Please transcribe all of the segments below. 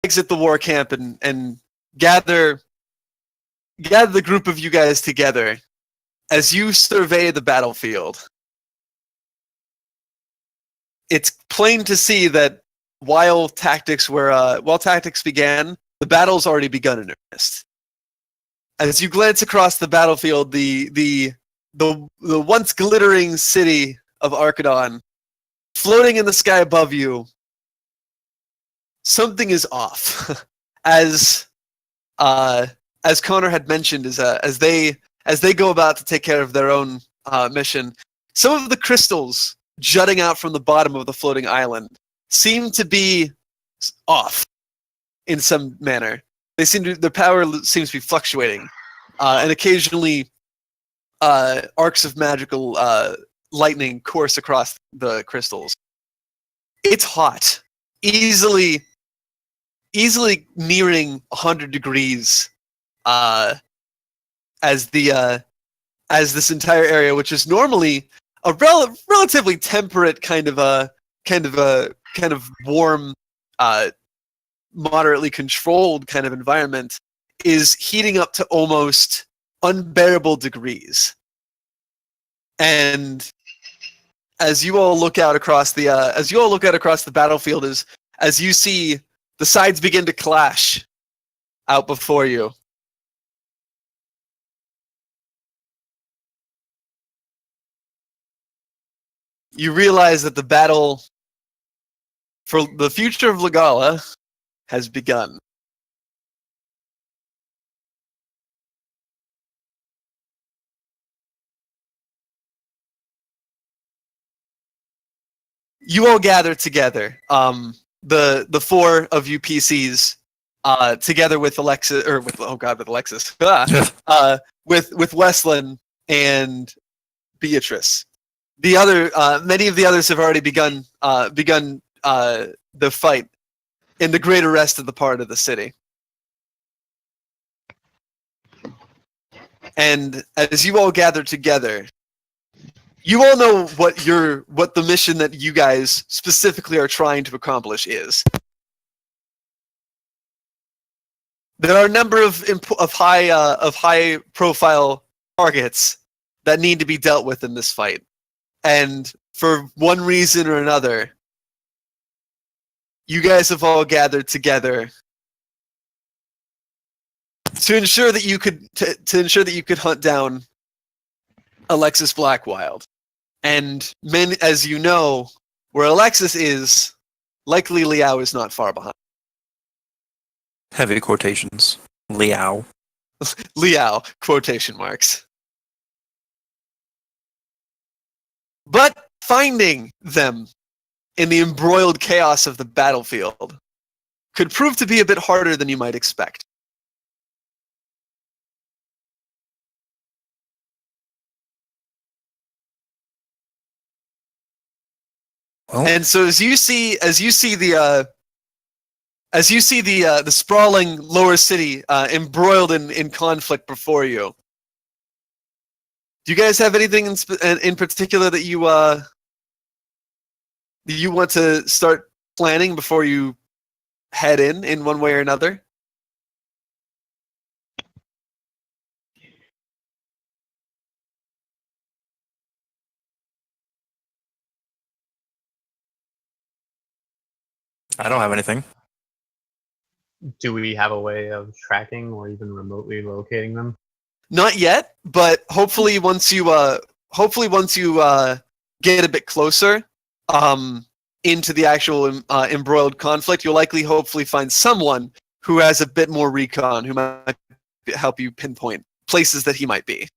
exit the war camp and gather the group of you guys together as you survey the battlefield. It's plain to see that while tactics began, the battle's already begun in earnest. As you glance across the battlefield, the once glittering city of Archidon, floating in the sky above you, something is off. As Connor had mentioned, as they go about to take care of their own mission, some of the crystals jutting out from the bottom of the floating island seem to be off in some manner. Their power seems to be fluctuating, and occasionally arcs of magical lightning course across the crystals. It's hot, easily nearing 100 degrees, as this entire area, which is normally a relatively temperate kind of warm, moderately controlled kind of environment, is heating up to almost unbearable degrees. And as you all look out across the battlefield, as you see the sides begin to clash out before you, you realize that the battle for the future of Legala has begun. You all gather together. The four of you PCs, together with Alexis, with Alexis, with Westlin and Beatrice. Many of the others have already begun the fight in the greater rest of the part of the city. And as you all gather together, you all know what the mission that you guys specifically are trying to accomplish is. There are a number of high profile targets that need to be dealt with in this fight, and for one reason or another, you guys have all gathered together to ensure that you could hunt down Alexis Blackwild. And as you know, where Alexis is, likely Liao is not far behind. Heavy quotations. Liao. Liao, quotation marks. But finding them in the embroiled chaos of the battlefield could prove to be a bit harder than you might expect. Well, and so as you see the sprawling lower city embroiled in conflict before you, do you guys have anything in particular that you want to start planning before you head in one way or another? I don't have anything. Do we have a way of tracking or even remotely locating them? Not yet, but hopefully once you get a bit closer into the actual embroiled conflict, you'll hopefully find someone who has a bit more recon, who might help you pinpoint places that he might be.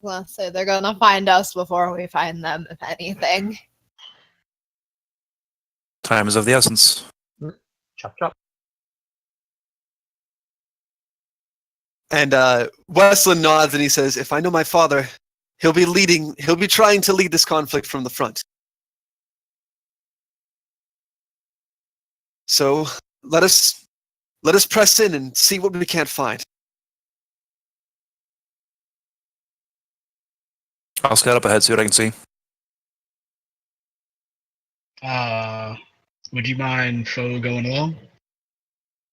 Well, so they're gonna find us before we find them, if anything. Time is of the essence. Chop chop. And Westlin nods and he says, "If I know my father, he'll be trying to lead this conflict from the front. So let us press in and see what we can't find." I'll scout up ahead, see what I can see. Would you mind Foe going along?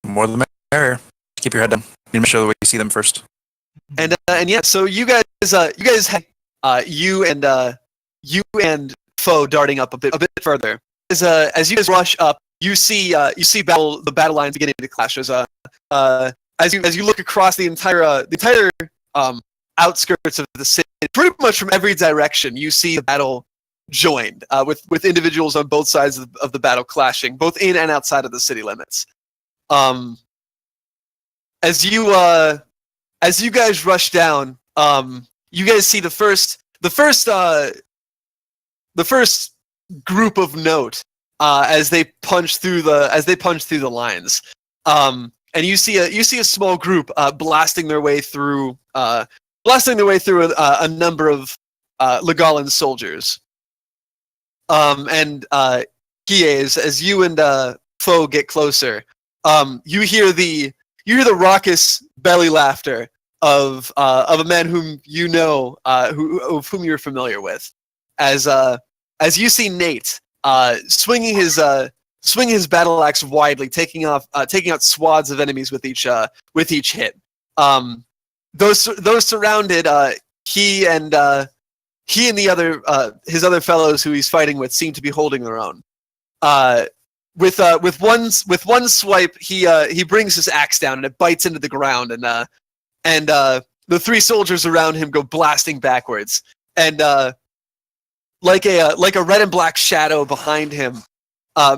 More the merrier. Keep your head down. Need to make sure that we see them first. And yeah, so you guys have you and Foe darting up a bit further. As you guys rush up, you see the battle lines beginning to clash. As you look across the entire outskirts of the city, pretty much from every direction, you see the battle joined with individuals on both sides of the battle clashing, both in and outside of the city limits. As you guys rush down, you guys see the first group of note as they punch through the lines. And you see a small group blasting their way through a number of Legalan soldiers. And Kies, as you and Foe get closer, you hear the raucous belly laughter of a man whom you know, whom you're familiar with, as you see Nate swinging his battle axe widely, taking out swaths of enemies with each hit. Those surrounded, he and the other his other fellows who he's fighting with seem to be holding their own. With one swipe, he brings his axe down and it bites into the ground, and the three soldiers around him go blasting backwards. And like a red and black shadow behind him,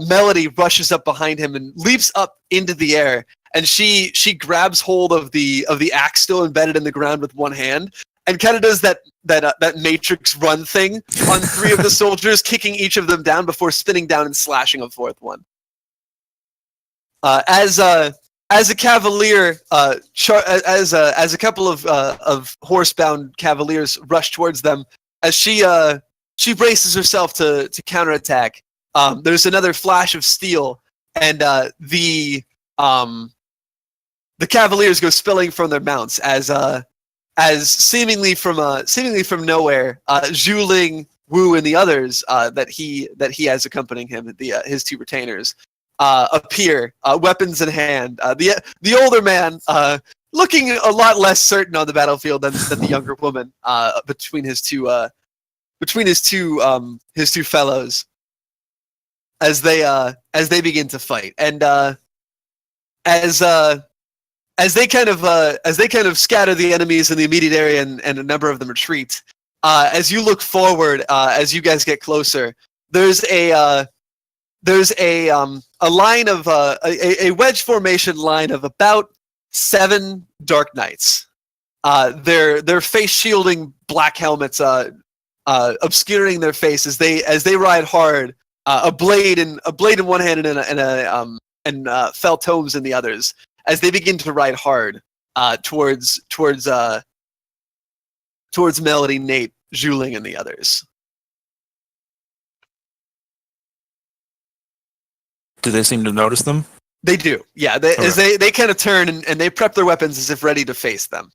Melody rushes up behind him and leaps up into the air. And she grabs hold of the axe still embedded in the ground with one hand, and kind of does that Matrix run thing on three of the soldiers, kicking each of them down before spinning down and slashing a fourth one. As a cavalier, as a couple of horsebound cavaliers rush towards them, as she braces herself to counterattack, there's another flash of steel, and the cavaliers go spilling from their mounts as seemingly from nowhere, Zhu Ling, Wu, and the others that he has accompanying him, his two retainers, appear, weapons in hand. The older man, looking a lot less certain on the battlefield than the younger woman, between his two fellows, as they begin to fight, and as they kind of scatter the enemies in the immediate area, and a number of them retreat. As you look forward, as you guys get closer, there's a line of a wedge formation line of about 7 Dark Knights. Their face shielding black helmets, obscuring their face as they ride hard. A blade in one hand and fell tomes in the others, as they begin to ride hard towards Melody, Nate, Zhu Ling, and the others. Do they seem to notice them? They do, yeah. As they kind of turn and they prep their weapons as if ready to face them.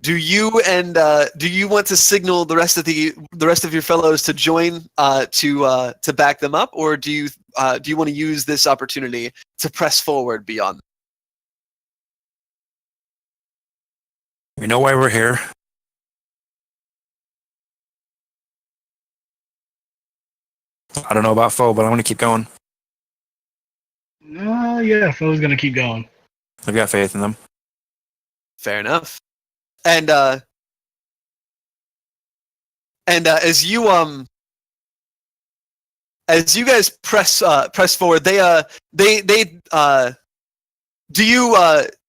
Do you want to signal the rest of your fellows to join to back them up, or do you want to use this opportunity to press forward beyond? We know why we're here. I don't know about Foe, but I'm going to keep going. Yeah, Foe's gonna keep going. I've got faith in them. Fair enough. And as you guys press forward, they do you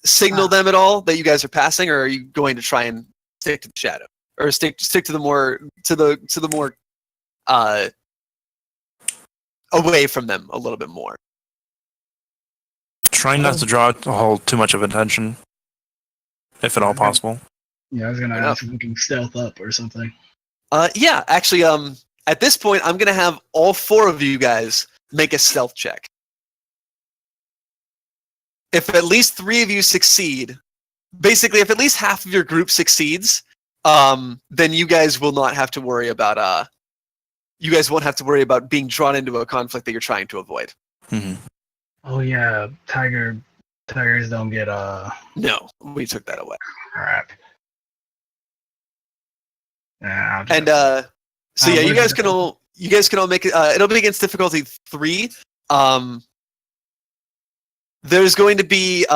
signal them at all that you guys are passing, or are you going to try and stick to the shadow, or stick to the more away from them a little bit more? Trying not to draw too much of attention, if at all possible. Yeah, I was gonna ask if we can stealth up or something. Yeah, actually, at this point, I'm gonna have all 4 of you guys make a stealth check. If at least 3 of you succeed, basically, if at least half of your group succeeds, then you guys will not have to worry about you guys won't have to worry about being drawn into a conflict that you're trying to avoid. Hmm. Oh yeah, tigers don't get No, we took that away. crap. Nah, And so yeah, what you is guys it? can all make it. It'll be against difficulty 3. There's going to be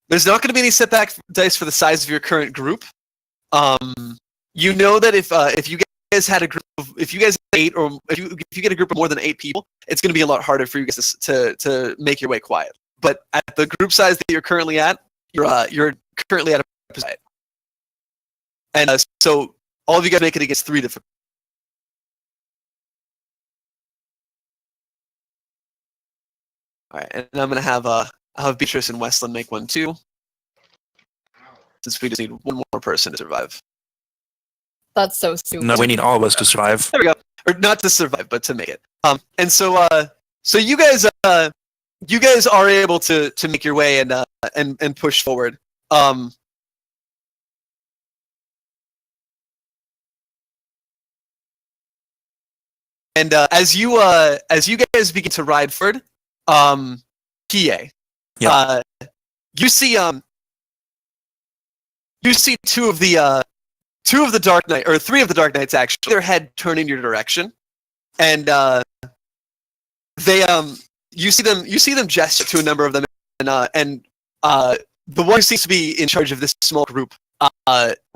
there's not going to be any setback dice for the size of your current group. You know that if you guys had a group of, if you guys had 8, or if you get a group of more than 8 people, it's going to be a lot harder for you guys to make your way quiet. But at the group size that you're currently at, you're currently at a percent. And so all of you guys make it against 3 different. All right, and I'm gonna have I'll have Beatrice and Westland make one too, since we just need one more person to survive. That's so stupid. No, we need all of us to survive. There we go. Or not to survive, but to make it. And so you guys are able to make your way and push forward. And as you guys begin to ride forward, Kie, Yeah. you see 2 of the Dark Knight, or 3 of the Dark Knights actually, their head turn in your direction, and they you see them gesture to a number of them, and the one who seems to be in charge of this small group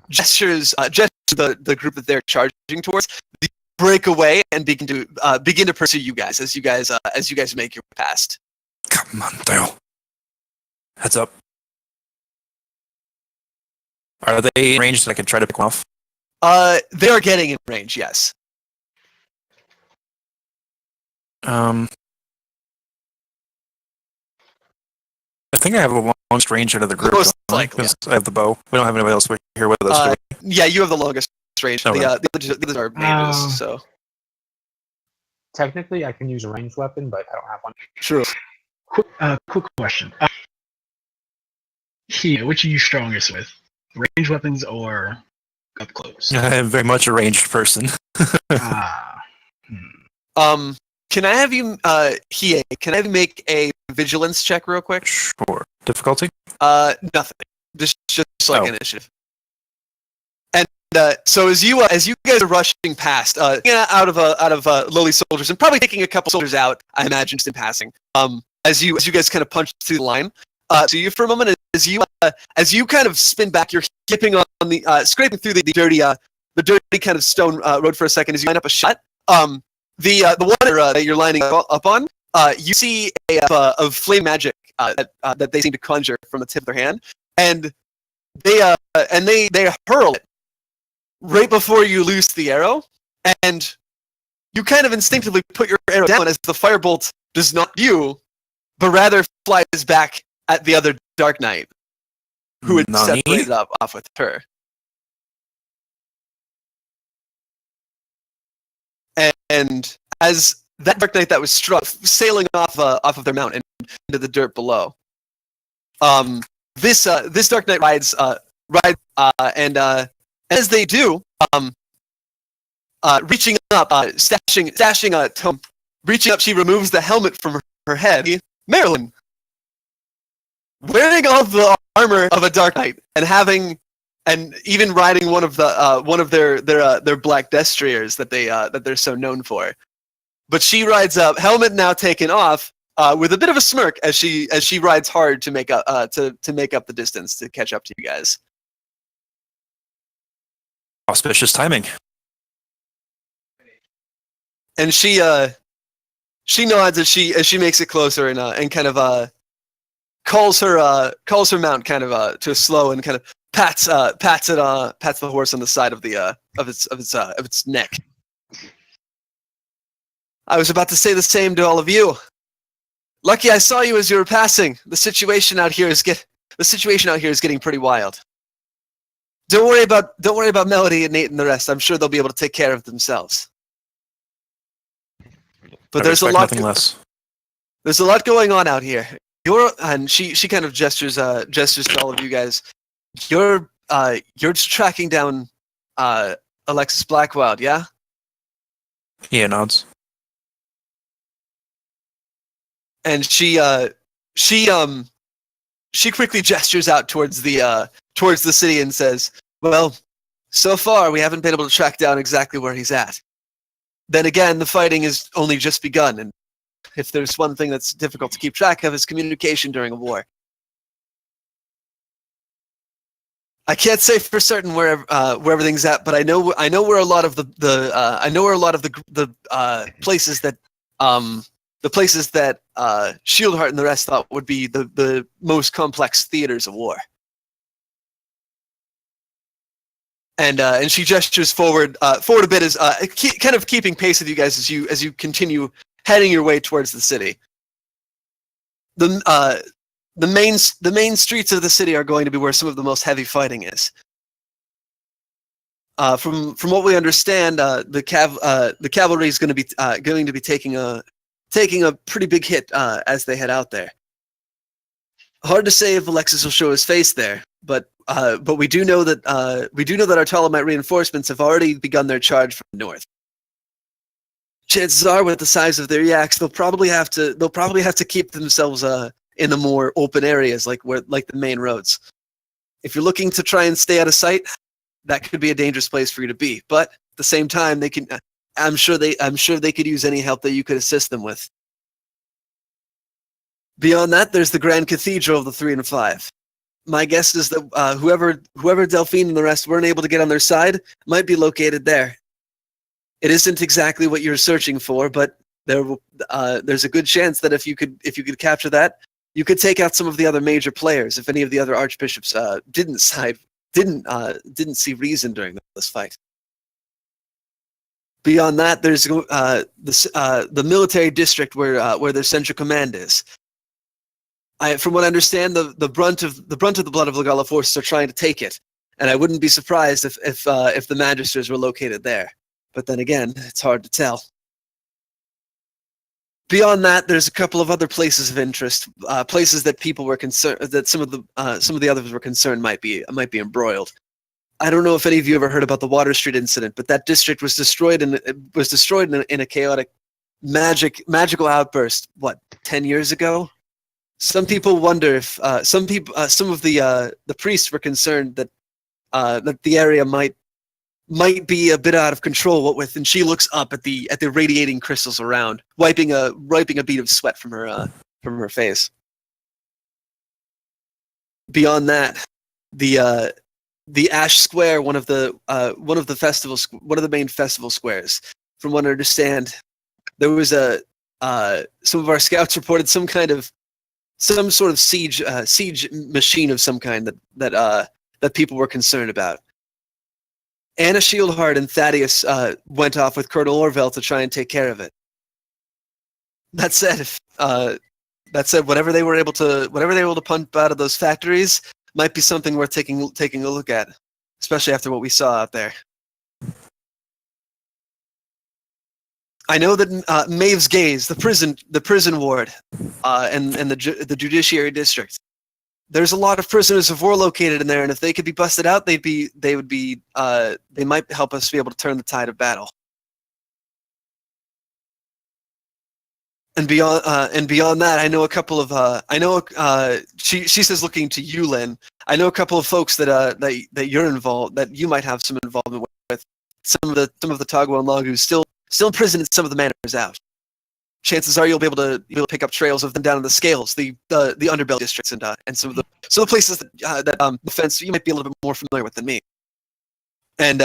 gestures to the group that they're charging towards. They break away and begin to pursue you guys as you guys make your way past. Come on, Dale. Heads up. Are they in range that I can try to pick one off? They are getting in range, yes. I think I have the longest range out of the group. Most don't I? likely, 'Cause I have the bow. We don't have anybody else here with us. do we? Yeah, you have the longest range. Okay. The others are mages, Oh. so Technically, I can use a ranged weapon, but I don't have one. true. Quick question. Here, which are you strongest with? Range weapons or up close? I am very much a ranged person. Ah. Hmm. Can I have you, Hie, can I make a vigilance check real quick? Sure. Difficulty? Nothing. Just like Oh. initiative. And so as you guys are rushing past, out of lowly soldiers, and probably taking a couple soldiers out, I imagine, just in passing. As you guys kind of punch through the line, so you for a moment, as you kind of spin back, you're skipping on the scraping through the dirty kind of stone road for a second as you line up a shot. The one that you're lining up on, you see of flame magic that they seem to conjure from the tip of their hand, and they hurl it right before you loose the arrow, and you kind of instinctively put your arrow down as the firebolt does not you, but rather flies back at the other Dark Knight, who had Nani? separated off with her. And as that Dark Knight that was struck, sailing off of their mount and into the dirt below, this Dark Knight rides, and as they do, reaching up, stashing a tome, reaching up, she removes the helmet from her head. Marilyn, wearing all the armor of a Dark Knight and even riding one of their black destriers that they're so known for. But she rides up, helmet now taken off, with a bit of a smirk as she rides hard to make up the distance to catch up to you guys. Auspicious timing. And she nods as she makes it closer and kind of calls her mount kind of to a slow and kind of pats the horse on the side of its neck. I was about to say the same to all of you. Lucky I saw you as you were passing. The situation out here is getting pretty wild. Don't worry about Melody and Nate and the rest. I'm sure they'll be able to take care of themselves. But I there's a expect lot. nothing less. There's a lot going on out here. And she kind of gestures to all of you guys. You're tracking down Alexis Blackwild, yeah? Yeah, nods. And she quickly gestures out towards the city and says, "Well, so far we haven't been able to track down exactly where he's at. Then again, the fighting has only just begun, and if there's one thing that's difficult to keep track of, is communication during a war. I can't say for certain where everything's at, but I know where a lot of the places that Shieldheart and the rest thought would be the most complex theaters of war." And she gestures forward a bit, as kind of keeping pace with you guys as you continue heading your way towards the city. The main streets of the city are going to be where some of the most heavy fighting is. From what we understand, the cavalry is going to be taking a pretty big hit as they head out there. Hard to say if Alexis will show his face there, but we do know that our Ptolemite reinforcements have already begun their charge from the north. Chances are, with the size of their yaks, they'll probably have to keep themselves in the more open areas, like the main roads. If you're looking to try and stay out of sight, that could be a dangerous place for you to be. But at the same time, they can. I'm sure they could use any help that you could assist them with. Beyond that, there's the Grand Cathedral of the 3 and 5. My guess is that whoever Delphine and the rest weren't able to get on their side might be located there. It isn't exactly what you're searching for, but there's a good chance that if you could capture that, you could take out some of the other major players if any of the other archbishops didn't see reason during this fight. Beyond that, there's the military district where their central command is. From what I understand, the brunt of the Blood of Legala forces are trying to take it, and I wouldn't be surprised if the Magisters were located there. But then again, it's hard to tell. Beyond that, there's a couple of other places of interest, places that people were concerned that some of the others were concerned might be embroiled. I don't know if any of you ever heard about the Water Street incident, but that district was destroyed in a chaotic magical outburst. What, 10 years ago? Some people wonder if some of the priests were concerned that the area might be a bit out of control. And she looks up at the radiating crystals around, wiping a bead of sweat from her face. Beyond that, the Ash Square, one of the main festival squares. From what I understand, there was some of our scouts reported some sort of siege machine of some kind that people were concerned about. Anna Shieldheart and Thaddeus went off with Colonel Orville to try and take care of it. That said, whatever they were able to pump out of those factories might be something worth taking a look at, especially after what we saw out there. I know that Maeve's Gaze, the prison ward, and the judiciary district. There's a lot of prisoners of war located in there, and if they could be busted out, they might help us be able to turn the tide of battle. And beyond that, I know a couple of she says, looking to you, Lynn. I know a couple of folks that you're involved, that you might have some involvement with. Some of the Tagua and Lagu still in prison, and some of the manors out. Chances are you'll be able to pick up trails of them down in the Scales, the underbelly districts, and some of the places that defense you might be a little bit more familiar with than me. And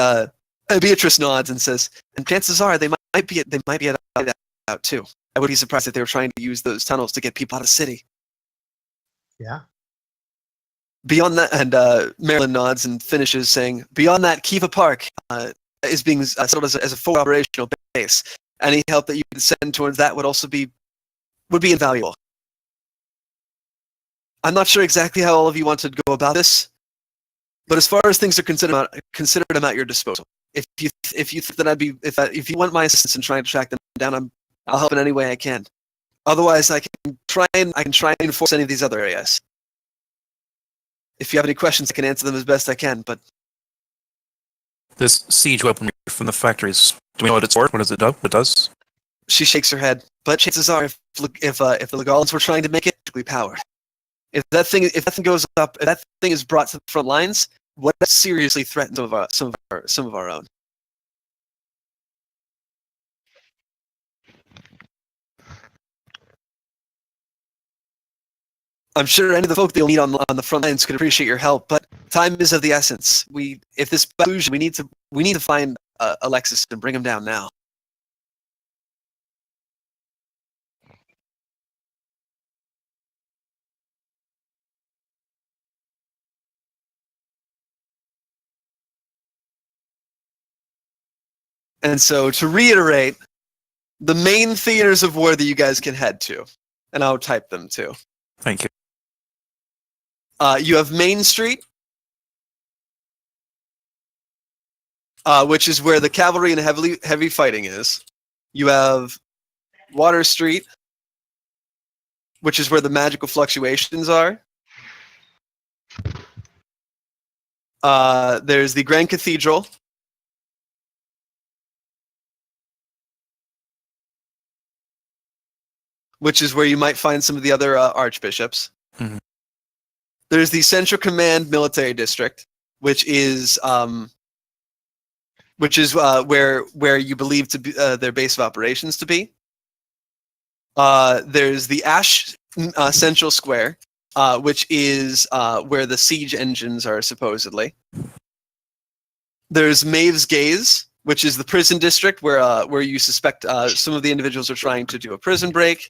Beatrice nods and says, and chances are they might be out too. I would be surprised if they were trying to use those tunnels to get people out of the city. Yeah. Beyond that, and Marilyn nods and finishes saying, beyond that, Kiva Park is being settled as a full operational base. Any help that you can send towards that would be invaluable. I'm not sure exactly how all of you want to go about this, but as far as things are considered, consider them at your disposal. If you think that if you want my assistance in trying to track them down, I'll help in any way I can. Otherwise, I can try and enforce any of these other areas. If you have any questions, I can answer them as best I can. But This siege weapon from the factories. Do we know what it's for? What does it do? What it does? She shakes her head, but chances are, if the Legalians were trying to make it nuclear powered, if that thing goes up, if that thing is brought to the front lines, what seriously threatens some of our own. I'm sure any of the folk that you'll meet on the front lines could appreciate your help, but time is of the essence. If this illusion, we need to find Alexis and bring him down now. And so, to reiterate, the main theaters of war that you guys can head to, and I'll type them too. Thank you. You have Main Street, which is where the cavalry and heavy fighting is. You have Water Street, which is where the magical fluctuations are. There's the Grand Cathedral, which is where you might find some of the other archbishops. Mm-hmm. There's the Central Command Military District, which is where you believe to be their base of operations to be. There's the Ash Central Square, which is where the siege engines are supposedly. There's Maeve's Gaze, which is the prison district where you suspect some of the individuals are trying to do a prison break.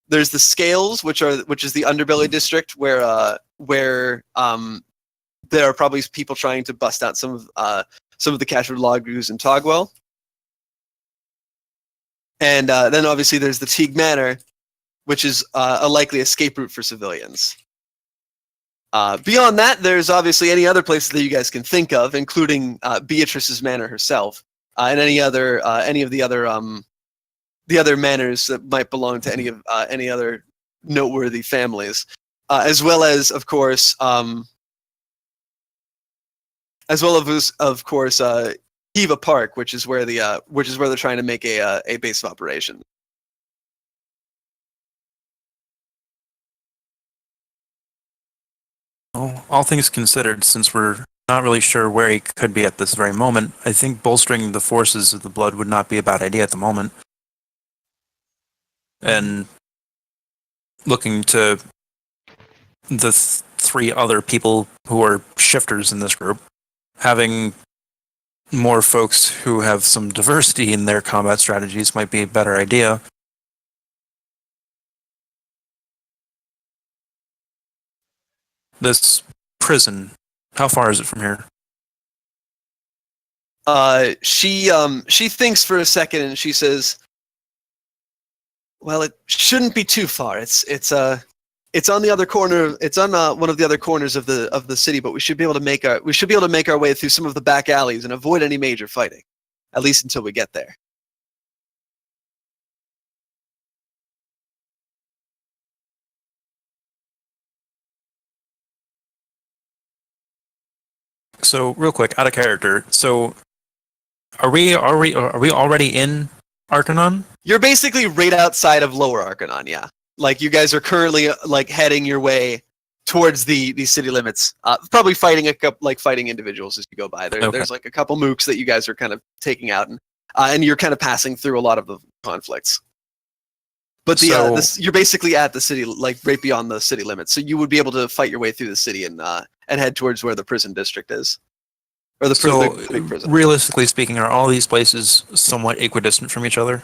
There's the Scales, which is the underbelly district where there are probably people trying to bust out some of the captured Loggoos in Togwell. And then obviously there's the Teague Manor, which is a likely escape route for civilians. Beyond that, there's obviously any other places that you guys can think of, including Beatrice's manor herself, and any of the other manors that might belong to any other noteworthy families, as well as of course Kiva Park, which is where they're trying to make a base of operation. Well, all things considered, since we're not really sure where he could be at this very moment, I think bolstering the forces of the Blood would not be a bad idea at the moment. And looking to the three other people who are shifters in this group, having more folks who have some diversity in their combat strategies might be a better idea. This prison, how far is it from here? She thinks for a second and she says, "Well, it shouldn't be too far. It's on the other corner. It's on one of the other corners of the city. But we should be able to make our way through some of the back alleys and avoid any major fighting, at least until we get there." So, real quick, out of character. So, are we already in Arcanon? You're basically right outside of Lower Arcanon, yeah. Like you guys are currently like heading your way towards the city limits, probably fighting individuals as you go by. There's like a couple mooks that you guys are kind of taking out, and you're kind of passing through a lot of the conflicts. But you're basically at the city, like right beyond the city limits, so you would be able to fight your way through the city and head towards where the prison district is, or the big prison. Realistically speaking, are all these places somewhat equidistant from each other?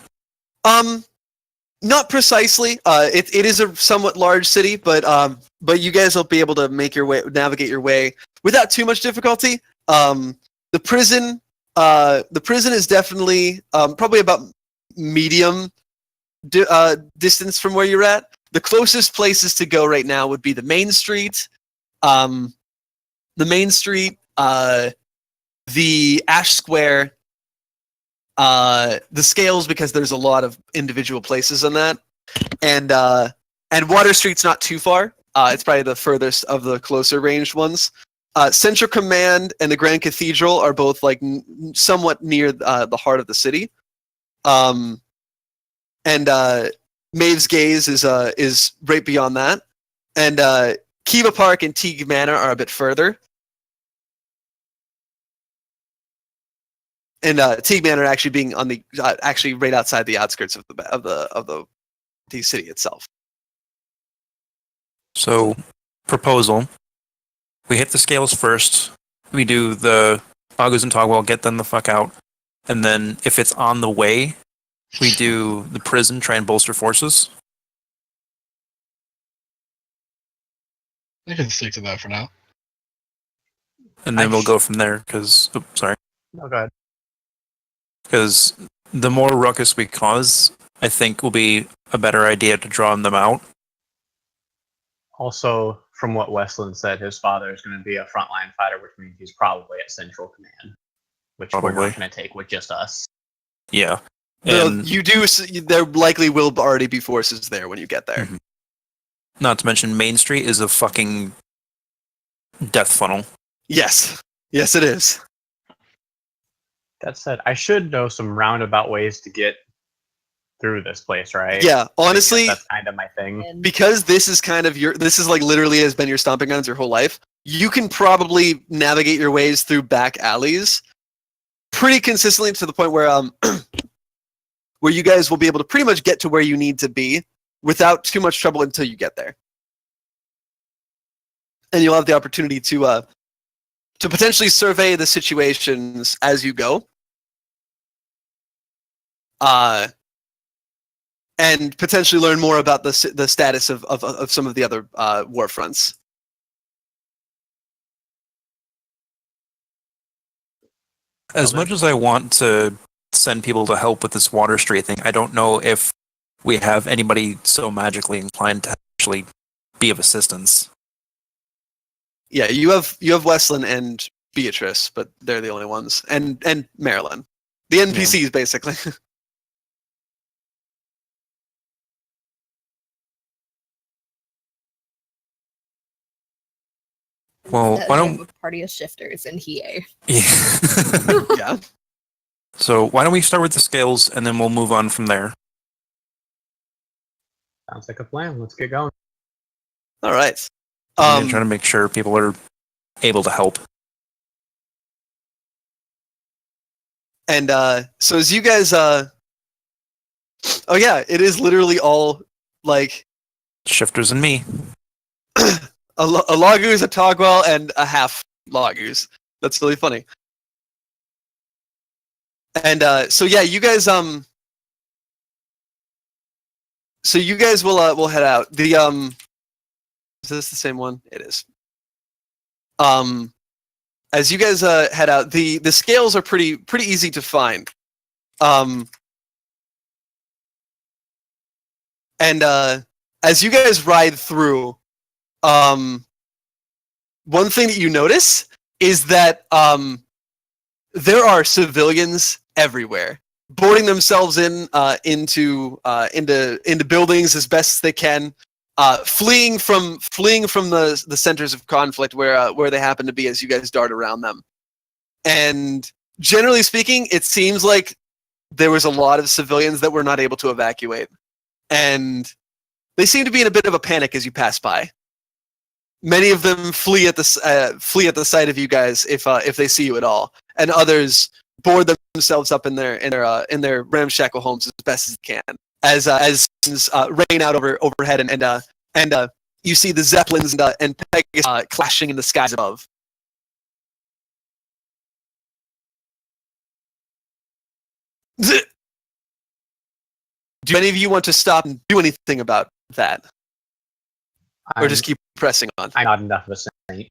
Not precisely. It is a somewhat large city, but you guys will be able to navigate your way without too much difficulty. The prison is definitely probably about medium distance from where you're at. The closest places to go right now would be the Main Street, the Ash Square, the Scales, because there's a lot of individual places on that, and Water Street's not too far. It's probably the furthest of the closer ranged ones. Central Command and the Grand Cathedral are both like somewhat near the heart of the city. And Maeve's Gaze is right beyond that. And Kiva Park and Teague Manor are a bit further. And Teague Manor actually being on the actually right outside the outskirts of the city itself. So, proposal. We hit the scales first. We do the Agus and Togwell, get them the fuck out. And then, if it's on the way, we do the prison, try and bolster forces. I can stick to that for now. And then we'll go from there, because... sorry. Oh, go ahead. Because the more ruckus we cause, I think will be a better idea to draw them out. Also, from what Westland said, his father is going to be a frontline fighter, which means he's probably at Central Command, which we're Probably. not going to take with just us. Yeah. Though And there likely will already be forces there when you get there. Mhm. Not to mention, Main Street is a fucking death funnel. Yes, yes, it is. That said, I should know some roundabout ways to get through this place, right? Yeah, honestly, that's kind of my thing. And because this is kind of this is like literally has been your stomping grounds your whole life. You can probably navigate your ways through back alleys pretty consistently to the point where where you guys will be able to pretty much get to where you need to be without too much trouble until you get there. And you'll have the opportunity to potentially survey the situations as you go. And potentially learn more about the status of some of the other war fronts. As much as I want to send people to help with this Water Street thing, I don't know if we have anybody so magically inclined to actually be of assistance. Yeah, you have Westland and Beatrice, but they're the only ones, and Marilyn, the NPCs basically. Well, why don't... a party of shifters in here. Yeah. Yeah. So why don't we start with the scales, and then we'll move on from there. Sounds like a plan. Let's get going. All right. And then trying to make sure people are able to help. And so as you guys, oh yeah, it is literally all like Shifters and me. a Lagoose, a Togwell, and a half Lagoose. That's really funny. And so yeah, you guys so you guys will head out. The is this the same one? It is. As you guys head out, the scales are pretty easy to find. And as you guys ride through, one thing that you notice is that there are civilians everywhere, boarding themselves into buildings as best as they can, fleeing from the centers of conflict where they happen to be as you guys dart around them. And generally speaking, it seems like there was a lot of civilians that were not able to evacuate, and they seem to be in a bit of a panic as you pass by. Many of them flee at the sight of you guys if they see you at all, and others board themselves up in their ramshackle homes as best as they can. As rain out overhead, and you see the Zeppelins and Pegasus clashing in the skies above. Do any of you want to stop and do anything about that, or just keep pressing on? I'm not enough of a saint.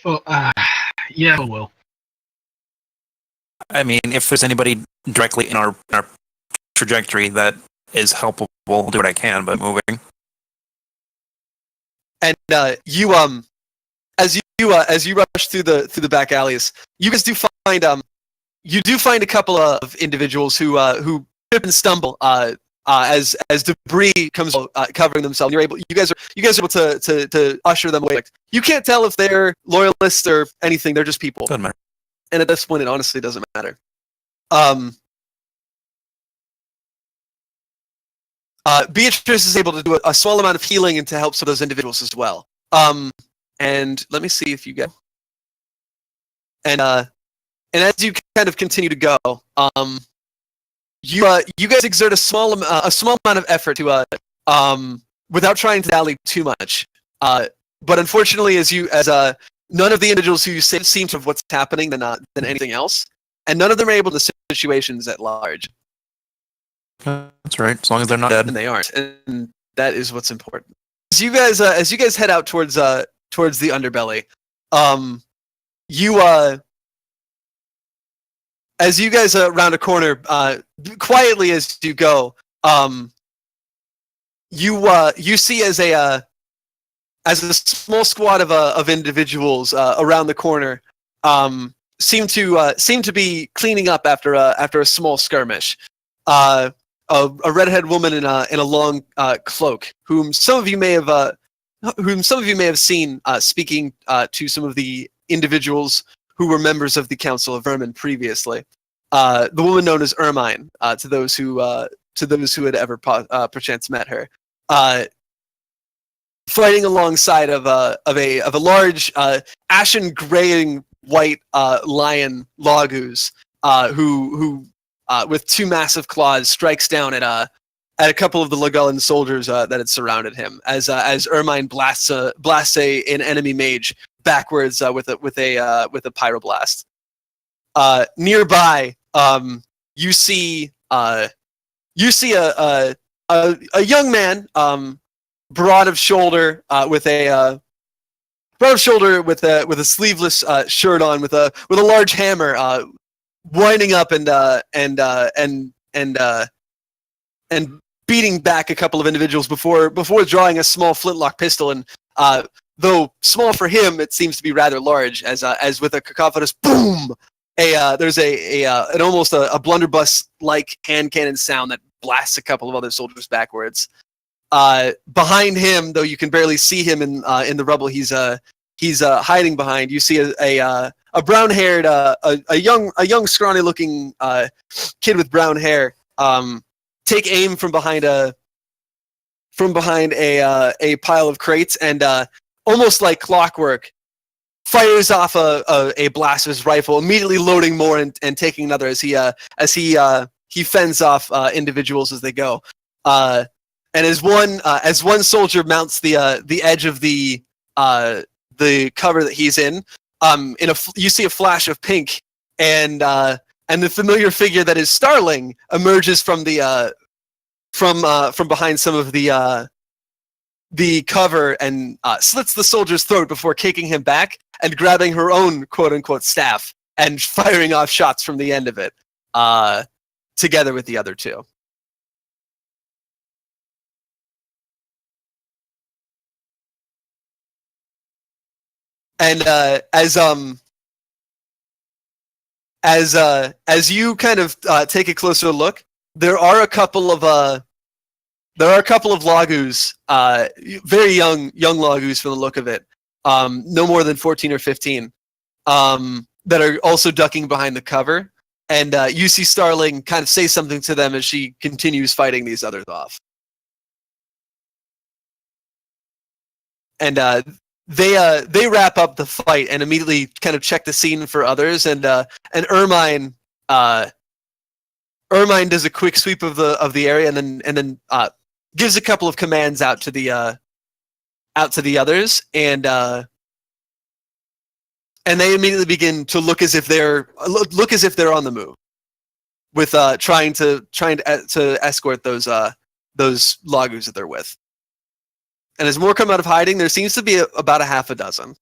Well, yeah, I will. I mean, if there's anybody directly in our trajectory that is helpful, I'll do what I can, but moving. And you as you rush through the back alleys, you guys do find a couple of individuals who trip and stumble as debris comes covering themselves. You guys are able to usher them away. Like, you can't tell if they're loyalists or anything. They're just people. Doesn't matter. And at this point, it honestly doesn't matter. Beatrice is able to do a small amount of healing and to help some of those individuals as well. And let me see if you get. And as you kind of continue to go, you guys exert a small amount of effort to without trying to dally too much. But unfortunately, as none of the individuals who you save seem to have what's happening than anything else, and none of them are able to situations at large. That's right. As long as they're not dead. And they aren't, and that is what's important. As you guys head out towards the underbelly, as you guys round a corner, quietly as you go, you see as a small squad of individuals around the corner seem to be cleaning up after a small skirmish. A redhead woman in a long cloak, whom some of you may have seen speaking to some of the individuals who were members of the Council of Vermin previously. The woman known as Ermine, to those who had ever perchance met her, fighting alongside of a large ashen graying white lion Lagoose, who with two massive claws strikes down at a couple of the Lagullan soldiers that had surrounded him as Ermine blasts an enemy mage backwards with a pyroblast. Nearby, you see a young man, broad of shoulder, with a sleeveless shirt on, with a large hammer, winding up and beating back a couple of individuals before drawing a small flintlock pistol. And though small for him, it seems to be rather large, as with a cacophonous boom, there's an almost a blunderbuss like hand cannon sound that blasts a couple of other soldiers backwards. Behind him, though you can barely see him in the rubble he's hiding behind, you see a brown-haired, a young scrawny-looking kid with brown hair take aim from behind a pile of crates, and almost like clockwork, fires off a blast of his rifle, immediately loading more and taking another as he fends off individuals as they go. And as one soldier mounts the edge of the cover that he's in, you see a flash of pink, and the familiar figure that is Starling emerges from behind some of the cover and slits the soldier's throat before kicking him back and grabbing her own quote-unquote staff and firing off shots from the end of it, together with the other two. And as you kind of take a closer look, there are a couple of Lagoos, very young Lagoos from the look of it, no more than 14 or 15, that are also ducking behind the cover. And you see Starling kind of say something to them as she continues fighting these others off. And they wrap up the fight and immediately kind of check the scene for others. And Ermine does a quick sweep of the area and then gives a couple of commands out to the others, and they immediately begin to look as if they're on the move, with trying to escort those Lagoos that they're with. And as more come out of hiding, there seems to be about a half a dozen.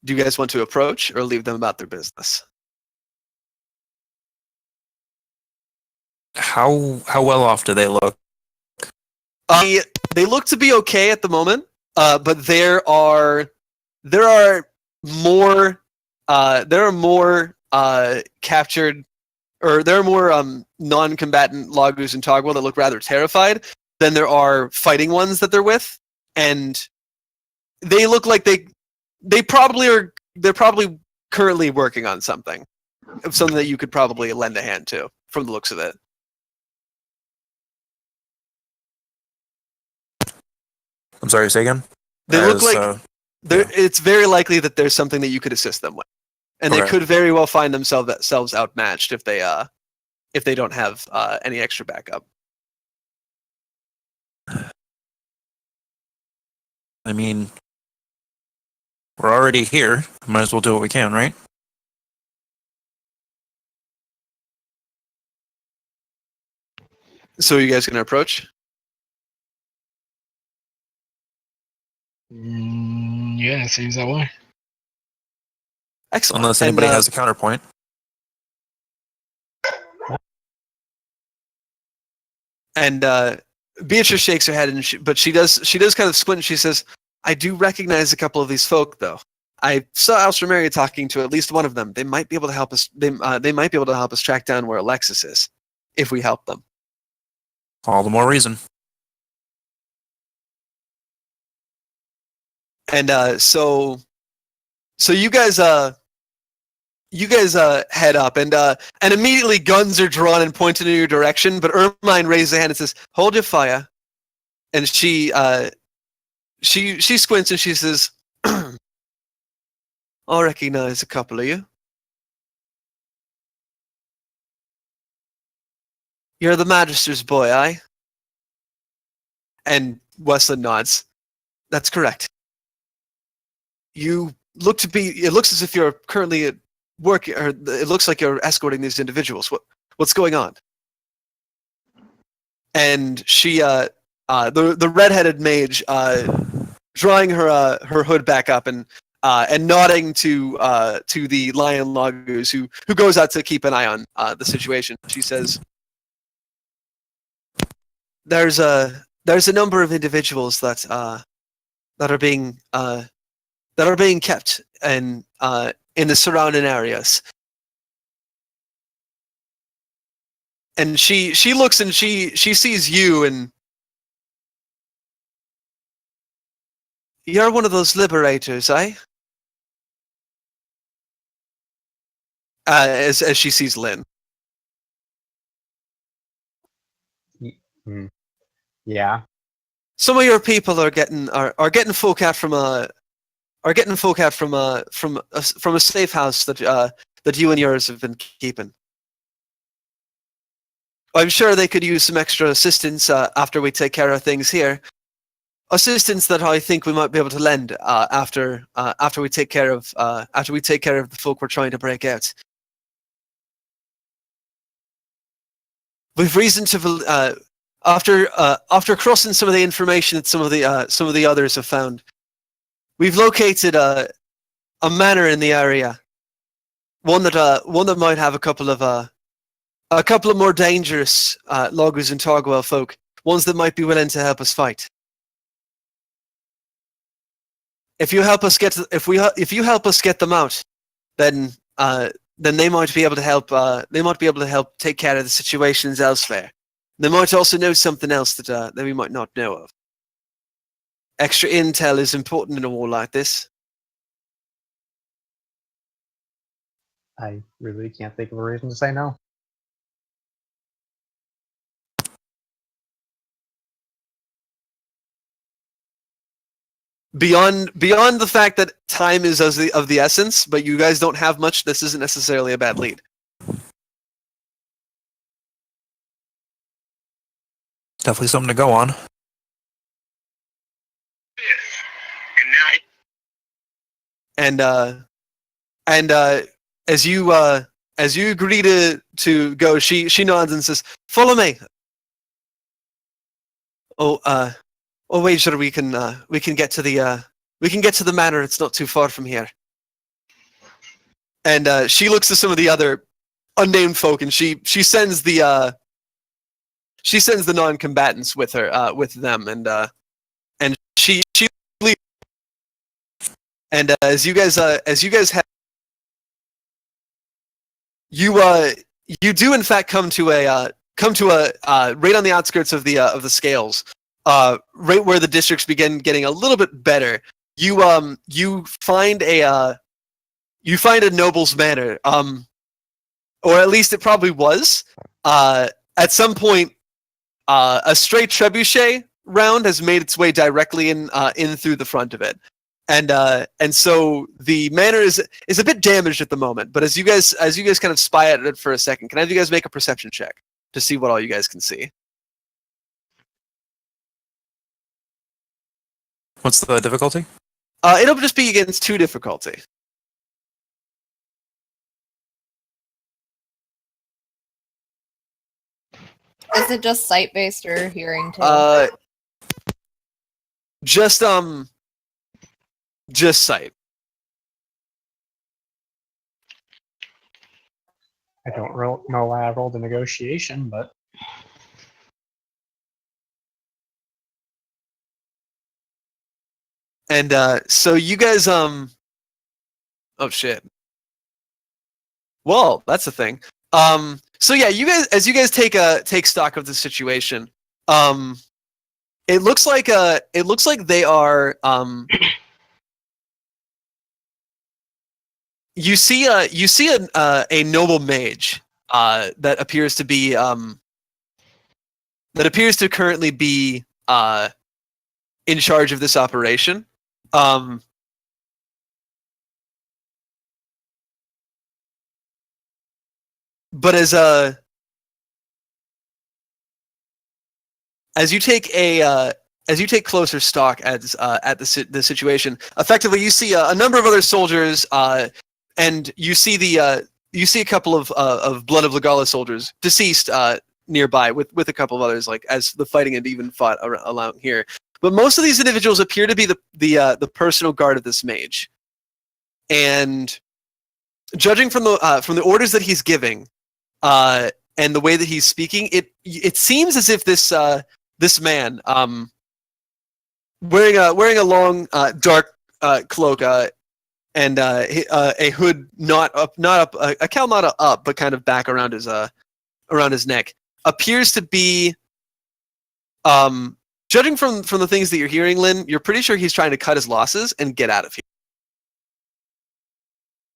Do you guys want to approach or leave them about their business? How well off do they look? they look to be okay at the moment, but there are more captured, or there are more non-combatant Lagus in Togwell that look rather terrified than there are fighting ones that they're with, and they look like they're probably currently working on something that you could probably lend a hand to from the looks of it. I'm sorry, say again? They look As, like it's very likely that there's something that you could assist them with, and they Okay. could very well find themselves outmatched if they don't have any extra backup. I mean, we're already here. Might as well do what we can, right? So you guys gonna approach? Yeah, it seems that way. Excellent. Unless And, anybody has a counterpoint. And Beatrice shakes her head, but she does kind of squint. And she says, "I do recognize a couple of these folk, though. I saw Alstramaria talking to at least one of them. They might be able to help us. They might be able to help us track down where Alexis is, if we help them." All the more reason. And so you guys head up, and immediately guns are drawn and pointed in your direction. But Ermine raises a hand and says, "Hold your fire." And she squints and she says, "I recognize a couple of you. You're the Magister's boy, aye?" And Westland nods. "That's correct. You look to be. It looks as if you're currently at work, or it looks like you're escorting these individuals. What's going on?" And she, the redheaded mage, drawing her hood back up and nodding to the Lion Lagus who goes out to keep an eye on the situation. She says, "There's a number of individuals that are being kept in the surrounding areas." And she looks and she sees you, and you're one of those liberators, eh? As she sees Lynn. Yeah. Some of your people are getting folk out from a safe house that you and yours have been keeping. I'm sure they could use some extra assistance after we take care of things here. Assistance that I think we might be able to lend after we take care of the folk we're trying to break out. We've reason to after crossing some of the information that some of the others have found. We've located a manor in the area, one that might have a couple of more dangerous Lagus and Togwell folk, ones that might be willing to help us fight. If you help us get them out, then they might be able to help. They might be able to help take care of the situations elsewhere. They might also know something else that we might not know of. Extra intel is important in a war like this. I really can't think of a reason to say no. Beyond the fact that time is of the essence, but you guys don't have much, this isn't necessarily a bad lead. Definitely something to go on. Good night. And as you agree to go, she nods and says, "Follow me." Wait, sure, we can get to the manor. It's not too far from here. And she looks to some of the other unnamed folk, and she sends the non-combatants with her with them, and And as you guys have, you do in fact come to a right on the outskirts of the scales, right where the districts begin getting a little bit better. You find a noble's manor, or at least it probably was. At some point, a stray trebuchet round has made its way directly in through the front of it. And so the manor is a bit damaged at the moment, but as you guys kind of spy at it for a second, can I have you guys make a perception check to see what all you guys can see? What's the difficulty? It'll just be against 2 difficulty. Is it just sight based or hearing too? Just sight. I don't know why I rolled a negotiation, but And so you guys oh shit. Well, that's the thing. So yeah, you guys take stock of the situation. It looks like they are you see a noble mage that appears to be currently be in charge of this operation. But as you take closer stock at the situation, effectively you see a number of other soldiers, and you see a couple of Blood of Legala soldiers deceased nearby, with a couple of others, like as the fighting had even fought around here. But most of these individuals appear to be the personal guard of this mage, and judging from the orders that he's giving, and the way that he's speaking, it seems as if this man, wearing a long dark cloak, and a hood not up, a cowl not up, but kind of back around his neck, appears to be, judging from the things that you're hearing, Lynn, you're pretty sure he's trying to cut his losses and get out of here,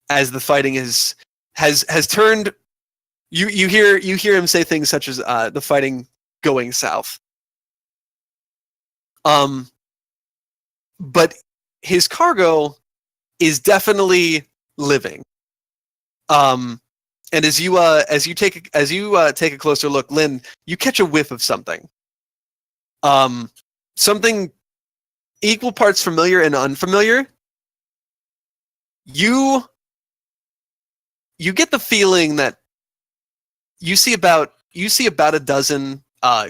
as the fighting has turned. You hear him say things such as the fighting going south. But his cargo is definitely living. And as you take a closer look, Lynn, you catch a whiff of something. Something equal parts familiar and unfamiliar. You get the feeling that you see about a dozen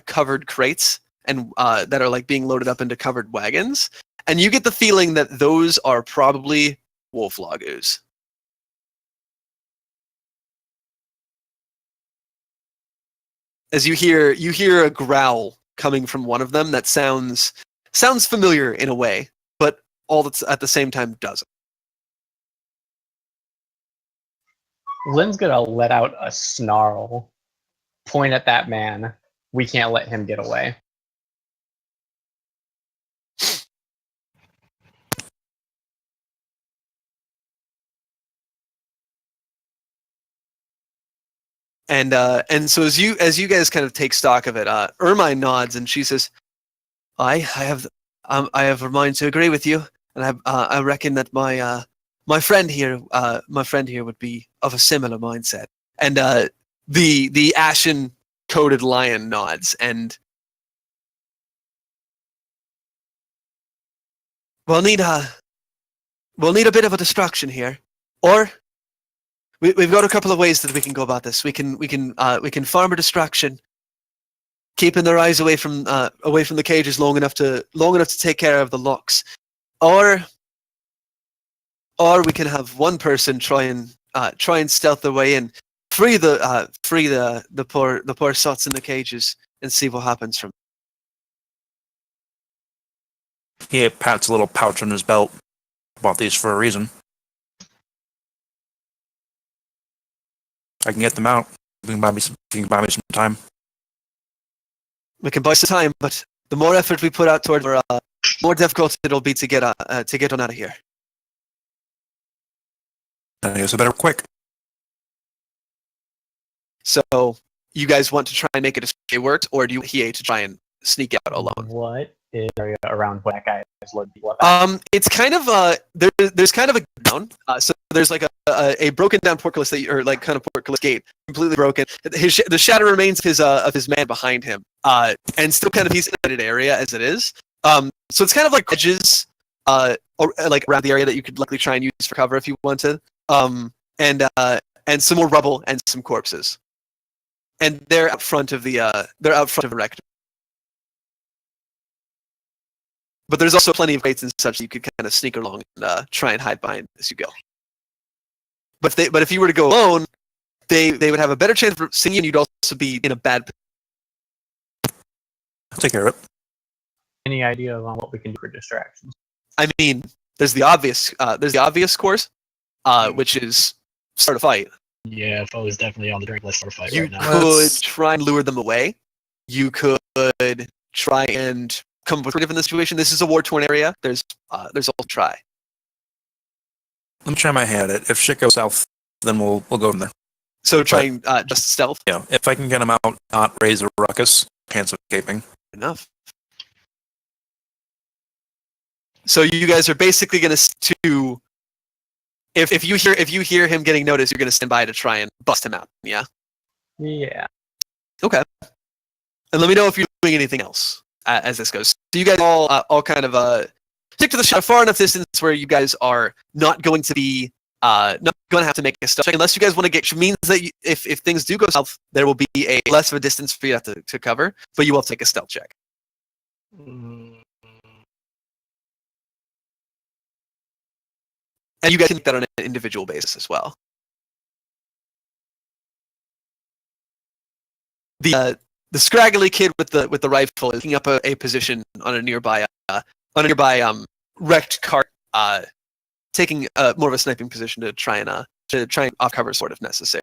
covered crates, and that are like being loaded up into covered wagons, and you get the feeling that those are probably wolf lagoos. As you hear a growl coming from one of them that sounds familiar in a way, but all that's at the same time doesn't. Lynn's gonna let out a snarl, point at that man. We can't let him get away. And so as you guys kind of take stock of it, Ermine nods and she says, I have a mind to agree with you, and I reckon that my friend here would be of a similar mindset. And the ashen coated lion nods, and we'll need a bit of a distraction here, or we've got a couple of ways that we can go about this. We can farm a distraction, keeping their eyes away from the cages long enough to take care of the locks, or we can have one person try and stealth their way in, free the poor sots in the cages, and see what happens from. He pats a little pouch on his belt. Bought these for a reason. I can get them out. You can buy me some time. We can buy some time, but the more effort we put out toward, more difficult it'll be to get on out of here. I guess I better quick. So, you guys want to try and make it a worked, or do you want Hiei to try and sneak out alone? What is the area around what that guy is led people up? It's kind of there's kind of a down. So there's like a broken down portcullis or like kind of portcullis gate, completely broken. The shadow remains of his man behind him, and still kind of he's in an area as it is. So it's kind of like edges, or like around the area that you could likely try and use for cover if you wanted. And some more rubble and some corpses. And they're out front of the rector. But there's also plenty of gates and such that you could kind of sneak along and try and hide behind as you go. But if you were to go alone, they would have a better chance of seeing you, and you'd also be in a bad position. I'll take care of it. Any idea on what we can do for distractions? I mean, there's the obvious course, which is start a fight. Yeah, Foe is definitely on the drink list for a fight You right now. could try and lure them away. You could try and come up with creative in this situation. This is a war-torn area. There's also try. Let me try my hand at it. If shit goes south, then we'll go from there. So trying just stealth. Yeah, if I can get them out, not raise a ruckus, chance of escaping. Enough. So you guys are basically going to if you hear him getting noticed, you're going to stand by to try and bust him out. Yeah. Yeah. Okay. And let me know if you're doing anything else as this goes. So you guys all kind of stick to the shot far enough distance where you guys are not going to be not going to have to make a stealth check unless you guys want to get. Which means that if things do go south, there will be a less of a distance for you to cover, but you will take a stealth check. And you guys can make that on an individual basis as well. The scraggly kid with the rifle is picking up a position on a nearby wrecked cart, taking more of a sniping position to try and off cover sort if necessary.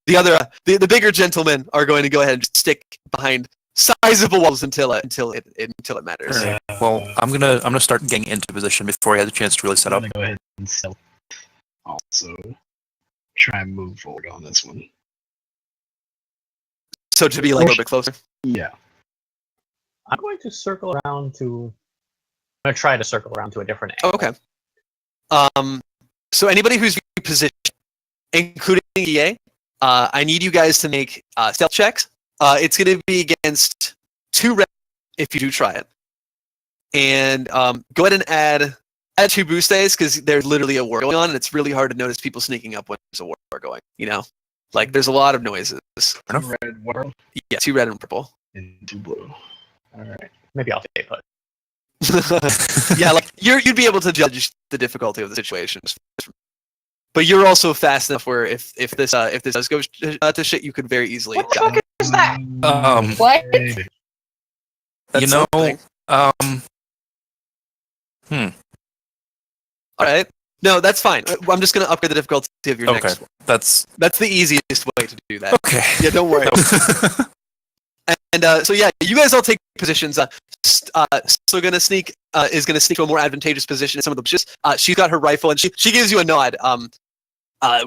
The bigger gentlemen are going to go ahead and just stick behind sizable walls until it matters. All right. Well, I'm gonna start getting into position before I had the chance to really set I'm up. gonna go ahead and stealth. Also, try and move forward on this one. So to be like a little bit closer. Yeah. I'm going to circle around to. I'm going to try to circle around to a different angle. Okay. So anybody who's positioned, including EA, I need you guys to make stealth checks. It's going to be against 2 red if you do try it. And go ahead and add 2 boost days because there's literally a war going on, and it's really hard to notice people sneaking up when there's a war going. You know, like there's a lot of noises. 2 red, world, Yeah, 2 red and purple. and 2 blue. All right. Maybe I'll stay put. Yeah, like you'd be able to judge the difficulty of the situations, but you're also fast enough where if this does go to shit, you could very easily. What the fuck is that? What? That's you know, something. All right. No, that's fine. I'm just going to upgrade the difficulty of your Okay. next one. That's That's the easiest way to do that. okay. Yeah, don't worry. And so yeah, you guys all take positions. So gonna sneak is gonna sneak to a more advantageous position in some of the bushes. She's got her rifle and she gives you a nod.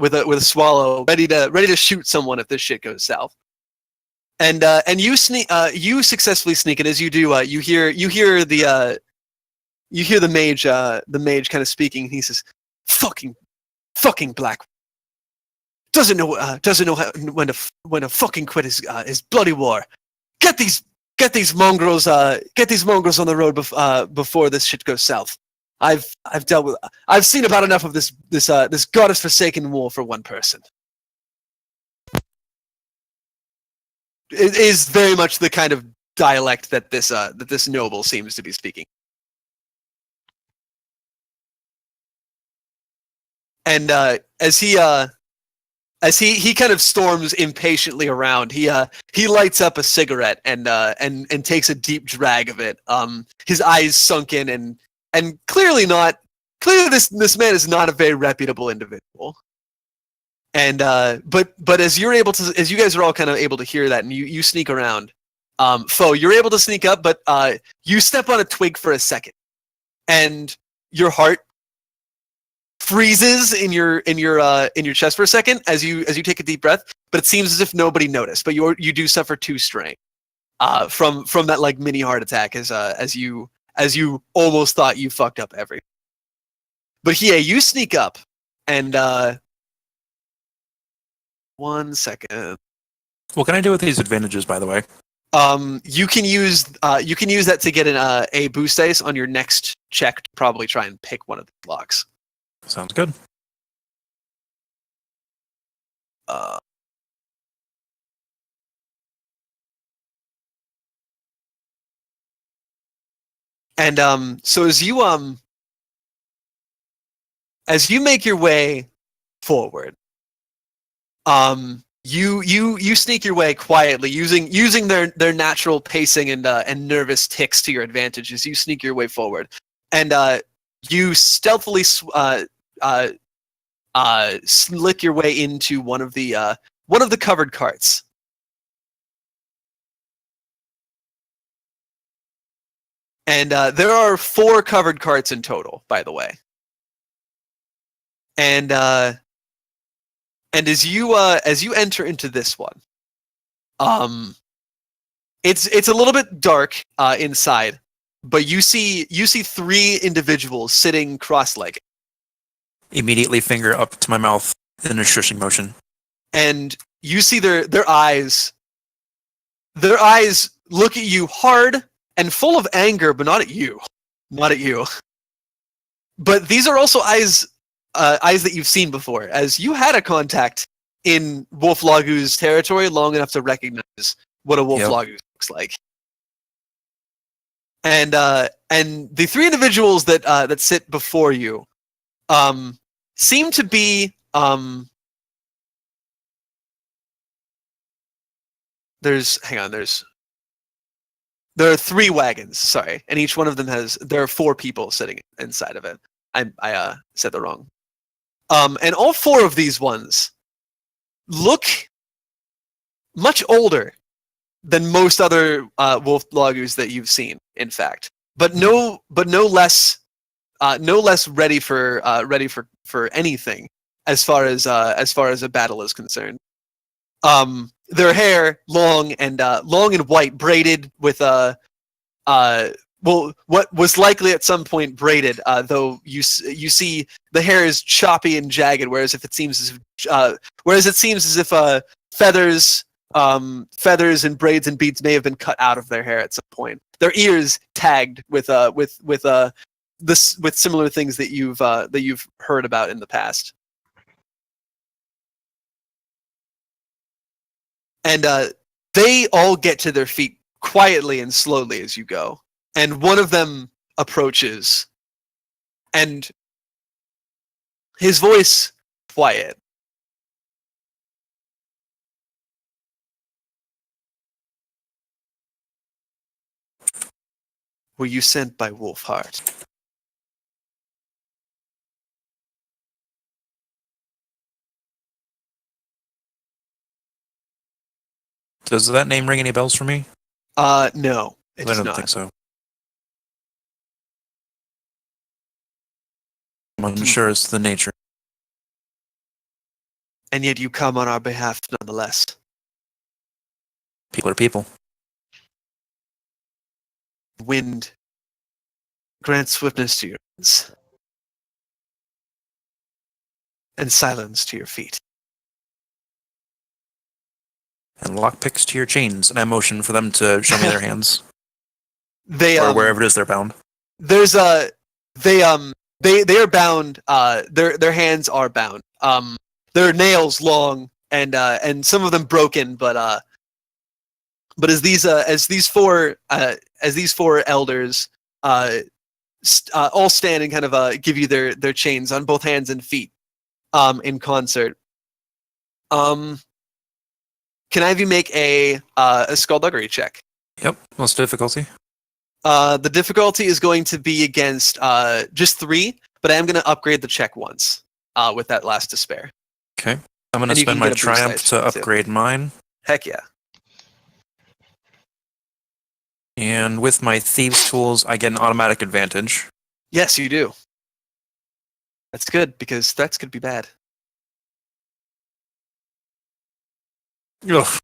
With a swallow, ready to shoot someone if this shit goes south. And you successfully sneak, and as you do, you hear the mage kind of speaking. He says, "Fucking black doesn't know when to fucking quit his bloody war. Get these mongrels on the road before this shit goes south. I've seen about enough of this goddess forsaken war for one person." It is very much the kind of dialect that this noble seems to be speaking. And as he kind of storms impatiently around, he lights up a cigarette and takes a deep drag of it. His eyes sunk in and clearly not clearly this man is not a very reputable individual. And but as you guys are all kind of able to hear that, and you sneak around, Foe, you're able to sneak up, but you step on a twig for a second, and your heart freezes in your chest for a second as you take a deep breath. But it seems as if nobody noticed. But you do suffer 2 strain from that like mini heart attack as you almost thought you fucked up everything. But yeah, you sneak up, and 1 second. What can I do with these advantages, by the way? You can use that to get a boost dice on your next check to probably try and pick one of the blocks. Sounds good. And so as you make your way forward, you sneak your way quietly using their natural pacing and nervous tics to your advantage as you sneak your way forward, and you stealthily slick your way into one of the covered carts. And there are 4 covered carts in total, by the way. And as you enter into this one, it's a little bit dark inside, but you see 3 individuals sitting cross-legged. Immediately finger up to my mouth in a shushing motion. And you see their eyes look at you hard and full of anger, but not at you. But these are also eyes that you've seen before, as you had a contact in Wolf Lagu's territory long enough to recognize what a Wolf Lagu looks like. And the 3 individuals that sit before you seem to be there are 3 wagons, sorry, and each one of them there are 4 people sitting inside of it. I said the wrong. And all 4 of these ones look much older than most other Wolf Lagus that you've seen, in fact, but no less ready for anything as far as a battle is concerned. Their hair long and white, braided with what was likely at some point braided, though you see the hair is choppy and jagged, whereas it seems as if feathers and braids and beads may have been cut out of their hair at some point. Their ears tagged with similar things that you've heard about in the past. And they all get to their feet quietly and slowly as you go. And one of them approaches, and his voice quiet. Were you sent by Wolfheart? Does that name ring any bells for me? No, it does I don't not. think so. I'm unsure as to the nature. And yet you come on our behalf nonetheless. People are people. Wind grants swiftness to your hands and silence to your feet. And lockpicks to your chains, and I motion for them to show me their hands. They or wherever it is they're bound. They are bound. Their hands are bound. Their nails long and some of them broken, but as these four elders all stand and kind of give you their chains on both hands and feet in concert. Can I have you make a skullduggery check? Yep. What's the difficulty? The difficulty is going to be against just 3, but I am going to upgrade the check once with that last to spare. Okay. I'm going to And you spend can my get a boost triumph dice to too. upgrade mine. Heck yeah. And with my thieves tools, I get an automatic advantage. Yes, you do. That's good because threats could be bad. Ugh.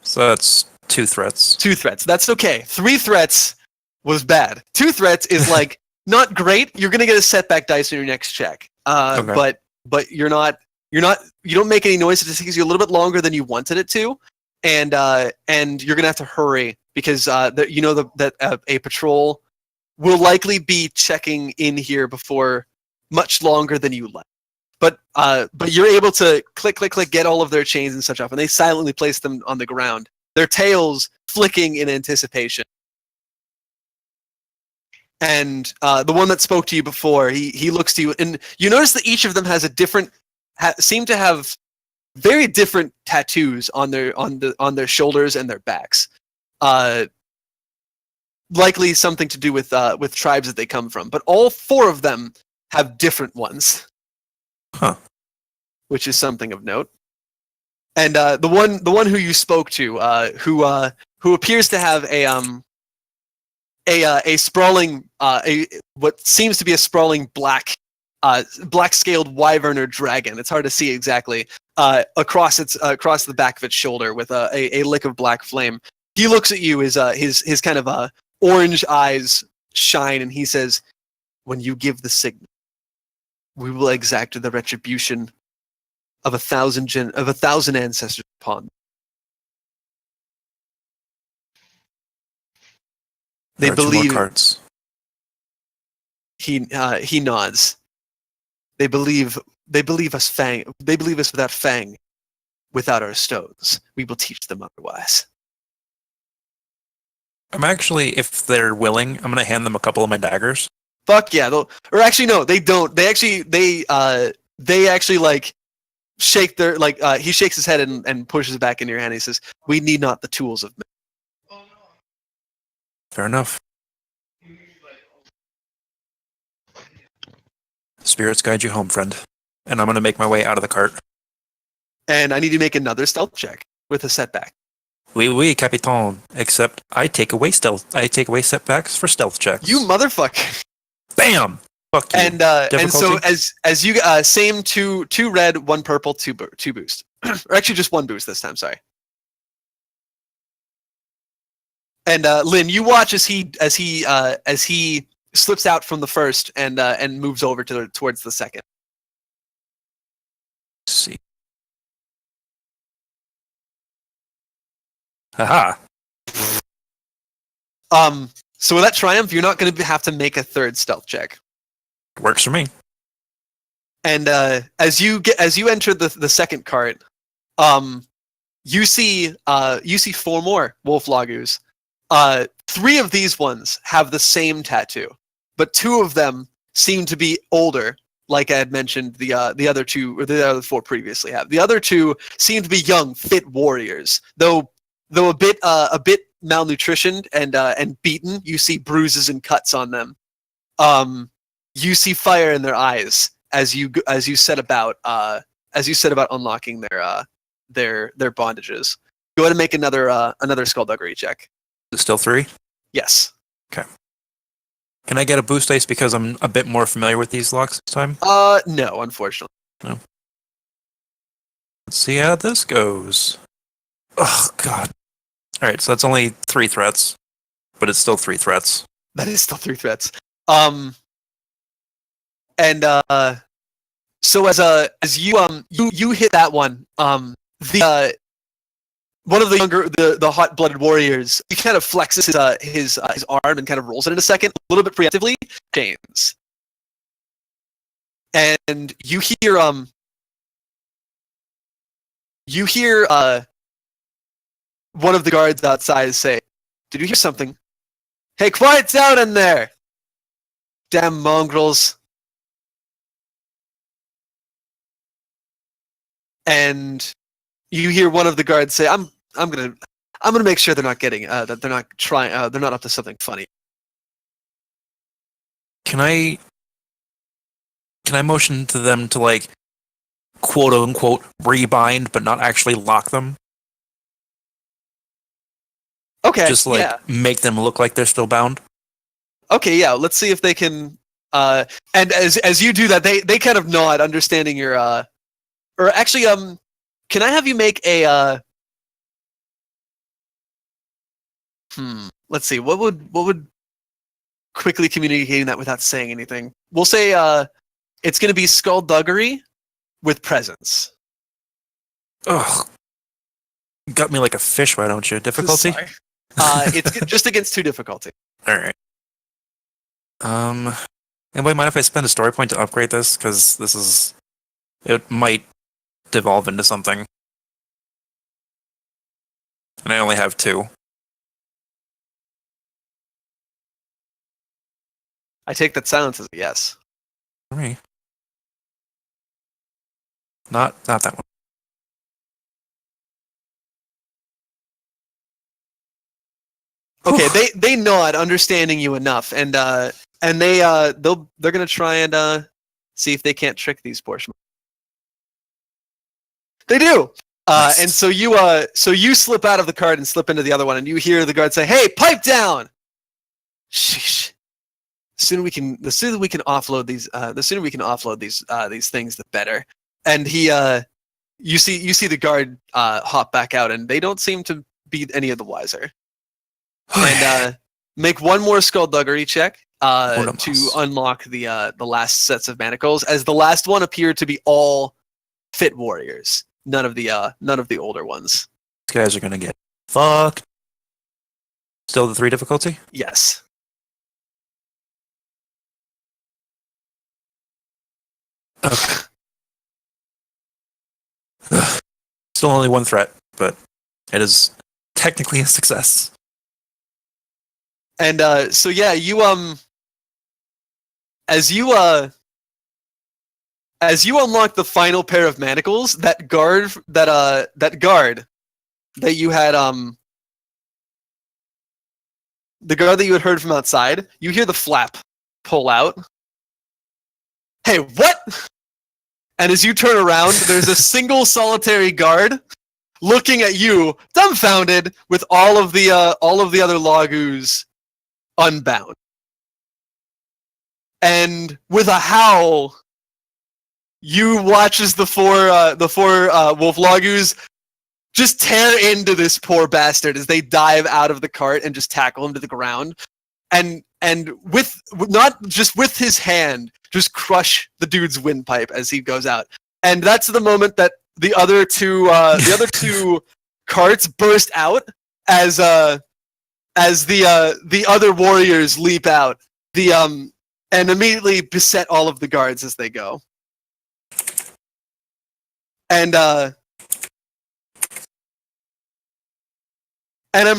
So that's 2 threats. 2 threats. That's okay. 3 threats was bad. 2 threats is like not great. You're gonna get a setback dice on your next check. Okay. But you don't make any noise. It just takes you a little bit longer than you wanted it to, and you're gonna have to hurry because a patrol will likely be checking in here before much longer than you like. But you're able to click, get all of their chains and such off, and they silently place them on the ground, their tails flicking in anticipation. And the one that spoke to you before, he looks to you, and you notice that each of them has a different, seem to have very different tattoos on their shoulders and their backs. Likely something to do with tribes that they come from, but all 4 of them have different ones. Huh. Which is something of note. And the one who you spoke to, who appears to have a sprawling what seems to be a sprawling black scaled wyvern or dragon. It's hard to see exactly across the back of its shoulder with a lick of black flame. He looks at you. His kind of orange eyes shine, and he says, "When you give the signal, we will exact the retribution of 1,000 ancestors upon them." They There are 2 more believe. cards. He nods. They believe us Fang. They believe us without Fang, without our stones. We will teach them otherwise. I'm actually, if they're willing, I'm going to hand them a couple of my daggers. Fuck yeah! Or actually, no, they don't. They actually like shake their like. He shakes his head and pushes it back into your hand. He says, "We need not the tools of men." Fair enough. Spirits guide you home, friend. And I'm going to make my way out of the cart. And I need to make another stealth check with a setback. Oui, Capitan. Except I take away setbacks for stealth checks. You motherfucker! Bam! Fuck you. And so Difficulty? as you same two red, 1 purple, 2 boost, or actually just 1 boost this time. Sorry. And Lynn, you watch as he slips out from the first and moves over towards the second. Let's see. Haha. So with that triumph, you're not going to have to make a 3rd stealth check. Works for me. And as you enter the second cart, you see 4 more wolf lagoos. 3 of these ones have the same tattoo, but 2 of them seem to be older. Like I had mentioned, the other 2 or the other 4 previously have. The other 2 seem to be young, fit warriors, though a bit malnutritioned and beaten. You see bruises and cuts on them. You see fire in their eyes as you set about unlocking their bondages. Go ahead and make another skullduggery check. Still 3? Yes. Okay. Can I get a boost dice because I'm a bit more familiar with these locks this time? No, unfortunately. No. Let's see how this goes. Oh, God. Alright, so that's only 3 threats, but it's still 3 threats. That is still 3 threats. And so as you hit that one, one of the hot-blooded warriors, he kind of flexes his arm and kind of rolls it in a second, a little bit preemptively, chains. And you hear one of the guards outside say, "Did you hear something? Hey, quiet down in there! Damn mongrels!" And you hear one of the guards say, "I'm gonna make sure they're not getting that they're not trying they're not up to something funny." Can I can I motion to them to like quote unquote rebind, but not actually lock them? Okay. Just like yeah. make them look like they're still bound. Okay. Yeah. Let's see if they can. And as you do that, they kind of nod, understanding your. Or actually, can I have you make a? Let's see. What would quickly communicating that without saying anything? We'll say it's going to be skullduggery with presence. Ugh. Got me like a fish, why don't you? Difficulty? Sorry. It's just against 2 difficulty. Alright. Anybody mind if I spend a story point to upgrade this? Because this is... It might devolve into something. And I only have 2. I take that silence as a yes. For me. Not that one. Okay, they nod, understanding you enough, and they're gonna try and see if they can't trick these portions. They do, Nice. and so you slip out of the cart and slip into the other one, and you hear the guard say, "Hey, pipe down!" Sheesh. The sooner we can offload these things, the better. And you see the guard hop back out, and they don't seem to be any of the wiser. And make one more skullduggery check to unlock the last sets of manacles, as the last one appeared to be all fit warriors, none of the older ones. These guys are gonna get fucked. Still the 3 difficulty? Yes. Okay. Still only 1 threat, but it is technically a success. And so yeah, you as you unlock the final pair of manacles, that guard that you had the guard that you had heard from outside, you hear the flap pull out. Hey, what? And as you turn around, there's a single solitary guard looking at you, dumbfounded, with all of the other Lagus unbound. And with a howl, you watch as the four wolf Lagus just tear into this poor bastard as they dive out of the cart and just tackle him to the ground. And with not just with his hand, just crush the dude's windpipe as he goes out. And that's the moment that the other two carts burst out as the other warriors leap out. And immediately beset all of the guards as they go. And I'm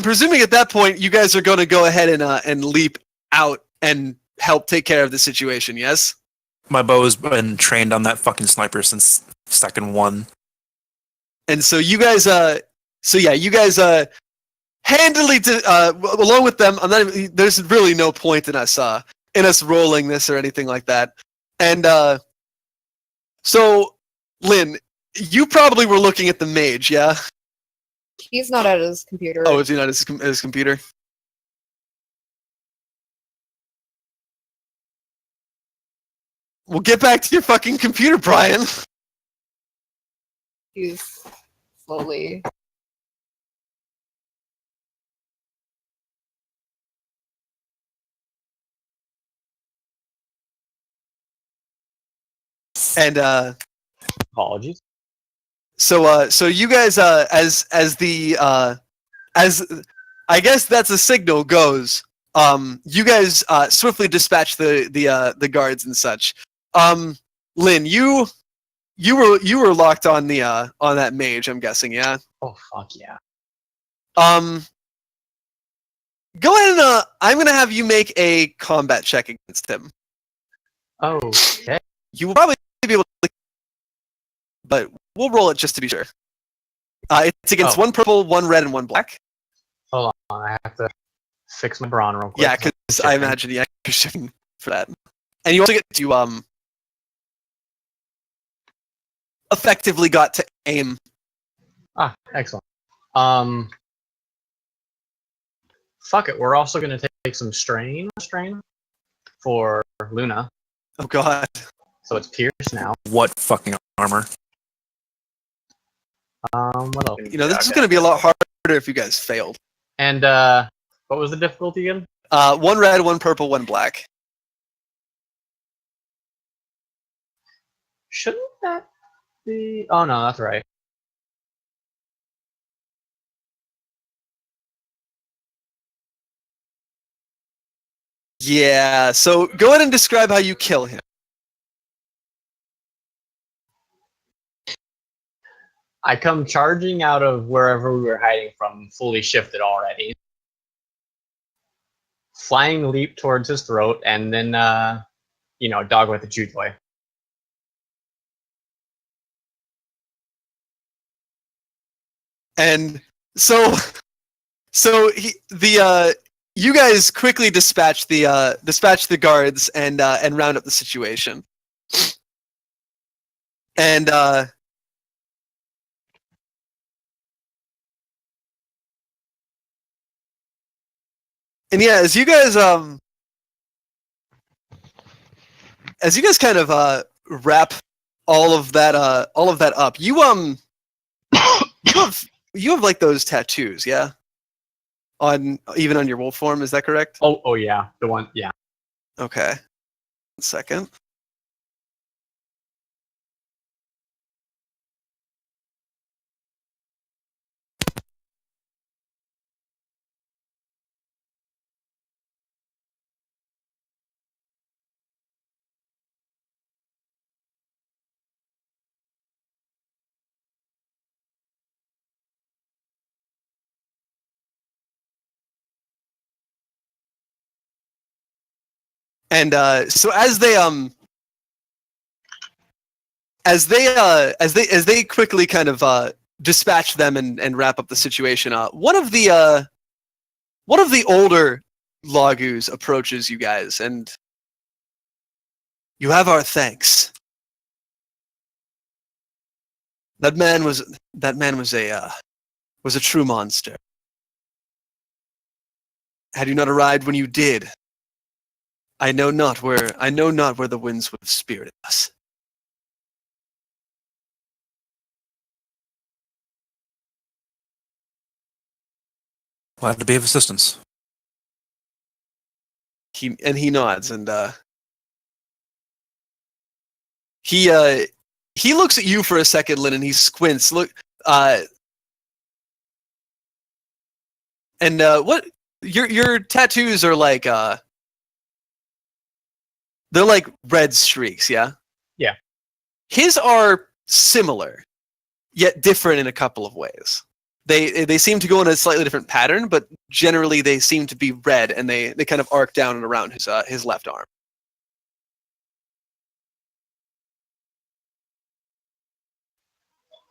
presuming at that point you guys are going to go ahead and leap out and help take care of the situation, yes? My bow's been trained on that fucking sniper since second 1. And so you guys handily along with them. There's really no point in us rolling this or anything like that. And so Lynn, you probably were looking at the mage, yeah? He's not at his computer. Oh, is he not at his computer? Well, get back to your fucking computer, Brian. He's slowly. And Apologies. so you guys as I guess that's a signal goes. You guys swiftly dispatch the guards and such. Lynn, you were locked on that mage, I'm guessing, yeah? Oh fuck yeah. Go ahead and I'm gonna have you make a combat check against him. Oh, okay. You will probably be able to, but we'll roll it just to be sure. It's against 1 purple, 1 red, and 1 black. Hold on, I have to fix my brawn real quick. Yeah, because I imagine you're shifting for that. And you also get to effectively got to aim. Ah, excellent. Fuck it. We're also gonna take some strain for Luna. Oh god. So it's Pierce now. What fucking armor? What else? You know, this is going to be a lot harder if you guys failed. And what was the difficulty again? 1 red, 1 purple, 1 black. Shouldn't that be? Oh no, that's right. Yeah, so go ahead and describe how you kill him. I come charging out of wherever we were hiding from, fully shifted already. Flying leap towards his throat, and then, dog with a chew toy. And so you guys quickly dispatch the guards and round up the situation. And yeah, as you guys kind of wrap all of that up, you have like those tattoos, yeah? Even on your wolf form, is that correct? Oh yeah, the one, yeah. Okay. 1 second. And so as they quickly kind of dispatch them and wrap up the situation, one of the older Lagus approaches you guys, and you have our thanks. That man was a true monster. Had you not arrived when you did, I know not where the winds would have spirited us. Glad to be of assistance. He nods, and he looks at you for a second, Lynn, and he squints. Look, and what your tattoos are like? They're like red streaks, yeah. Yeah. His are similar, yet different in a couple of ways. They seem to go in a slightly different pattern, but generally they seem to be red, and they kind of arc down and around his left arm.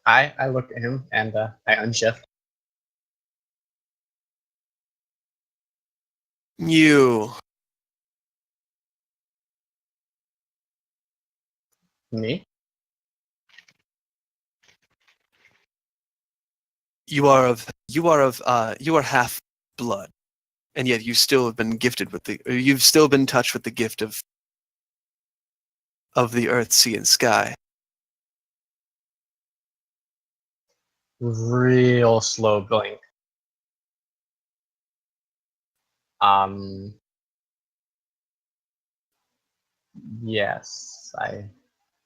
I look at him and I unshift. You Me? you are half blood, and yet you still have been gifted with you've still been touched with the gift of the earth, sea, and sky. Real slow blink. Yes, I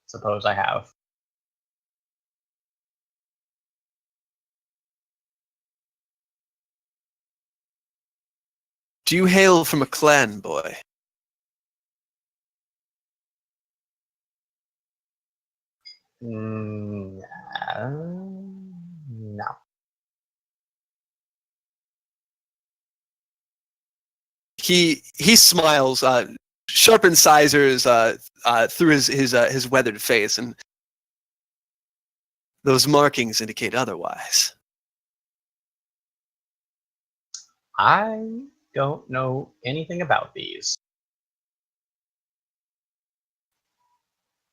suppose I have. Do you hail from a clan, boy? No. He smiles, sharp incisors through his weathered face, and those markings indicate otherwise. I don't know anything about these.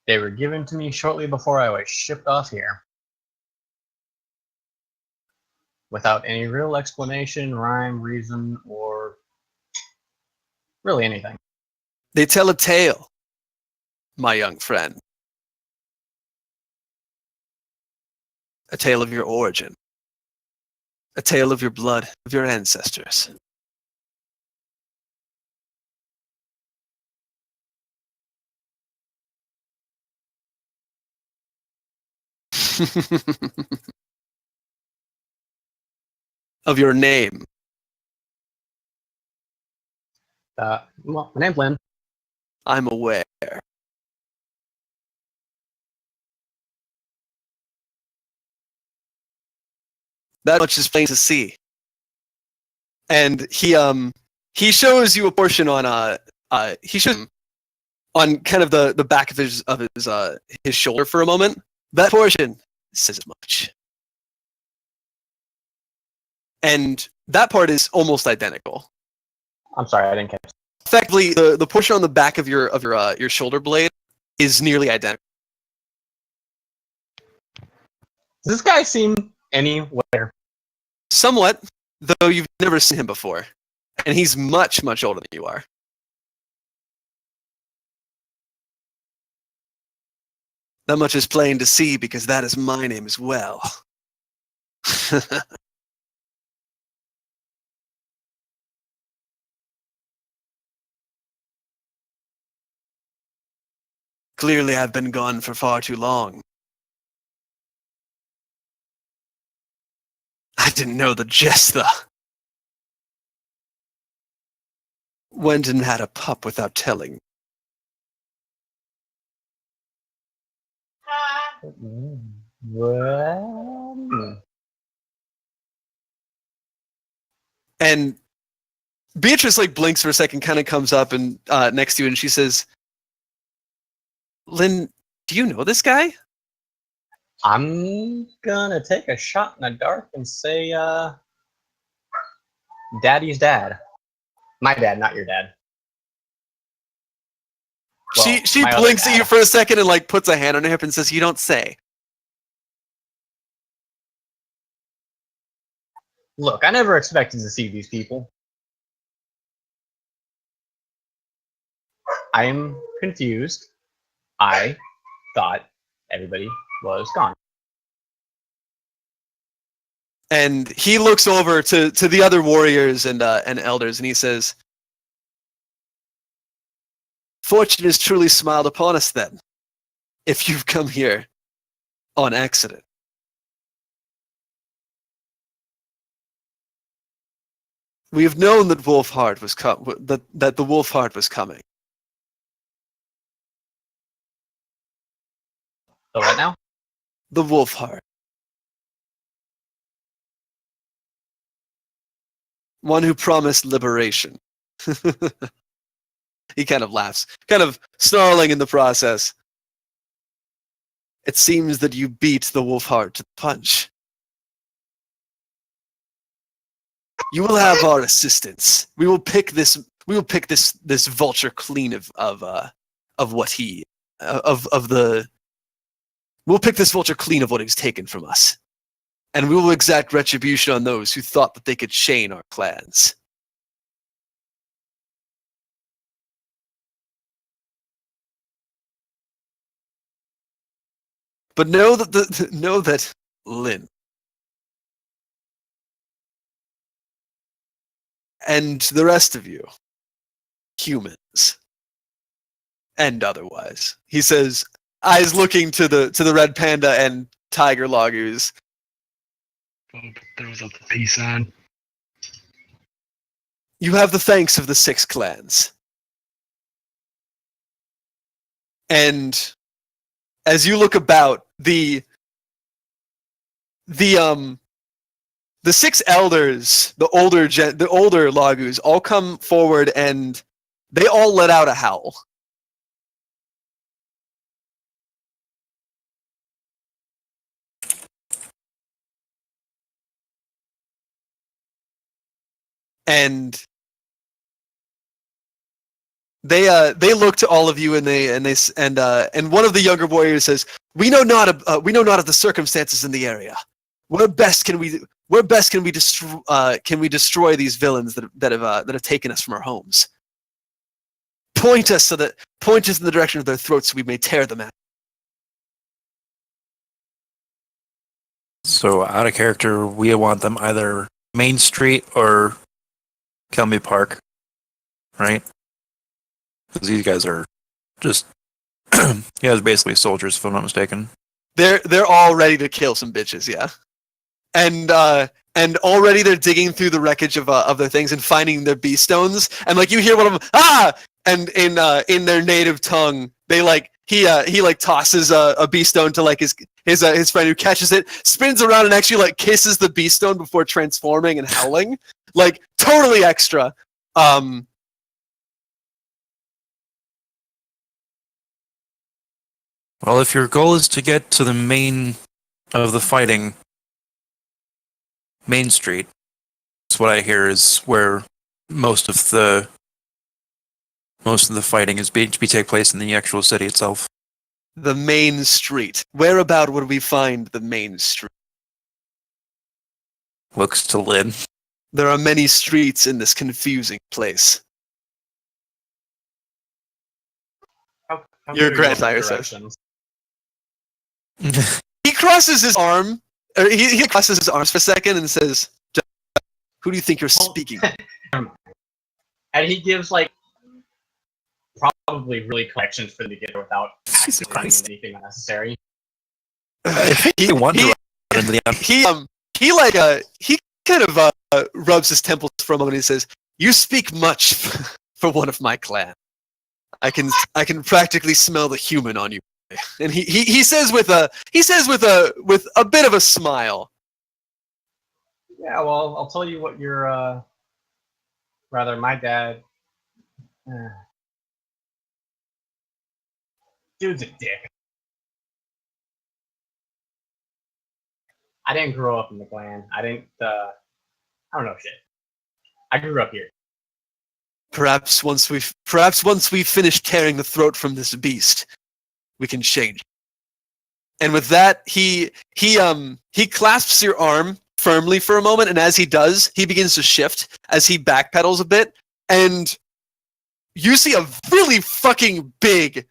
They were given to me shortly before I was shipped off here. Without any real explanation, rhyme, reason, or really anything. They tell a tale, my young friend. A tale of your origin. A tale of your blood, of your ancestors. Of your name. Well, my name's Lynn. I'm aware. That much is plain to see. And he shows you a portion on he shows on kind of the back of his shoulder for a moment. That portion says as much. And that part is almost identical. I'm sorry, I didn't catch. Effectively, the portion on the back of your shoulder blade is nearly identical. Does this guy seem anywhere? Somewhat, though you've never seen him before. And he's much, much older than you are. That much is plain to see because that is my name as well. Clearly, I've been gone for far too long. I didn't know the jester. Went and had a pup without telling. What? And Beatrice like blinks for a second, kind of comes up and next to you, and she says, "Lynn, do you know this guy?" I'm gonna take a shot in the dark and say, Daddy's dad. My dad, not your dad. Well, She my other blinks at dad. you for a second and like puts a hand on her hip and says, "You don't say." Look, I never expected to see these people. I am confused. I thought everybody was gone. And he looks over to the other warriors and elders, and he says, "Fortune has truly smiled upon us then, if you've come here on accident." We have known that Wolfheart was that the Wolfheart was coming. So what now? The Wolfheart. One who promised liberation. He kind of laughs, kind of snarling in the process. It seems that you beat the Wolfheart to the punch. You will have our assistance. We will pick this vulture clean of what he of the. We'll pick this vulture clean of what he's taken from us, and we will exact retribution on those who thought that they could chain our clans. But know that Lynn and the rest of you, humans and otherwise, he says, eyes looking to the red panda and tiger logus. Oh, but throws up the peace sign. You have the thanks of the 6 clans. And as you look about, the 6 elders, the older Lagus, all come forward and they all let out a howl. And they look to all of you, and one of the younger warriors says, "We know not of the circumstances in the area. Where best can we destroy these villains that have taken us from our homes? Point us in the direction of their throats so we may tear them out." So out of character, we want them either Main Street or Kelmy Park, right? Because these guys are just basically soldiers, if I'm not mistaken. They're all ready to kill some bitches, yeah. And already they're digging through the wreckage of their things and finding their beast stones. And like you hear one of them, ah! And in their native tongue, they like he tosses a beast stone to like his friend, who catches it, spins around and actually like kisses the beast stone before transforming and howling, like totally extra. Well, if your goal is to get to the main of the fighting, Main Street, that's what I hear is where most of the fighting is to take place in the actual city itself. The main street. Whereabout would we find the main street? Looks to Lynn. There are many streets in this confusing place. Your grandfather says. He crosses his arm. Or he crosses his arms for a second and says, "Who do you think you're speaking?" And he gives like probably really collections for them to get there without finding anything unnecessary. He wonders. He kind of rubs his temples for a moment and he says, "You speak much for one of my clan. I can practically smell the human on you." And he says with a bit of a smile. Yeah, well, I'll tell you what your rather my dad. Dude's a dick. I didn't grow up in the clan. I don't know shit. I grew up here. Perhaps once we finish tearing the throat from this beast, we can change. And with that, he clasps your arm firmly for a moment, and as he does, he begins to shift as he backpedals a bit, and you see a really fucking big,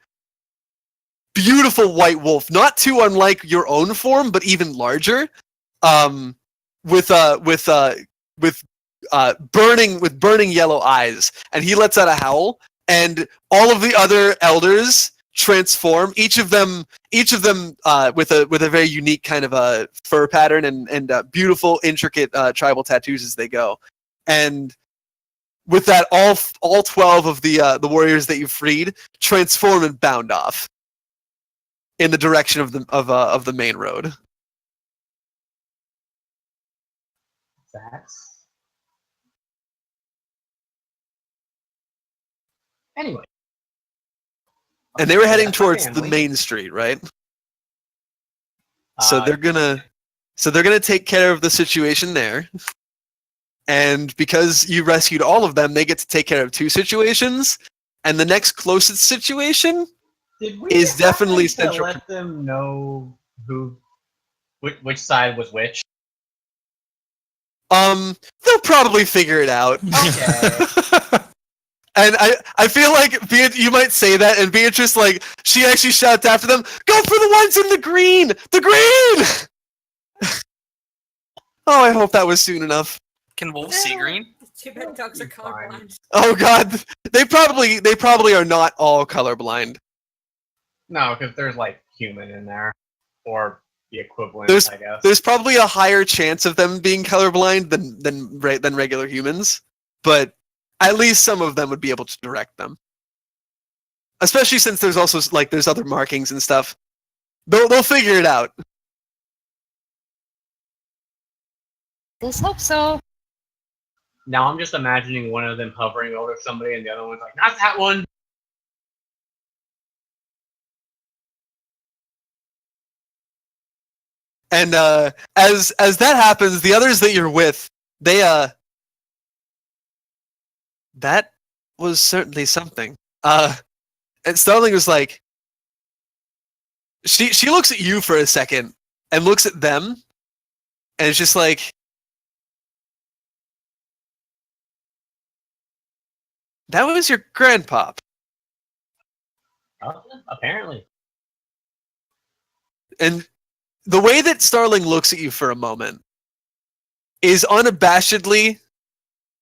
beautiful white wolf, not too unlike your own form, but even larger, with burning yellow eyes, and he lets out a howl, and all of the other elders transform, each of them with a very unique kind of a fur pattern and beautiful intricate tribal tattoos as they go. And with that, all 12 of the warriors that you freed transform and bound off in the direction of the main road. That's anyway. And they were heading towards the main street, right? So they're gonna take care of the situation there. And because you rescued all of them, they get to take care of 2 situations. And the next closest situation is definitely central. Let them know which side was which. They'll probably figure it out. Okay. And I feel like you might say that, and Beatrice, like, she actually shouts after them, "Go for the ones in the green! The green!" Oh, I hope that was soon enough. Can wolves see green? Too bad dogs are colorblind. Oh god, they probably are not all colorblind. No, because there's like human in there, or the equivalent, I guess. There's probably a higher chance of them being colorblind than regular humans, but at least some of them would be able to direct them. Especially since there's also there's other markings and stuff. They'll figure it out. Let's hope so. Now I'm just imagining one of them hovering over somebody and the other one's like, "Not that one!" And as that happens, the others that you're with, they that was certainly something. And Starling was like, she looks at you for a second and looks at them, and it's just like, that was your grandpop. Oh, apparently. And the way that Starling looks at you for a moment is unabashedly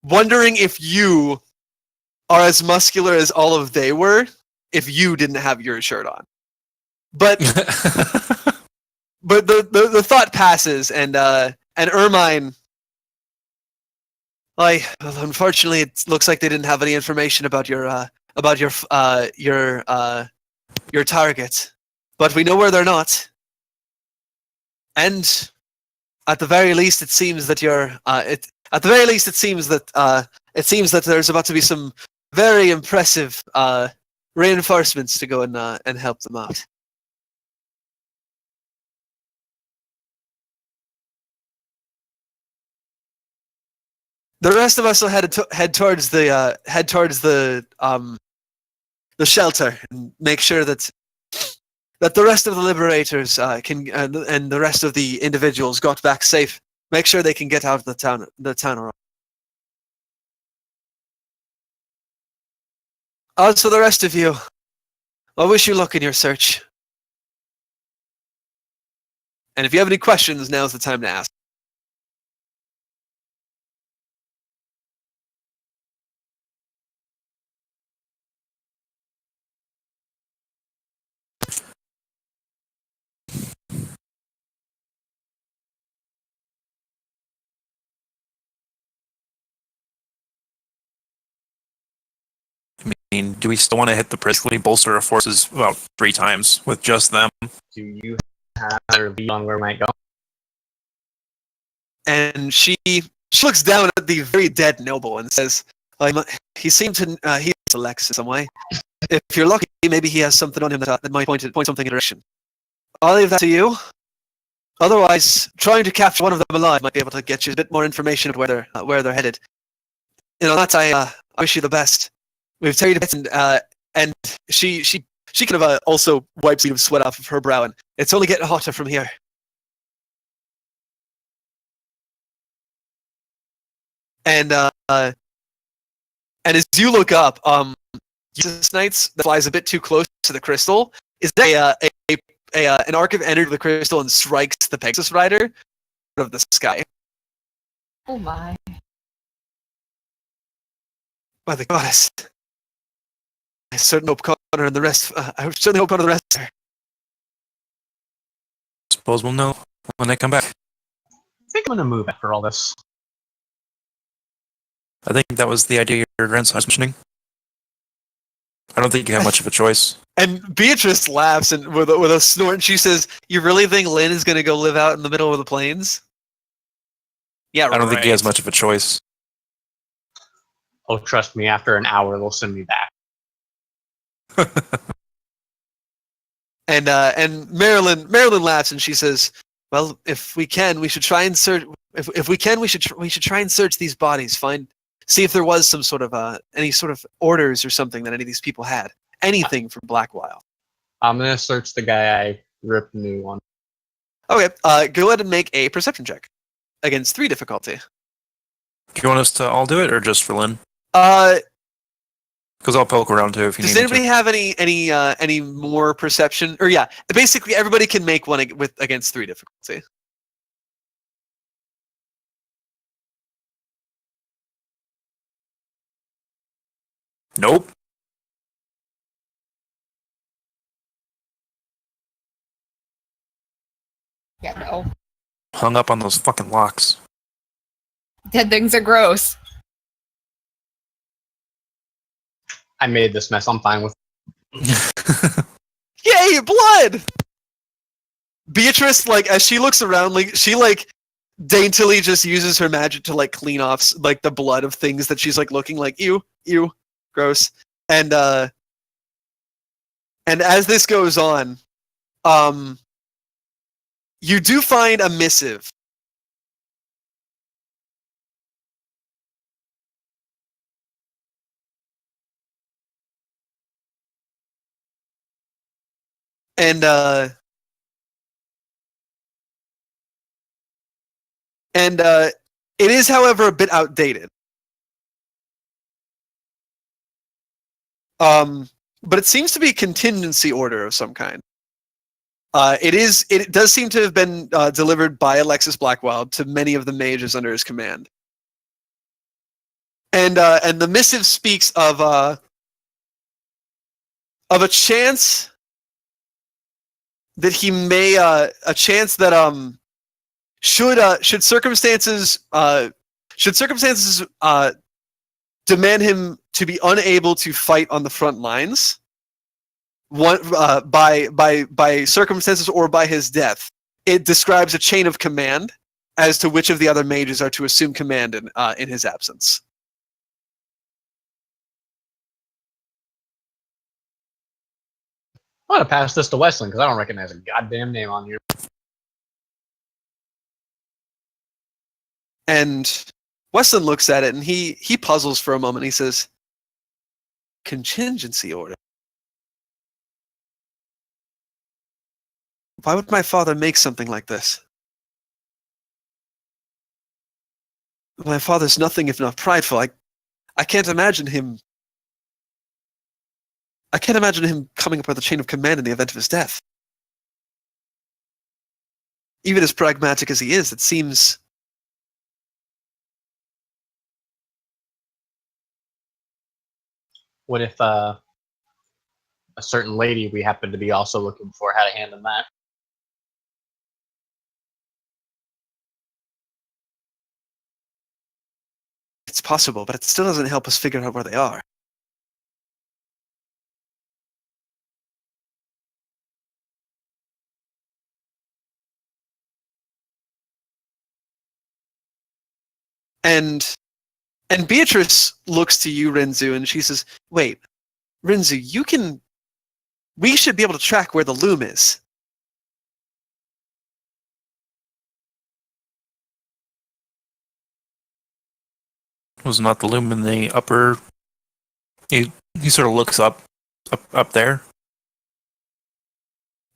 wondering if you are as muscular as all of they were if you didn't have your shirt on. But but the thought passes, and Ermine, like, well, unfortunately, it looks like they didn't have any information about your target, but we know where they're not, and at the very least, it seems that it seems that there's about to be some very impressive reinforcements to go and help them out. The rest of us will head towards the shelter and make sure that the rest of the liberators can and the rest of the individuals got back safe. Make sure they can get out of the town. As for the rest of you, I wish you luck in your search. And if you have any questions, now's the time to ask. I mean, do we still want to hit the basically bolster our forces about 3 times with just them? Do you have a lead on where we might go? And she looks down at the very dead noble and says, "He seemed to he has Alex in some way. If you're lucky, maybe he has something on him that might point something in a direction. I'll leave that to you. Otherwise, trying to capture one of them alive might be able to get you a bit more information of where they're headed. You know, that I wish you the best. We've taken it, and she kind of also wipes a bit of sweat off of her brow, and it's only getting hotter from here." And as you look up, Jesus Knights that flies a bit too close to the crystal is an arc of energy of the crystal and strikes the Pegasus Rider out of the sky. Oh my. By the goddess, I certainly hope Connor and the rest. I certainly hope Connor and the rest are. Suppose we'll know when they come back. I think I'm gonna move after all this. I think that was the idea your grandson was mentioning. I don't think you have much of a choice. And Beatrice laughs and with a snort, and she says, "You really think Lynn is going to go live out in the middle of the plains?" Yeah, I don't think he has much of a choice. Oh, trust me, after an hour they'll send me back. And Marilyn laughs and she says, "Well, if we can, we should try and search. If we can, we should try and search these bodies. See if there was some sort of any sort of orders or something that any of these people had. Anything from Blackwile." I'm gonna search the guy I ripped a new one. Okay, go ahead and make a perception check against 3 difficulty. Do you want us to all do it, or just for Lynn? Because I'll poke around too if you does need me anybody have any more perception? Or yeah, basically everybody can make one against 3 difficulty. Nope. Yeah, no. Hung up on those fucking locks. Dead things are gross. I made this mess. I'm fine with it. Yay, blood! Beatrice, like, as she looks around, like, she, like, daintily just uses her magic to, like, clean off, like, the blood of things that she's, like, looking like, ew, gross. And as this goes on, you do find a missive. And it is, however, a bit outdated. But it seems to be a contingency order of some kind. It does seem to have been delivered by Alexis Blackwild to many of the mages under his command. And the missive speaks of a chance that he may a chance that should circumstances demand him to be unable to fight on the front lines, by circumstances or by his death, it describes a chain of command as to which of the other mages are to assume command in his absence. I'm gonna pass this to Westland because I don't recognize a goddamn name on here. And Westland looks at it and he puzzles for a moment. He says, "Contingency order? Why would my father make something like this? My father's nothing if not prideful. I can't imagine him. I can't imagine him coming up with a chain of command in the event of his death. Even as pragmatic as he is, it seems..." What if a certain lady we happen to be also looking for had a hand in that? It's possible, but it still doesn't help us figure out where they are. And Beatrice looks to you, Rinzu, and she says, "Wait, Rinzu, we should be able to track where the loom is." Was not the loom in the upper? He sort of looks up there.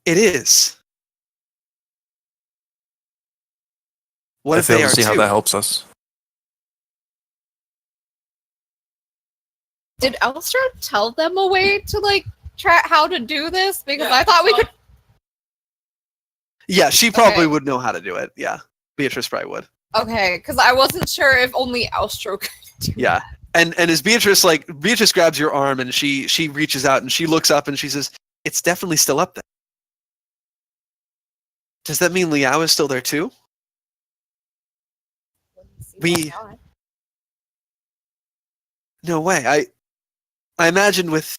It is. What I if they fail are to see how too? that helps us. Did Elstra tell them a way to like track how to do this? Because I thought we could. Yeah, she probably Okay. would know how to do it. Yeah, Beatrice probably would. Okay, because I wasn't sure if only Elstra could do. Yeah, and as Beatrice grabs your arm and she reaches out and she looks up and she says, "It's definitely still up there." Does that mean Liao is still there too? We- No way. I imagine with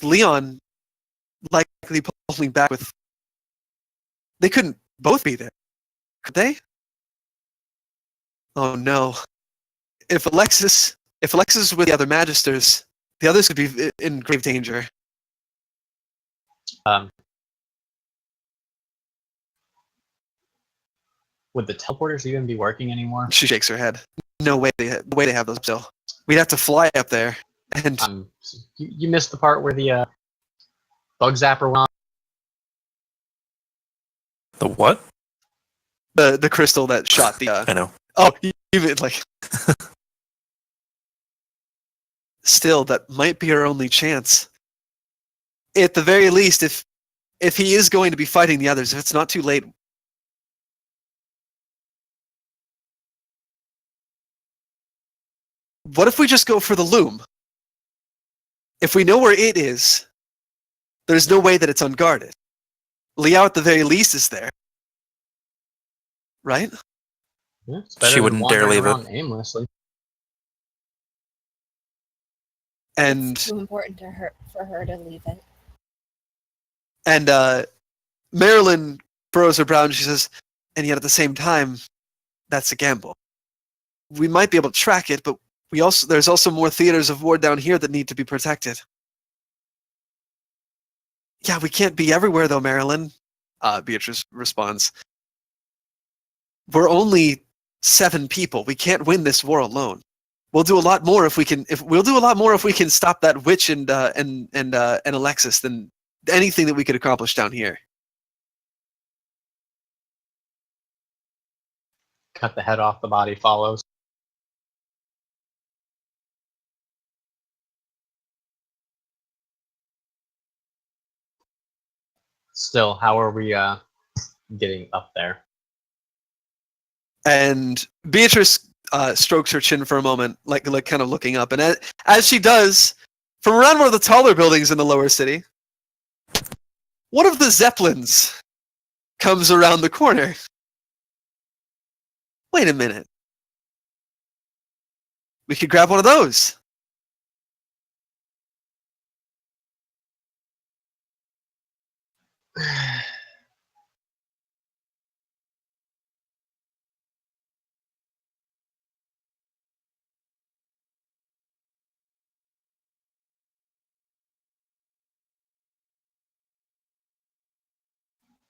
Leon likely pulling back with, they couldn't both be there, could they? Oh no. If Alexis is with the other Magisters, the others could be in grave danger. Would the teleporters even be working anymore? She shakes her head. No way they have those still. We'd have to fly up there. And You missed the part where the bug zapper went on. The what? the crystal that shot the I know. oh, even like still, that might be our only chance. At the very least, if he is going to be fighting the others, if it's not too late. What if we just go for the loom? If we know where it is, there's no way that it's unguarded. Liao, at the very least, is there. Right? Yeah, it's better She than wouldn't dare wandering leave it. around aimlessly. And Too important to her for her to leave it. And Marilyn furrows her brow and she says, "And yet at the same time, that's a gamble. We might be able to track it, but there's also more theaters of war down here that need to be protected." "Yeah, we can't be everywhere though, Marilyn," Beatrice responds. "We're only 7 people. We can't win this war alone. We'll do a lot more if we can. We'll do a lot more if we can stop that witch and Alexis than anything that we could accomplish down here. Cut the head off, the body follows. Still, how are we getting up there? And Beatrice strokes her chin for a moment, like kind of looking up. And as she does, from around one of the taller buildings in the lower city, one of the Zeppelins comes around the corner. Wait a minute. We could grab one of those.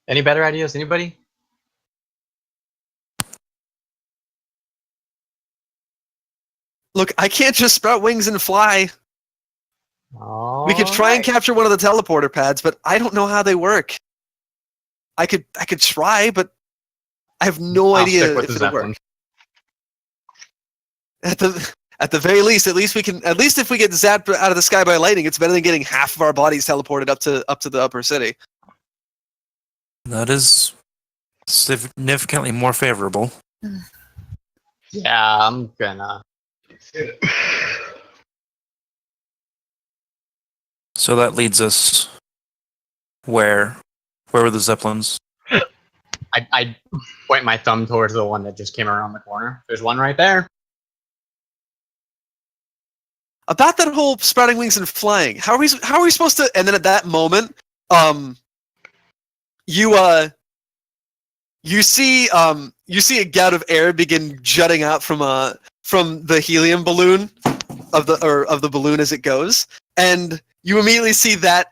Any better ideas? Anybody? Look, I can't just sprout wings and fly. We could try and Alright. capture one of the teleporter pads, but I don't know how they work. I could try, but I have no I'll idea stick with if the it'll Zeppelin. work. At the very least, at least if we get zapped out of the sky by lightning, it's better than getting half of our bodies teleported up to the upper city. That is significantly more favorable. Yeah, I'm gonna. So that leads us where? Where were the Zeppelins? I point my thumb towards the one that just came around the corner. There's one right there. About that whole sprouting wings and flying, how are we supposed to? And then at that moment, you see a gout of air begin jutting out from the helium balloon of the balloon as it goes, and you immediately see that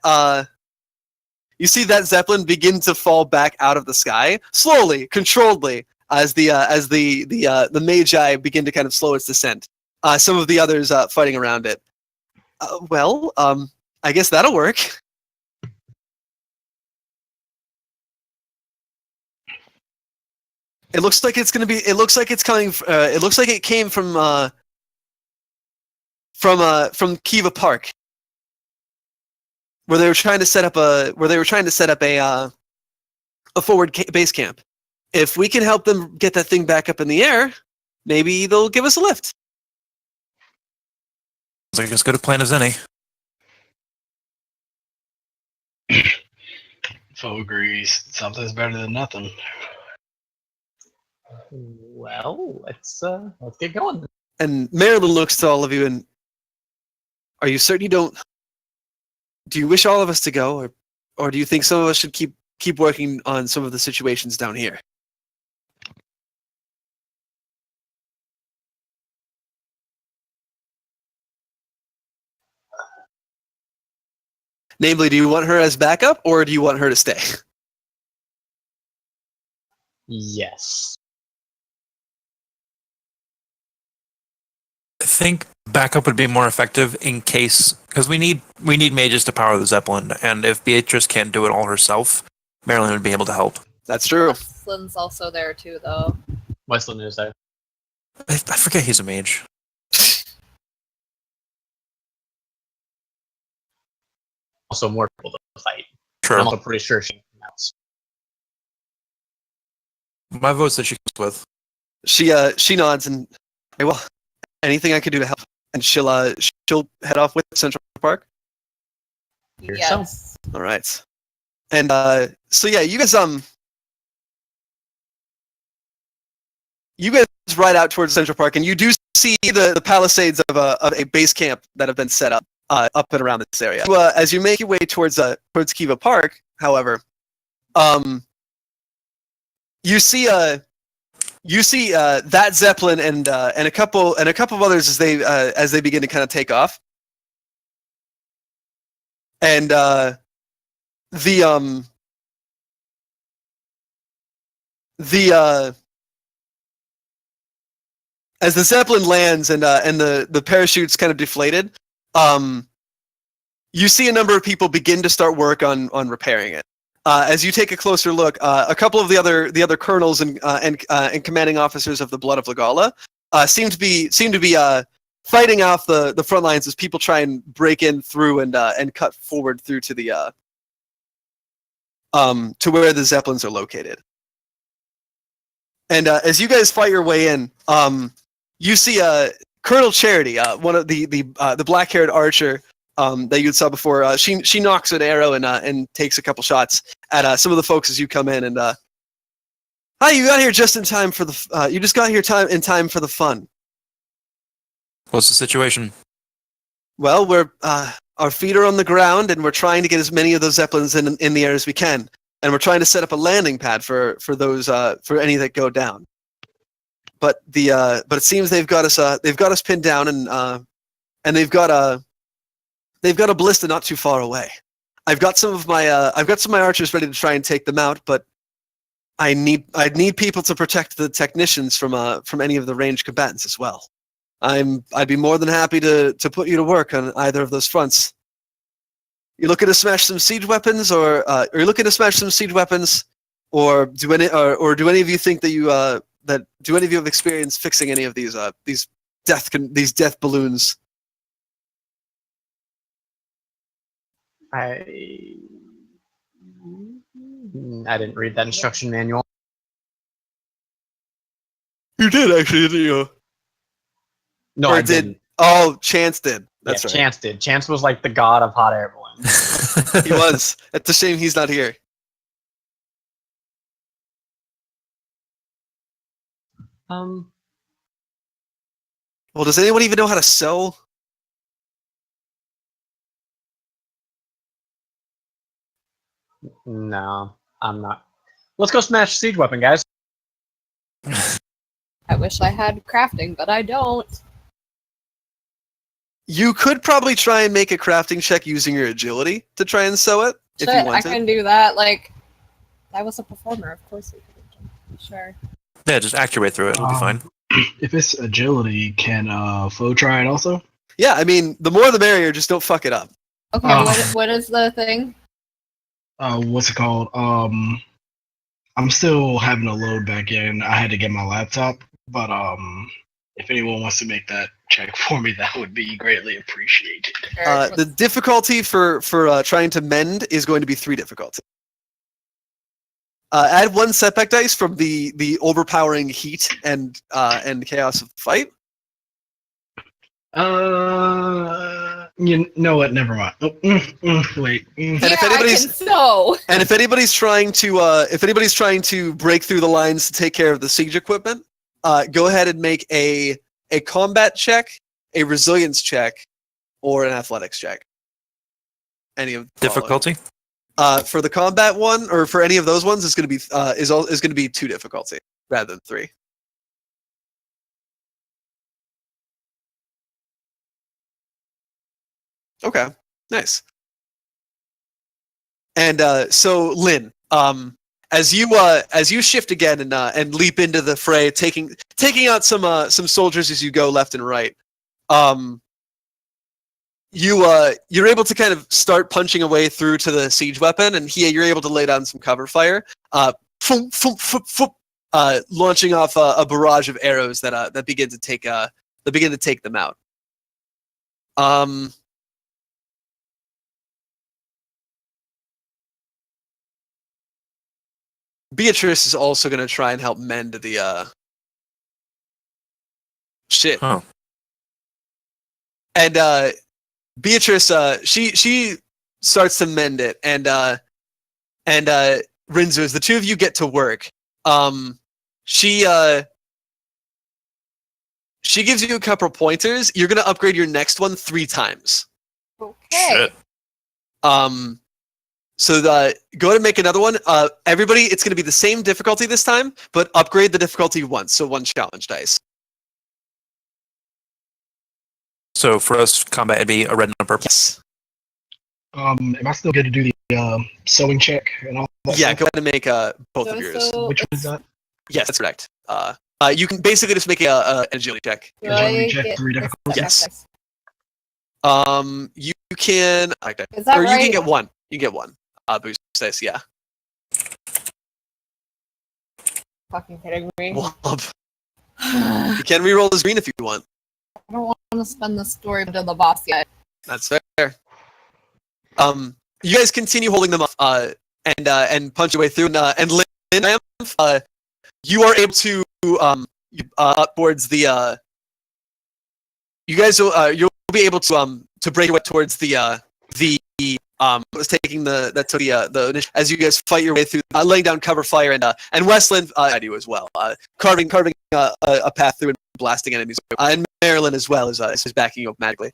Zeppelin begin to fall back out of the sky slowly, controlledly, as the Magi begin to kind of slow its descent. Some of the others fighting around it. I guess that'll work. It looks like it's gonna be. It looks like it's coming. It looks like it came from Kiva Park, where they were trying to set up a forward base camp. If we can help them get that thing back up in the air, maybe they'll give us a lift. Sounds like as good a plan as any. Foe agrees. Something's better than nothing. Well, let's get going. And Marilyn looks to all of you and, are you certain you don't? Do you wish all of us to go, or do you think some of us should keep working on some of the situations down here? Namely, do you want her as backup, or do you want her to stay? Yes. I think backup would be more effective in case, because we need mages to power the Zeppelin, and if Beatrice can't do it all herself, Marilyn would be able to help. That's true. Westland's also there too, though. Westland is there. I forget he's a mage. Also more people to fight. Sure. I'm also pretty sure she else. My vote's that she comes with. She nods and, hey, well, anything I could do to help, and she'll head off with Central Park. Yes. All right. And so yeah, you guys ride out towards Central Park, and you do see the palisades of a base camp that have been set up and around this area. As you make your way towards Kiva Park, however, you see that Zeppelin and a couple of others as they begin to kind of take off, and as the Zeppelin lands and the parachutes kind of deflated, you see a number of people begin to start work on repairing it. As you take a closer look, a couple of the other colonels and commanding officers of the Blood of Legala seem to be fighting off the front lines as people try and break in through and cut forward through to the to where the Zeppelins are located. And as you guys fight your way in, you see Colonel Charity, one of the black-haired archer that you saw before. She knocks an arrow and takes a couple shots at some of the folks as you come in. And hi, you got here just in time for the. You just got here in time for the fun. What's the situation? Well, we're our feet are on the ground, and we're trying to get as many of those Zeppelins in the air as we can. And we're trying to set up a landing pad for those for any that go down. But it seems they've got us pinned down, and they've got a ballista not too far away. I've got some of my archers ready to try and take them out, but I need people to protect the technicians from any of the ranged combatants as well. I'd be more than happy to put you to work on either of those fronts. You looking to smash some siege weapons, or are you looking to smash some siege weapons, or do any of you think that do any of you have experience fixing any of these death balloons? I didn't read that instruction manual. You did actually, didn't you? No, Or I did didn't. Oh, Chance did. That's Yeah, right. Chance did. Chance was like the god of hot air balloons. He was. It's a shame he's not here. Um, Well, does anyone even know how to sew? no, I'm not. Let's go smash siege weapon, guys. I wish I had crafting, but I don't. You could probably try and make a crafting check using your agility to try and sew it if Shit, you I want to. can do that. Like, I was a performer, of course we could. Sure. Yeah, just act your way through it. It'll be fine. If it's agility, can Flo try it also? Yeah, I mean, the more the merrier. Just don't fuck it up. Okay, what is the thing? What's it called? I'm still having to load back in. I had to get my laptop, but if anyone wants to make that check for me, that would be greatly appreciated. The difficulty for trying to mend is going to be 3 difficulty. Add 1 setback dice from the overpowering heat and chaos of the fight. You know what? Never mind. Oh, wait. And yeah, if anybody's I can sew. and if anybody's trying to break through the lines to take care of the siege equipment, go ahead and make a combat check, a resilience check, or an athletics check. Any of the following. Difficulty? For the combat one, or for any of those ones, is going to be 2 difficulty rather than 3. Okay, nice. And so, Lynn, as you shift again and leap into the fray, taking out some soldiers as you go left and right, you're able to kind of start punching away through to the siege weapon, and here you're able to lay down some cover fire, launching off a barrage of arrows that begin to take them out. Beatrice is also going to try and help mend the shit. Oh. And Beatrice, she starts to mend it, and Rinzu, as the two of you get to work, she gives you a couple of pointers. You're going to upgrade your next one 3 times. Okay. Shit. So go ahead and make another one. Everybody, it's going to be the same difficulty this time, but upgrade the difficulty once, so 1 challenge dice. So for us, combat would be a red and a purple. Yes. Am I still good to do the sewing check and all that Yeah, stuff? go ahead and make both of yours. So Which one is that? Yes, that's correct. You can basically just make an agility check. do Agility I check, get 3 the difficulty? Yes. setback dice? You can. Okay. Is that Or you right? can get one. You get one. Boost dice. Yeah. Fucking kidding me. Womp. I You can reroll as green if you want. don't want to spend the story to the boss yet. That's fair. You guys continue holding them off, and punch your way through. And Lynn, you are able to up towards the. You guys will you'll be able to break your way towards the was taking the initiative as you guys fight your way through, laying down cover fire, and Westland I do as well, carving a path through and blasting enemies, and Marilyn as well is backing you up magically.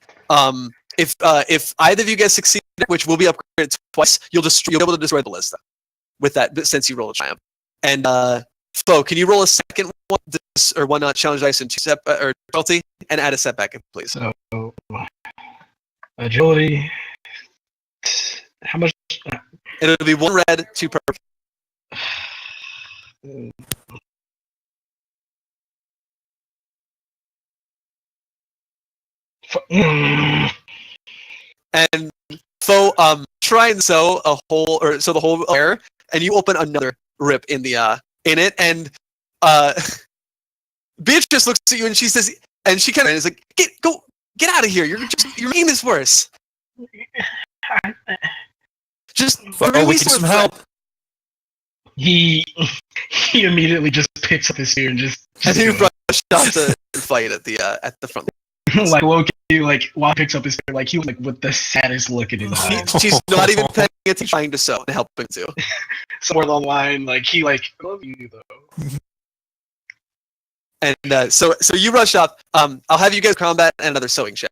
If either of you guys succeed, which will be upgraded twice, you'll be able to destroy the list with that since you roll a triumph. And Fo, can you roll a second one or one challenge dice and 2 or difficulty and add a setback, please? So agility. How much? It'll be 1 red, 2 purple. And Fo, try and sew a hole, or so the hole there, and you open another rip in the in it, and Beatrice looks at you and she says, and she kind of is like, get out of here! You're making this worse. Just Oh, we need some help. He immediately just picks up his spear and just And you goes. rush off to fight at the front. Like Loki, like while he picks up his spear, like he was like with the saddest look in his eyes. She's not even paying attention, trying to sew and helping to. Somewhere along the line, like he like I love you though. And so you rush up. I'll have you guys combat and another sewing check.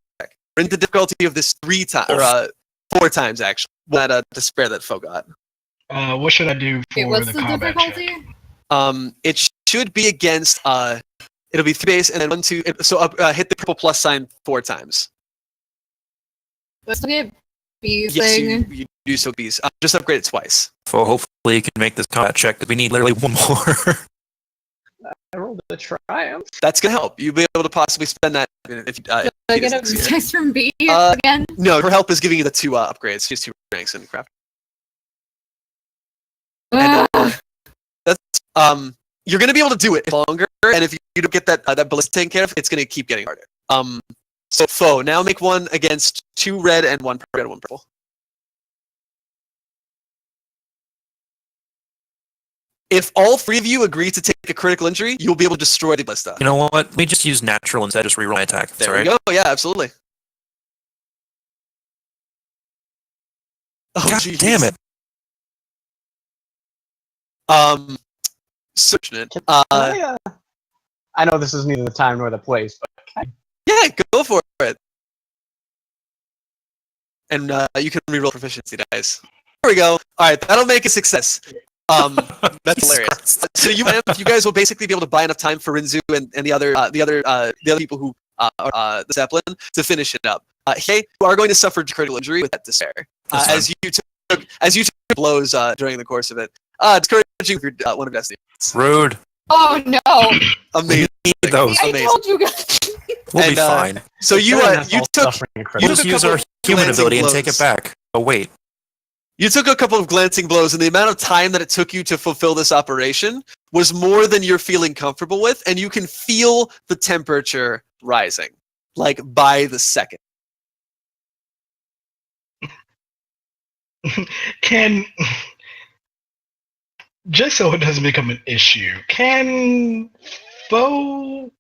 We're in the difficulty of this 3 times, or 4 times actually. That despair that Fo got. What should I do for Wait, what's the combat difficulty? check? It should be against. It'll be 3 base and then 1, 2. So hit the purple plus sign 4 times. Do I still get bee Yes, thing? you do so bees. Just upgrade it twice. So hopefully you can make this combat check. We need literally one more. I rolled a triumph. That's gonna help. You'll be able to possibly spend that if you. Do I he get a doesn't succeed. dice from B Uh, again? No, her help is giving you the 2 upgrades. Just 2 ranks and crap. And, that's you're gonna be able to do it longer, and if you don't get that ballista taken care of, it's gonna keep getting harder. So Fo, now make one against 2 red and 1 red and 1 purple. If all 3 of you agree to take a critical injury, you'll be able to destroy the ballista. You know what? Let me just use natural instead. Just reroll my attack. There Sorry. we go. Yeah, absolutely. Oh, God geez. damn it! Searching it. I know this is neither the time nor the place, but Yeah, go for it. And you can reroll proficiency dice. There we go. All right, that'll make a success. That's hilarious. So you guys will basically be able to buy enough time for Rinzu and the other people who are the Zeppelin to finish it up. Hey, you are going to suffer critical injury with that despair as you took blows during the course of it. Discouraging for one of Destiny. Rude. Oh no! Amazing. Need those. I Amazing. told you guys. We'll And, be fine. So you took We'll took just a use couple our of human glancing ability and take blows. it back. Oh wait. You took a couple of glancing blows, and the amount of time that it took you to fulfill this operation was more than you're feeling comfortable with, and you can feel the temperature rising, like by the second. Can just so it doesn't become an issue, can Foe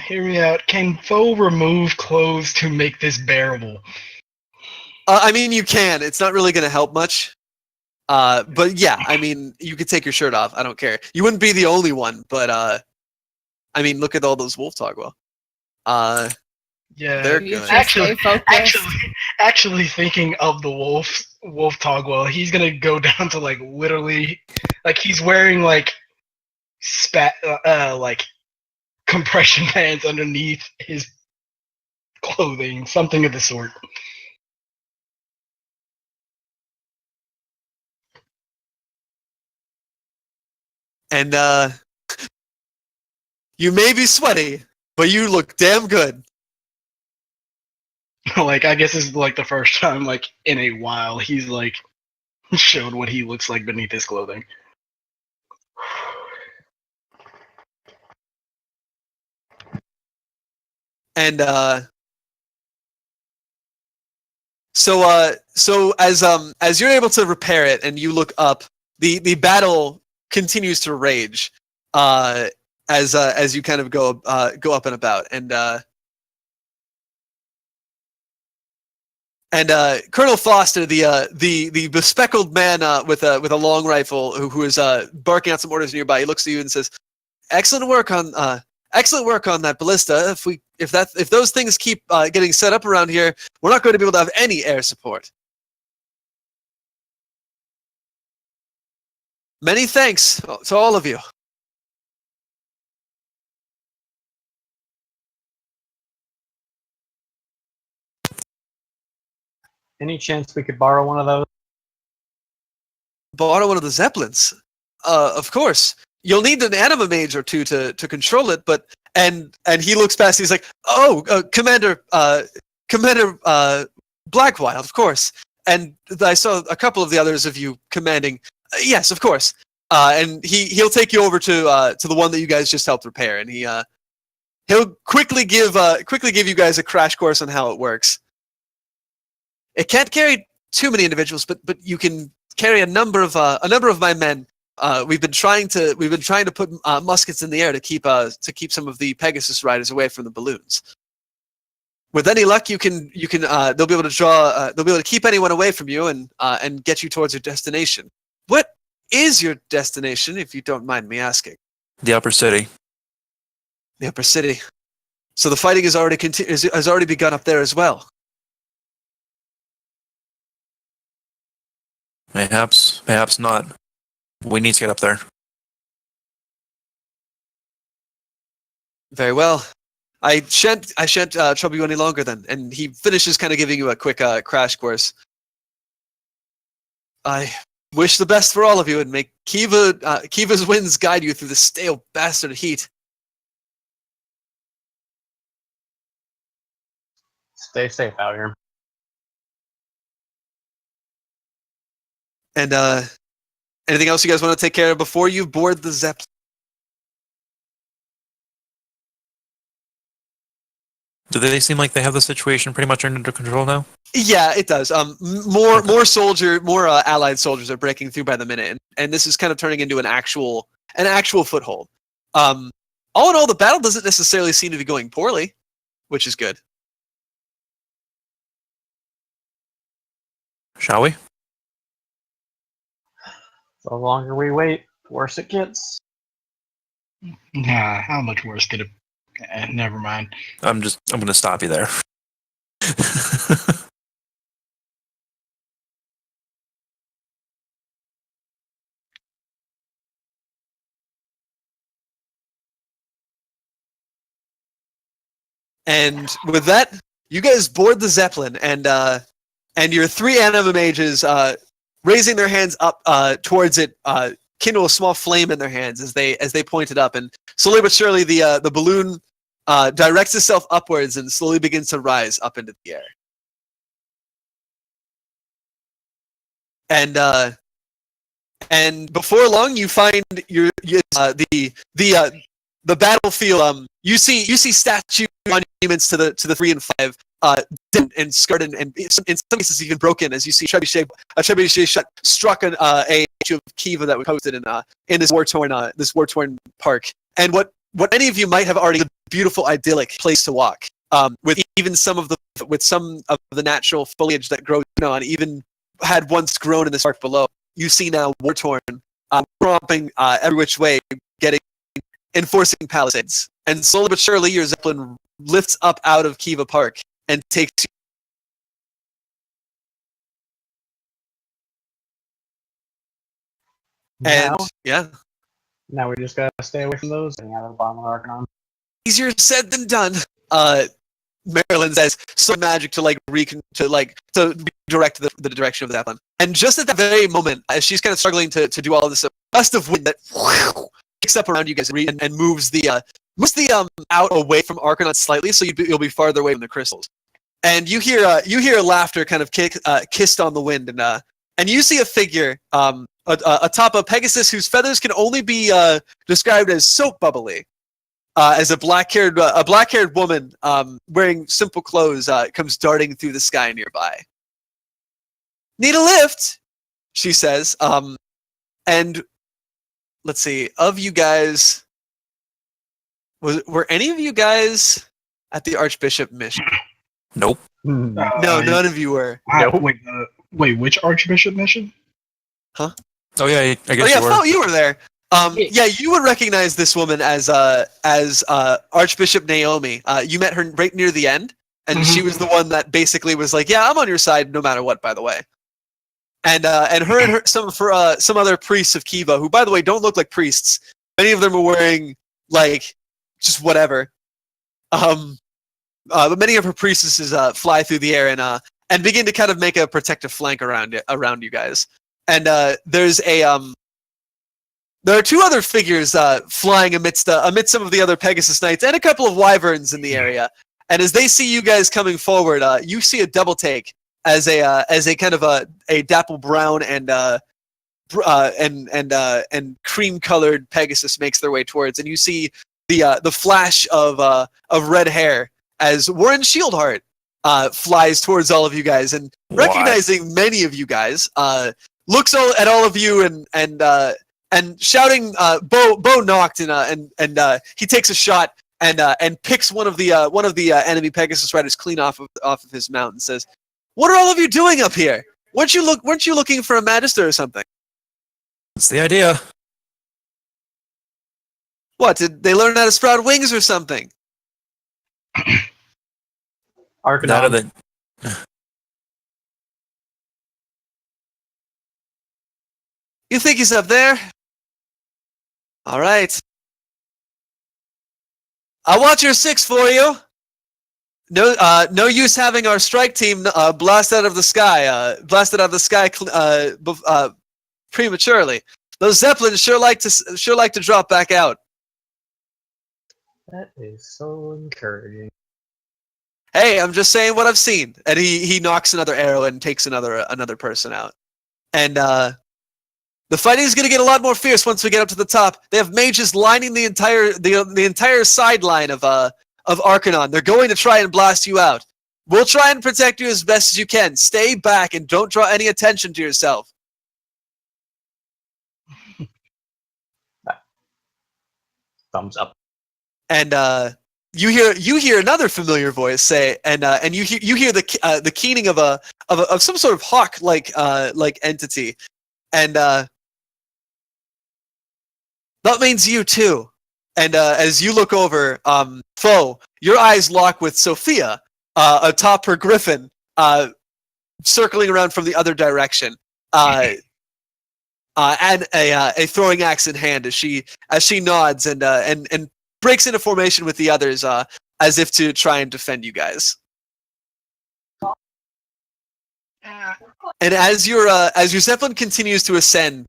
hear me out? Can Foe remove clothes to make this bearable? I mean, you can. It's not really going to help much. But yeah, I mean, you could take your shirt off. I don't care. You wouldn't be the only one, but I mean, look at all those wolf togwell. Yeah, They're You good. just stay focused. actually thinking of the wolf togwell, he's gonna go down to like literally, like he's wearing like like compression pants underneath his clothing, something of the sort. And you may be sweaty, but you look damn good. Like, I guess this is like the first time, like, in a while, he's like showed what he looks like beneath his clothing. And so as you're able to repair it and you look up, the battle continues to rage as you kind of go up and about, and Colonel Foster, the bespectacled man with a long rifle who is barking out some orders nearby, he looks at you and says, "Excellent work on that ballista. If those things keep getting set up around here, we're not going to be able to have any air support." Many thanks to all of you. Any chance we could borrow one of those? Borrow one of the Zeppelins. Of course. You'll need an anima mage or two to control it, but and he looks past. He's like, "Oh, Commander Blackwild, of course." And I saw a couple of the others of you commanding. Yes, of course. And he'll take you over to the one that you guys just helped repair, and he'll quickly give you guys a crash course on how it works. It can't carry too many individuals, but you can carry a number of my men. We've been trying to put muskets in the air to keep some of the Pegasus riders away from the balloons. With any luck, they'll be able to keep anyone away from you and get you towards your destination. What is your destination, if you don't mind me asking? The Upper City. The Upper City. So the fighting has already begun up there as well. Perhaps not. We need to get up there. Very well. I shan't trouble you any longer then. And he finishes kind of giving you a quick crash course. I wish the best for all of you and may Kiva's winds guide you through the stale bastard heat. Stay safe out here. And anything else you guys want to take care of before you board the Zeppelin? Do they seem like they have the situation pretty much under control now? Yeah, it does. More allied soldiers are breaking through by the minute, and this is kind of turning into an actual foothold. All in all, the battle doesn't necessarily seem to be going poorly, which is good. Shall we? The longer we wait, the worse it gets. Nah, how much worse could it? Never mind. I'm going to stop you there. And with that, you guys board the Zeppelin, and your three anima mages, raising their hands up towards it, kindle a small flame in their hands as they point it up, and slowly but surely the balloon directs itself upwards and slowly begins to rise up into the air. And before long, you find the battlefield. You see statue monuments to the 3 and 5, and scarred and in some cases even broken, as you see a trebuchet shot struck a statue of Kiva that was posted in this war-torn park. And what any of you might have already a beautiful idyllic place to walk, with some of the natural foliage that grows on, even had once grown in this park below. You see now war-torn, romping every which way, enforcing palisades. And slowly but surely, your Zeppelin lifts up out of Kiva Park and takes you. And Now we just gotta stay away from those and out of the bottom of the Arcanon. Easier said than done. Marilyn says, so magic to redirect the direction of the Zeppelin. And just at that very moment, as she's kind of struggling to do all of this, a gust of wind that picks up around you guys and moves the out away from Arcanon slightly, so you'll be farther away from the crystals. and you hear laughter kind of kissed on the wind, and you see a figure atop a Pegasus whose feathers can only be described as soap bubbly. As a black-haired woman wearing simple clothes comes darting through the sky nearby. Need a lift? She says. And let's see, of you guys, were any of you guys at the Archbishop mission? Nope. No, none of you were. Nope. Wait, which Archbishop mission? Oh yeah, I guess Oh yeah, you were. Fo, you were there. Yeah, you would recognize this woman as Archbishop Naomi. You met her right near the end, and she was the one that basically was like, "Yeah, I'm on your side no matter what." By the way, and some other priests of Kiva, who by the way don't look like priests. Many of them are wearing like just whatever. But many of her priestesses fly through the air and begin to kind of make a protective flank around you guys. And there are two other figures flying amidst some of the other Pegasus Knights and a couple of wyverns in the area. And as they see you guys coming forward, you see a double take as a kind of a dapple brown and cream-colored Pegasus makes their way towards, and you see the flash of red hair as Warren Shieldheart flies towards all of you guys, and recognizing many of you guys, looks at all of you and shouting, "Bo knocked!" and he takes a shot and picks one of the enemy Pegasus riders clean off of his mount and says, "What are all of you doing up here? Weren't you looking for a magister or something?" That's the idea. What, did they learn how to sprout wings or something? That or Arcanon. the You think he's up there? All right. I'll watch your six for you. No use having our strike team blasted out of the sky prematurely. Those Zeppelins sure like to drop back out. That is so encouraging. Hey, I'm just saying what I've seen. And he knocks another arrow and takes another person out. And the fighting is going to get a lot more fierce once we get up to the top. They have mages lining the entire sideline of Arcanon. They're going to try and blast you out. We'll try and protect you as best as you can. Stay back and don't draw any attention to yourself. Thumbs up. And you hear another familiar voice say, and you hear the keening of some sort of hawk like entity, and that means you too. And as you look over, Foe, your eyes lock with Sophia atop her griffin, circling around from the other direction, and a throwing axe in hand as she nods and breaks into formation with the others, as if to try and defend you guys. And as your Zeppelin continues to ascend,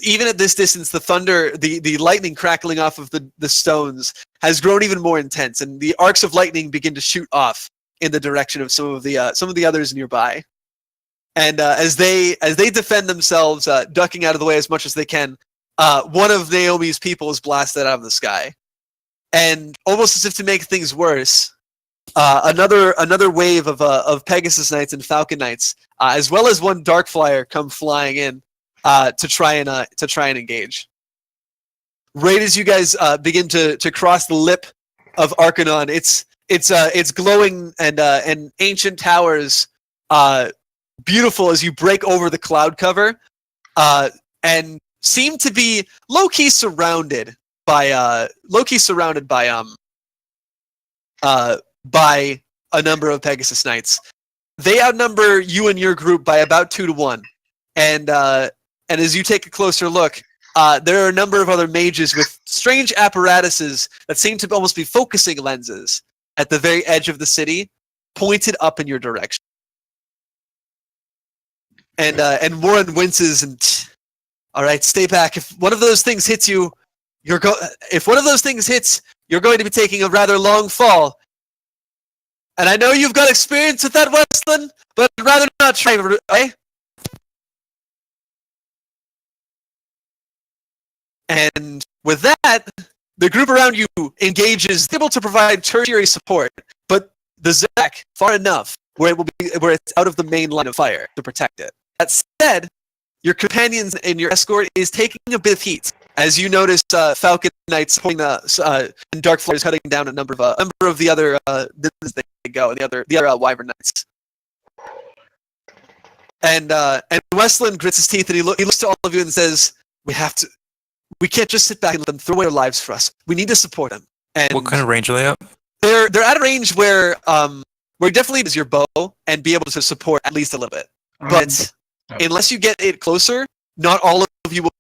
even at this distance, the thunder, the lightning crackling off of the stones has grown even more intense, and the arcs of lightning begin to shoot off in the direction of some of the others nearby. And as they defend themselves, ducking out of the way as much as they can, one of Naomi's people is blasted out of the sky, and almost as if to make things worse, another wave of Pegasus Knights and Falcon Knights, as well as one Dark Flyer, come flying in to try and engage. Right as you guys begin to cross the lip of Arcanon, it's glowing and ancient towers, beautiful as you break over the cloud cover, and seem to be low-key surrounded by a number of Pegasus Knights. They outnumber you and your group by about 2 to 1, and as you take a closer look, there are a number of other mages with strange apparatuses that seem to almost be focusing lenses at the very edge of the city, pointed up in your direction. And Warren winces and, all right, stay back. If one of those things hits you, you're going to be taking a rather long fall. And I know you've got experience with that, Westland, but I'd rather not try, eh? And with that, the group around you engages, able to provide tertiary support, but the Zach far enough where it's out of the main line of fire to protect it. That said, your companions and your escort is taking a bit of heat as you notice Falcon Knights holding and Dark Flares cutting down a number of the other businesses they go, the other Wyvern Knights. And Westland grits his teeth and he looks to all of you and says, we can't just sit back and let them throw away their lives for us. We need to support them. And What kind of range are they at? they're at a range where definitely is your bow and be able to support at least a little bit. But unless you get it closer, not all of you will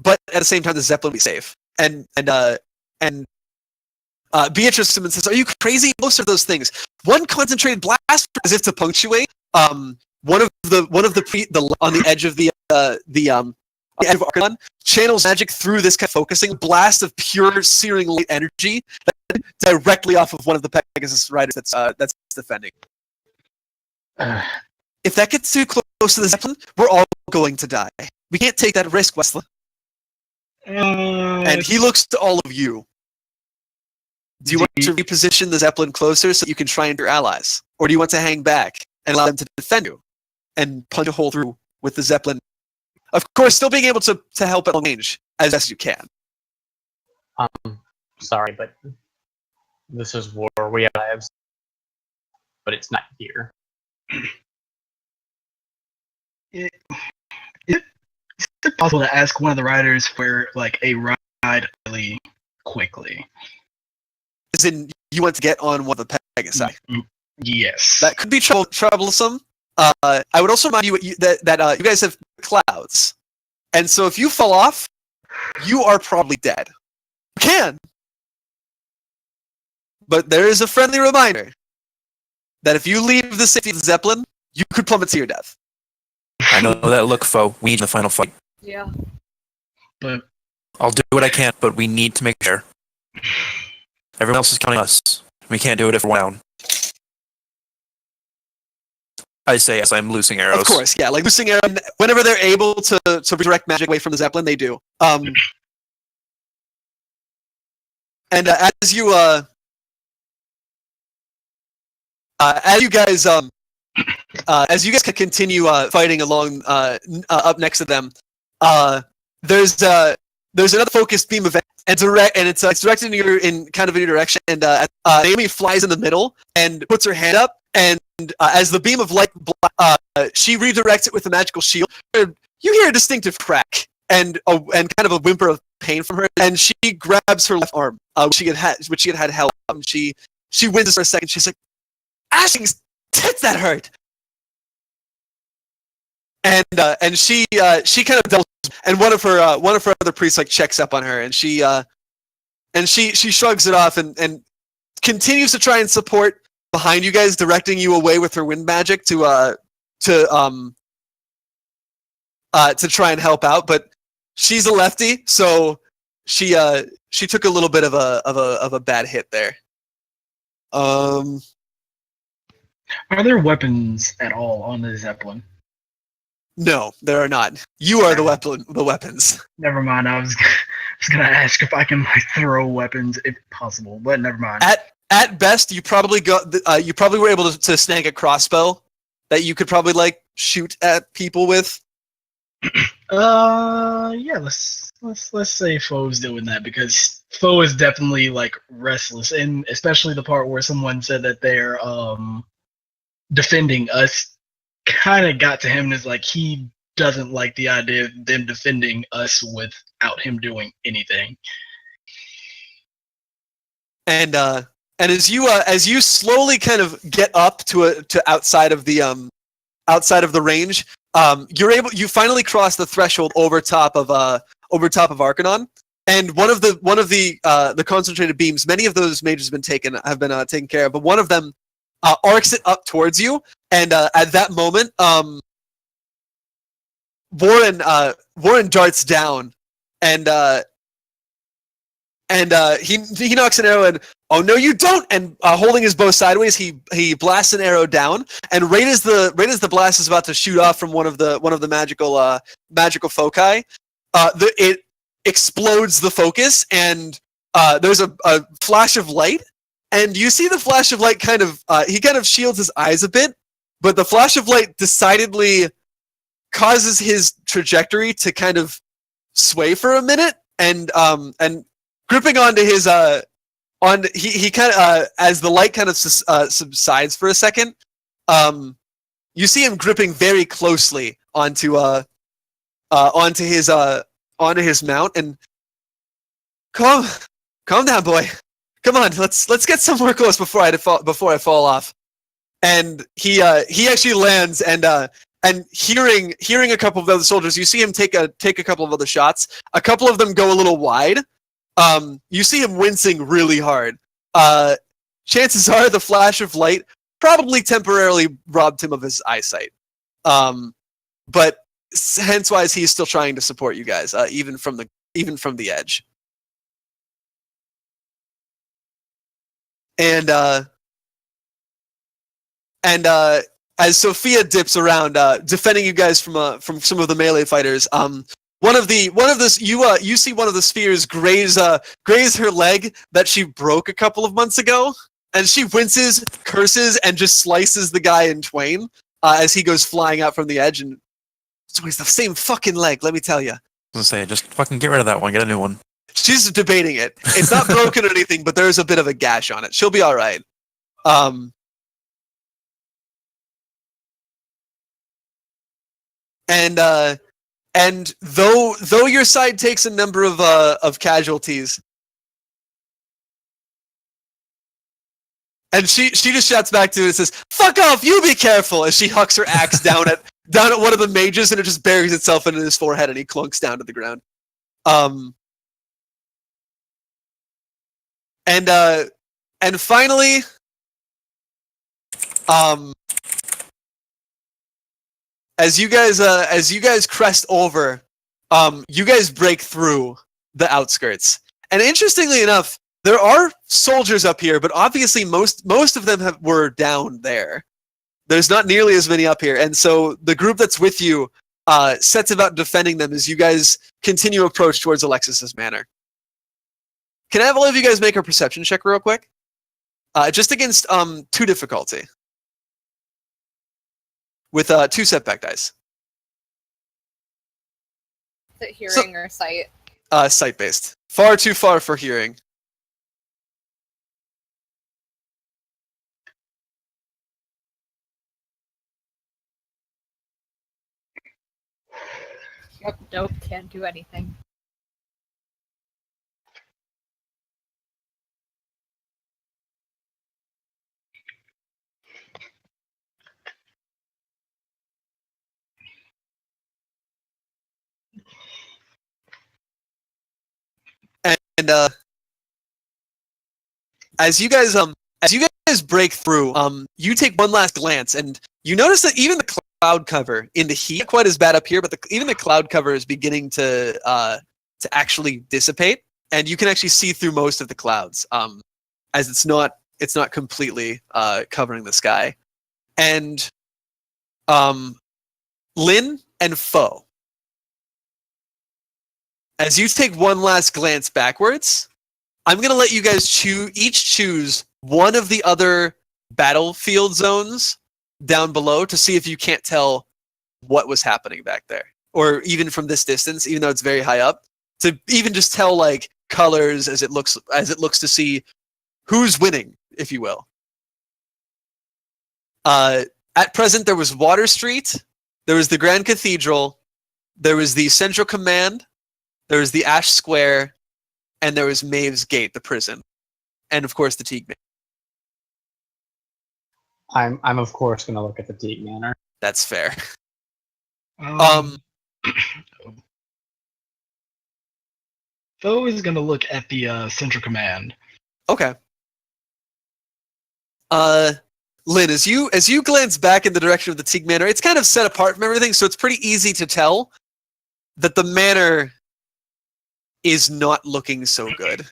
but at the same time the Zeppelin will be safe. And Beatrice Simmons says, "Are you crazy? Most of those things. One concentrated blast as if to punctuate one of the on the edge of the edge of Archon channels magic through this kind of focusing blast of pure searing light energy directly off of one of the Pegasus riders that's defending. If that gets too close to the Zeppelin, we're all going to die. We can't take that risk, Westland." And he looks to all of you. Do you want to reposition the Zeppelin closer so you can try and your allies? Or do you want to hang back and allow them to defend you and punch a hole through with the Zeppelin? Of course, still being able to help at long range as best as you can. Sorry, but this is war. We have lives, but it's not here. Is it possible to ask one of the riders for like a ride really quickly? As in, you want to get on one of the Pegasus. Yes. That could be troublesome. I would also remind you that you guys have clouds. And so if you fall off, you are probably dead. You can. But there is a friendly reminder that if you leave the safety of the Zeppelin, you could plummet to your death. I know that look, foe. We need the final fight. Yeah. But I'll do what I can, but we need to make sure. Everyone else is counting us. We can't do it if we're down. I say as I'm loosing arrows. Of course, yeah. Like loosing arrows, whenever they're able to redirect magic away from the Zeppelin, they do. And as you guys can continue fighting along up next to them, there's another focused beam of and it's directed in kind of a new direction, and Naomi flies in the middle and puts her hand up, and as the beam of light she redirects it with a magical shield. You hear a distinctive crack and kind of a whimper of pain from her, and she grabs her left arm, which she had held up. She winces for a second. She's like, "Ashing's tits, that hurt." And she kind of doubles, and one of her other priests like checks up on her, and she shrugs it off and continues to try and support behind you guys, directing you away with her wind magic to try and help out. But she's a lefty, so she took a little bit of a bad hit there. are there weapons at all on the Zeppelin? No, there are not. You are the weapons. Never mind. I was gonna ask if I can like throw weapons if possible, but never mind. At best, you probably were able to snag a crossbow that you could probably like shoot at people with. Yeah. Let's say Foe's doing that, because Foe is definitely like restless, and especially the part where someone said that they're defending us kind of got to him, and is like he doesn't like the idea of them defending us without him doing anything. And as you slowly kind of get up to outside of the range, you finally cross the threshold over top of Arcanon, and one of the concentrated beams. Many of those mages have been taken care of, but one of them arcs it up towards you, and at that moment, Warren darts down, and And he knocks an arrow and oh no you don't! And holding his bow sideways, he blasts an arrow down. And right as the blast is about to shoot off from one of the magical foci, it explodes the focus, and there's a flash of light. And you see the flash of light he kind of shields his eyes a bit, but the flash of light decidedly causes his trajectory to kind of sway for a minute, and gripping onto his he kind of as the light kind of subsides for a second, you see him gripping very closely onto his mount, and calm down, boy. Come on, let's get somewhere close before I fall off. And he actually lands, and hearing a couple of other soldiers, you see him take a couple of other shots. A couple of them go a little wide. You see him wincing really hard. Chances are the flash of light probably temporarily robbed him of his eyesight. But hence why he's still trying to support you guys, even from the edge. And as Sophia dips around, defending you guys from some of the melee fighters, you see one of the spears graze her leg that she broke a couple of months ago, and she winces, curses, and just slices the guy in twain as he goes flying out from the edge. And so it's the same fucking leg, let me tell you. I was gonna say, just fucking get rid of that one, get a new one. She's debating it. It's not broken or anything, but there's a bit of a gash on it. She'll be all right. And though your side takes a number of casualties, and she just shouts back to it and says, "Fuck off! You be careful!" As she hucks her axe down at one of the mages, and it just buries itself into his forehead, and he clunks down to the ground. And finally, as you guys crest over, you guys break through the outskirts. And interestingly enough, there are soldiers up here, but obviously most of them were down there. There's not nearly as many up here, and so the group that's with you sets about defending them as you guys continue approach towards Alexis's manor. Can I have all of you guys make a perception check real quick? Just against 2 difficulty. With 2 setback dice. Is it hearing or sight? Sight-based. Far too far for hearing. Yep, nope, can't do anything. And as you guys break through, you take one last glance, and you notice that even the cloud cover in the heat, not quite as bad up here, but even the cloud cover is beginning to actually dissipate, and you can actually see through most of the clouds, as it's not completely covering the sky. And Lynn and Foe, as you take one last glance backwards, I'm going to let you guys each choose one of the other battlefield zones down below to see if you can't tell what was happening back there. Or even from this distance, even though it's very high up, to even just tell like colors as it looks to see who's winning, if you will. At present, there was Water Street, there was the Grand Cathedral, there was the Central Command, there was the Ash Square, and there was Maeve's Gate, the prison, and of course the Teague Manor. I'm of course going to look at the Teague Manor. That's fair. Foe is going to look at the Central Command. Okay. Lynn, as you glance back in the direction of the Teague Manor, it's kind of set apart from everything, so it's pretty easy to tell that the manor is not looking so good.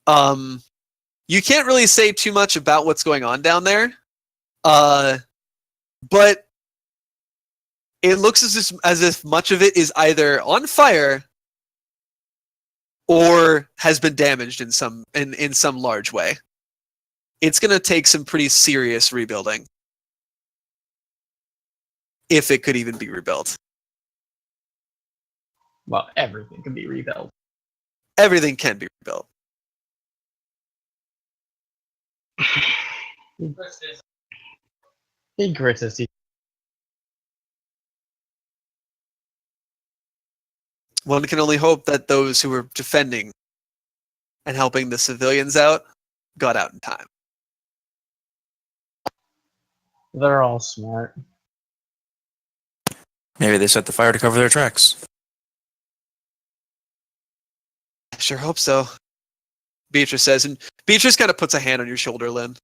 You can't really say too much about what's going on down there, but it looks as if much of it is either on fire or has been damaged in some large way. It's going to take some pretty serious rebuilding, if it could even be rebuilt. Well, everything can be rebuilt. Everything can be rebuilt. He grits his teeth. One can only hope that those who were defending and helping the civilians out got out in time. They're all smart. Maybe they set the fire to cover their tracks. I sure hope so. Beatrice says, and Beatrice kind of puts a hand on your shoulder, Lynn.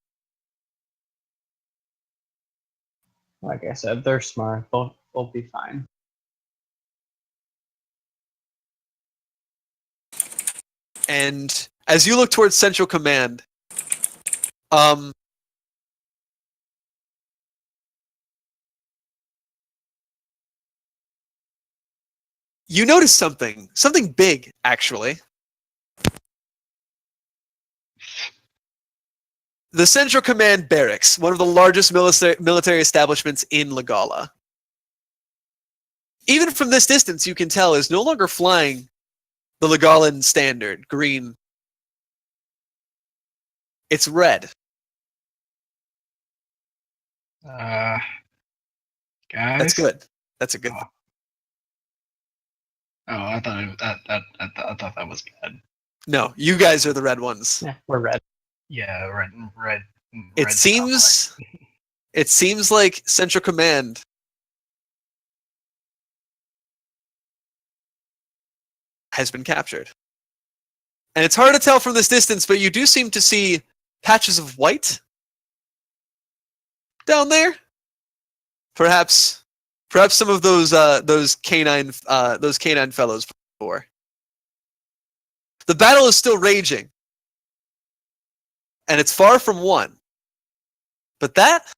Like I said, they're smart. They'll be fine. And as you look towards Central Command, you notice something big, actually. The Central Command Barracks, one of the largest military establishments in Legala. Even from this distance, you can tell is no longer flying the Legalan standard, green. It's red. Guys. That's good. That's a good thing. Oh, I thought that was bad. No, you guys are the red ones. Yeah, we're red. Yeah, red. It seems like Central Command has been captured. And it's hard to tell from this distance, but you do seem to see patches of white down there. Perhaps some of those canine fellows before. The battle is still raging. And it's far from won. But that's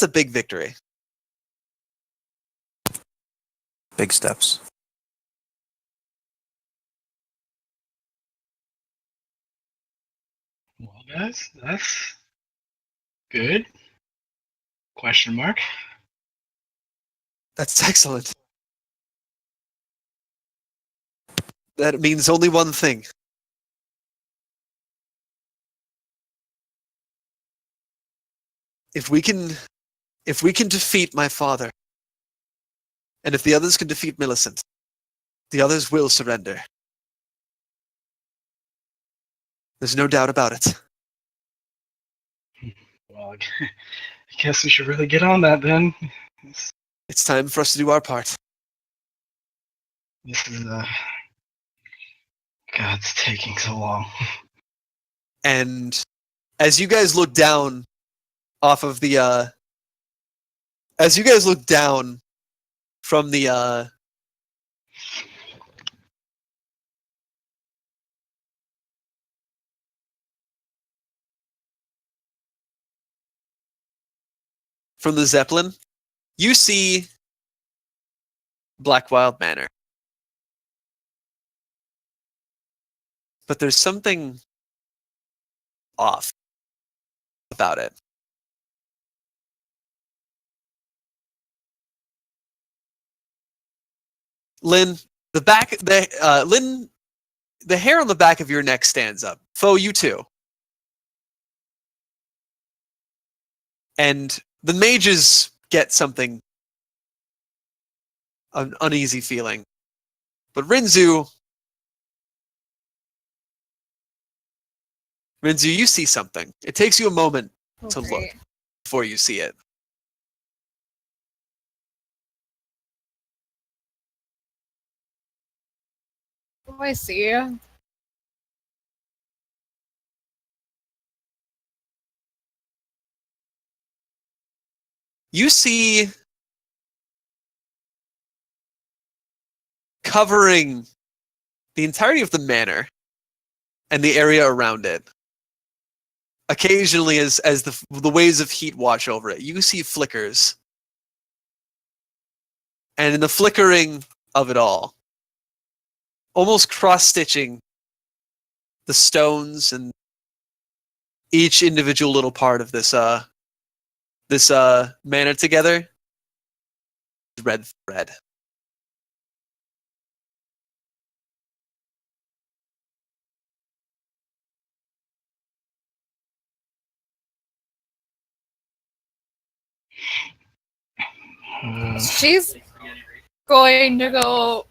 a big victory. Big steps. Well, guys, that's good. Question mark. That's excellent. That means only one thing. If we can defeat my father, and if the others can defeat Millicent, the others will surrender. There's no doubt about it. Well, I guess we should really get on that then. It's time for us to do our part. This is God, it's taking so long. And as you guys look down off of the as you guys look down from the Zeppelin, you see Blackwild Manor. But there's something off about it. Lynn, the hair on the back of your neck stands up. Foe, you too. And the mages get something, an uneasy feeling. But Rinzu, you see something. It takes you a moment to look before you see it. What do I see? You see covering the entirety of the manor and the area around it. Occasionally, as the waves of heat wash over it, you see flickers. And in the flickering of it all, almost cross-stitching the stones and each individual little part of this manor together, red thread. She's going to go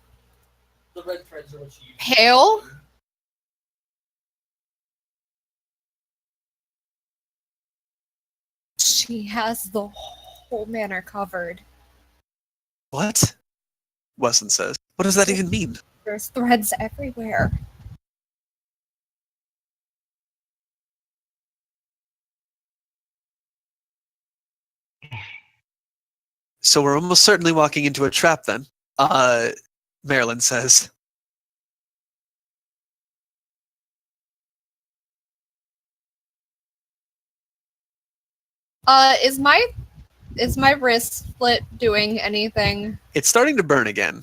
pale. She has the whole manor covered. What? Wesson says. What does that even mean? There's threads everywhere. So we're almost certainly walking into a trap then, Marilyn says. Is my wrist split doing anything? It's starting to burn again.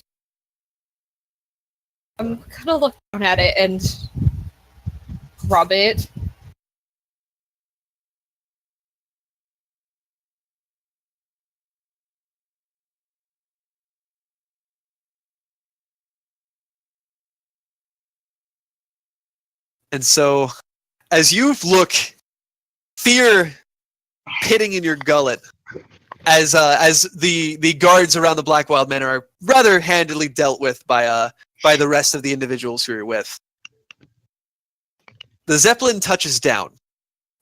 I'm gonna look down at it and rub it. And so, as you look, fear pitting in your gullet, as the guards around the Black Wild Manor are rather handily dealt with by the rest of the individuals who you're with. The Zeppelin touches down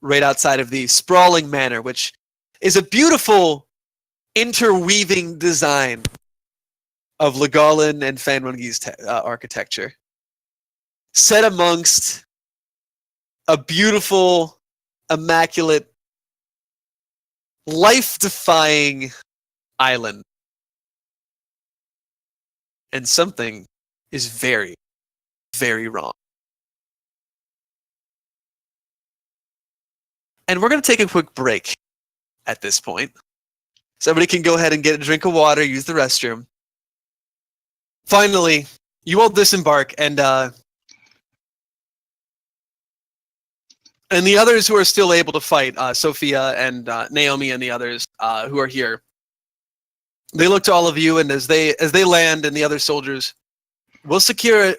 right outside of the sprawling manor, which is a beautiful interweaving design of Legolan and Fanwungi's architecture, set amongst a beautiful, immaculate, life-defying island. And something is very, very wrong. And we're going to take a quick break at this point. Somebody can go ahead and get a drink of water, use the restroom. Finally, you all disembark, and the others who are still able to fight, Sophia and Naomi and the others who are here, they look to all of you, and as they land, and the other soldiers will secure it.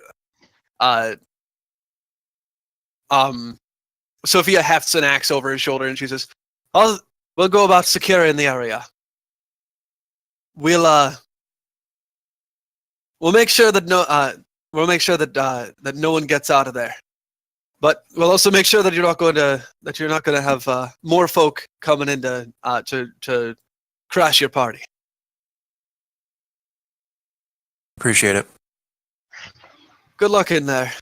Sophia hefts an axe over his shoulder, and she says, "We'll go about securing the area. We'll make sure that no one gets out of there. But we'll also make sure that you're not going to have more folk coming in to crash your party." Appreciate it. Good luck in there.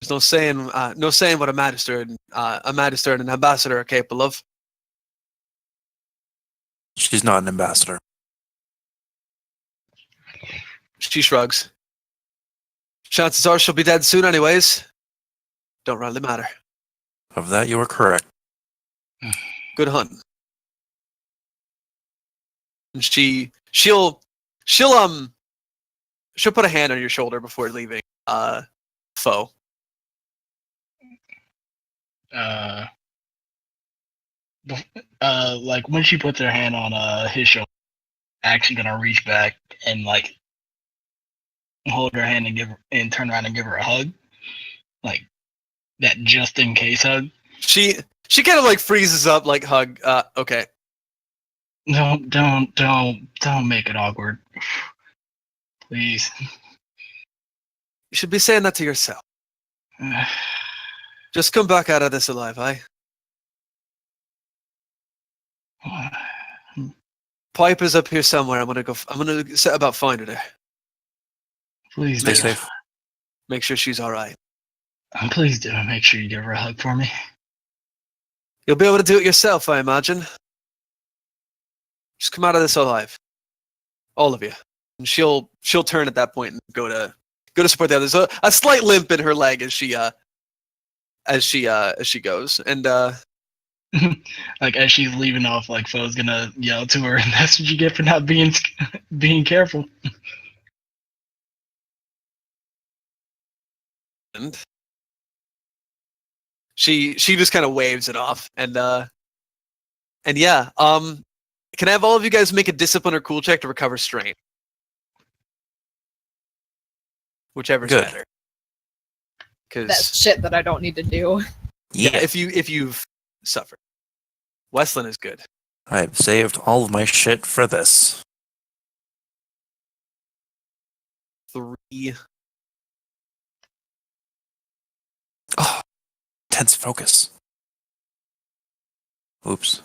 There's no saying what a magister and an ambassador are capable of. She's not an ambassador. She shrugs. Chances are she'll be dead soon anyways. Don't really matter. Of that, you are correct. Good hunt. And she'll put a hand on your shoulder before leaving. Foe. Like when she puts her hand on his shoulder, actually gonna reach back and like hold her hand and turn around and give her a hug, like that just in case hug. She kind of like freezes up, like hug. Okay. Don't make it awkward, please. You should be saying that to yourself. Just come back out of this alive, aye? Pipe is up here somewhere. I'm gonna set about finding her. Please Stay do. safe. Make sure she's all right. Please do. Make sure you give her a hug for me. You'll be able to do it yourself, I imagine. Just come out of this alive, all of you. And she'll turn at that point and go to support the others. A slight limp in her leg as she as she goes, and Like as she's leaving off, like Foe's gonna yell to her, and that's what you get for not being careful. and she just kind of waves it off, and yeah, can I have all of you guys make a discipline or cool check to recover strain? Whichever's Good. better. Because That's shit that I don't need to do. yeah, if you've suffered, Westland is good. I've saved all of my shit for this. 3. Oh, tense focus. Oops.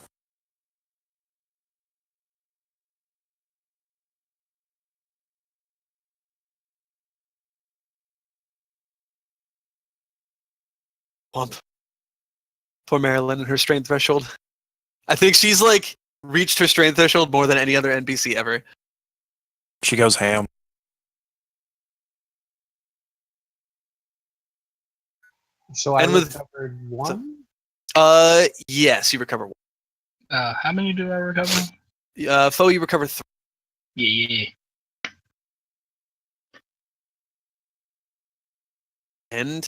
Womp. Poor Marilyn and her strain threshold. I think she's like reached her strain threshold more than any other NPC ever. She goes ham. So I And with- recovered one. Yes, you recover 1. How many do I recover? Foe, you recover 3. Yeah. And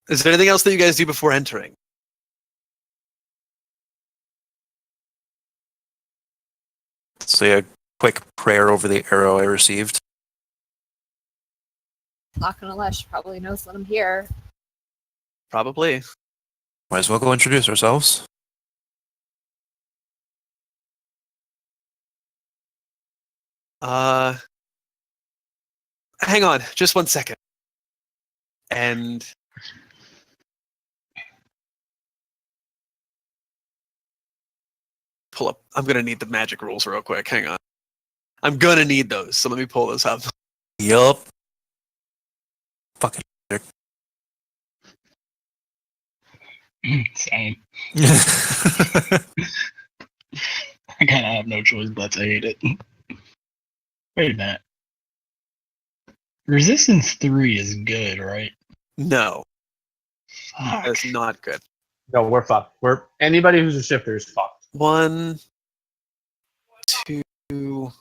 is there anything else that you guys do before entering? Say a quick prayer over the arrow I received. Not gonna lie, she probably knows that I'm here. Probably. Might as well go introduce ourselves. Hang on, just 1 second. And pull up. I'm gonna need the magic rules real quick. Hang on. I'm gonna need those, so let me pull those up. Yup. Fucking. Same. I kind of have no choice but to hate it. Wait a minute. Resistance 3 is good, right? No, Fuck. that's not good. No, we're fucked. We're anybody who's a shifter is fucked. 1, 2. Do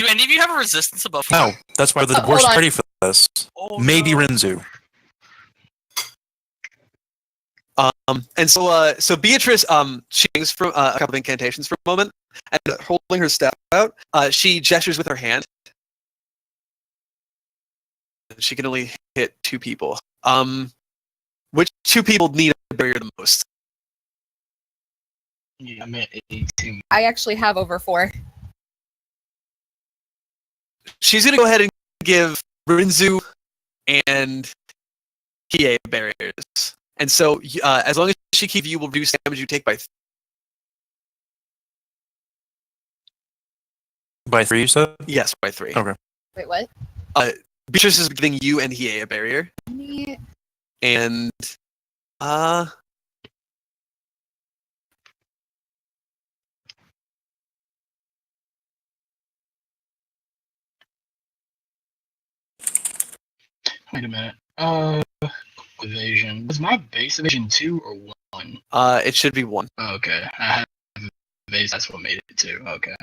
any of you have a resistance above 4? No, that's why the Hold worst on. party for this. Oh, Maybe no. Rinzu. And so Beatrice she hangs from a couple of incantations for a moment, and holding her staff out, she gestures with her hand. She can only hit 2 people. Which 2 people need a barrier the most? Yeah, I'm at 18. I actually have over 4. She's gonna go ahead and give Rinzu and Kie barriers. And so, as long as she keeps you, will reduce damage you take by 3. By 3, you said? Yes, by 3. Okay. Wait, what? Beatrice is giving you and Hiei a barrier, Me- and Wait a minute. Evasion. Was my base evasion 2 or 1? it should be 1. Okay. I have base. That's what made it 2. Okay.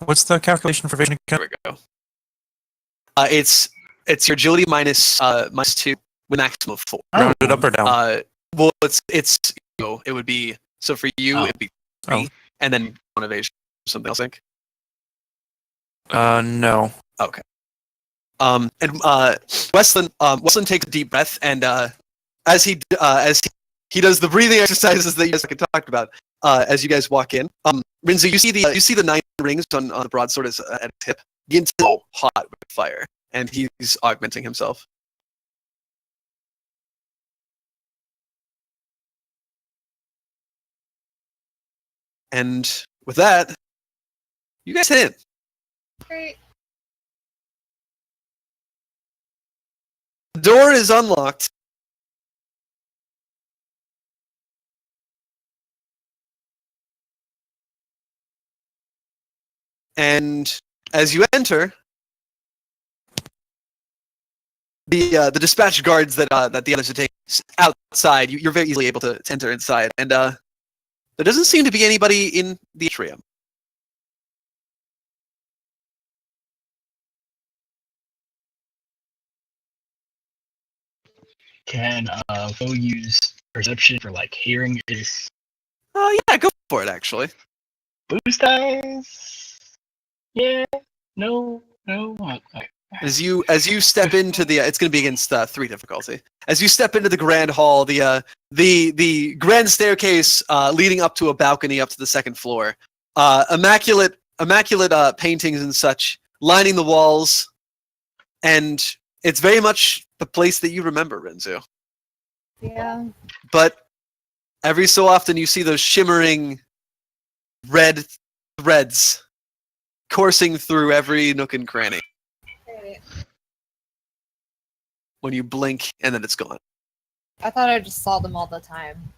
What's the calculation for vision There again? we go. It's your agility minus 2 with maximum of 4. Rounded up or down? Well, it's it would be so for you Oh. it'd be 3, Oh. and then 1 evasion, something else. I think. No. And Westland takes a deep breath, and as he does the breathing exercises that you guys talked about, as you guys walk in, Rinzu, you see the 9 rings on the broadsword at its hip begin to go hot with fire, and he's augmenting himself. And with that, you guys hit in. Great. The door is unlocked. And as you enter, the dispatch guards that the others are taking outside, you're very easily able to enter inside, and there doesn't seem to be anybody in the atrium. Can Phil use perception for like hearing is Yeah, go for it. Actually, boost dice? Yeah. No. Okay. as you step into the, it's going to be against 3 difficulty. As you step into the grand hall, the grand staircase leading up to a balcony up to the 2nd floor, immaculate paintings and such lining the walls, and it's very much the place that you remember, Renzu. Yeah. But every so often you see those shimmering red threads coursing through every nook and cranny. Right. When you blink and then it's gone. I thought I just saw them all the time.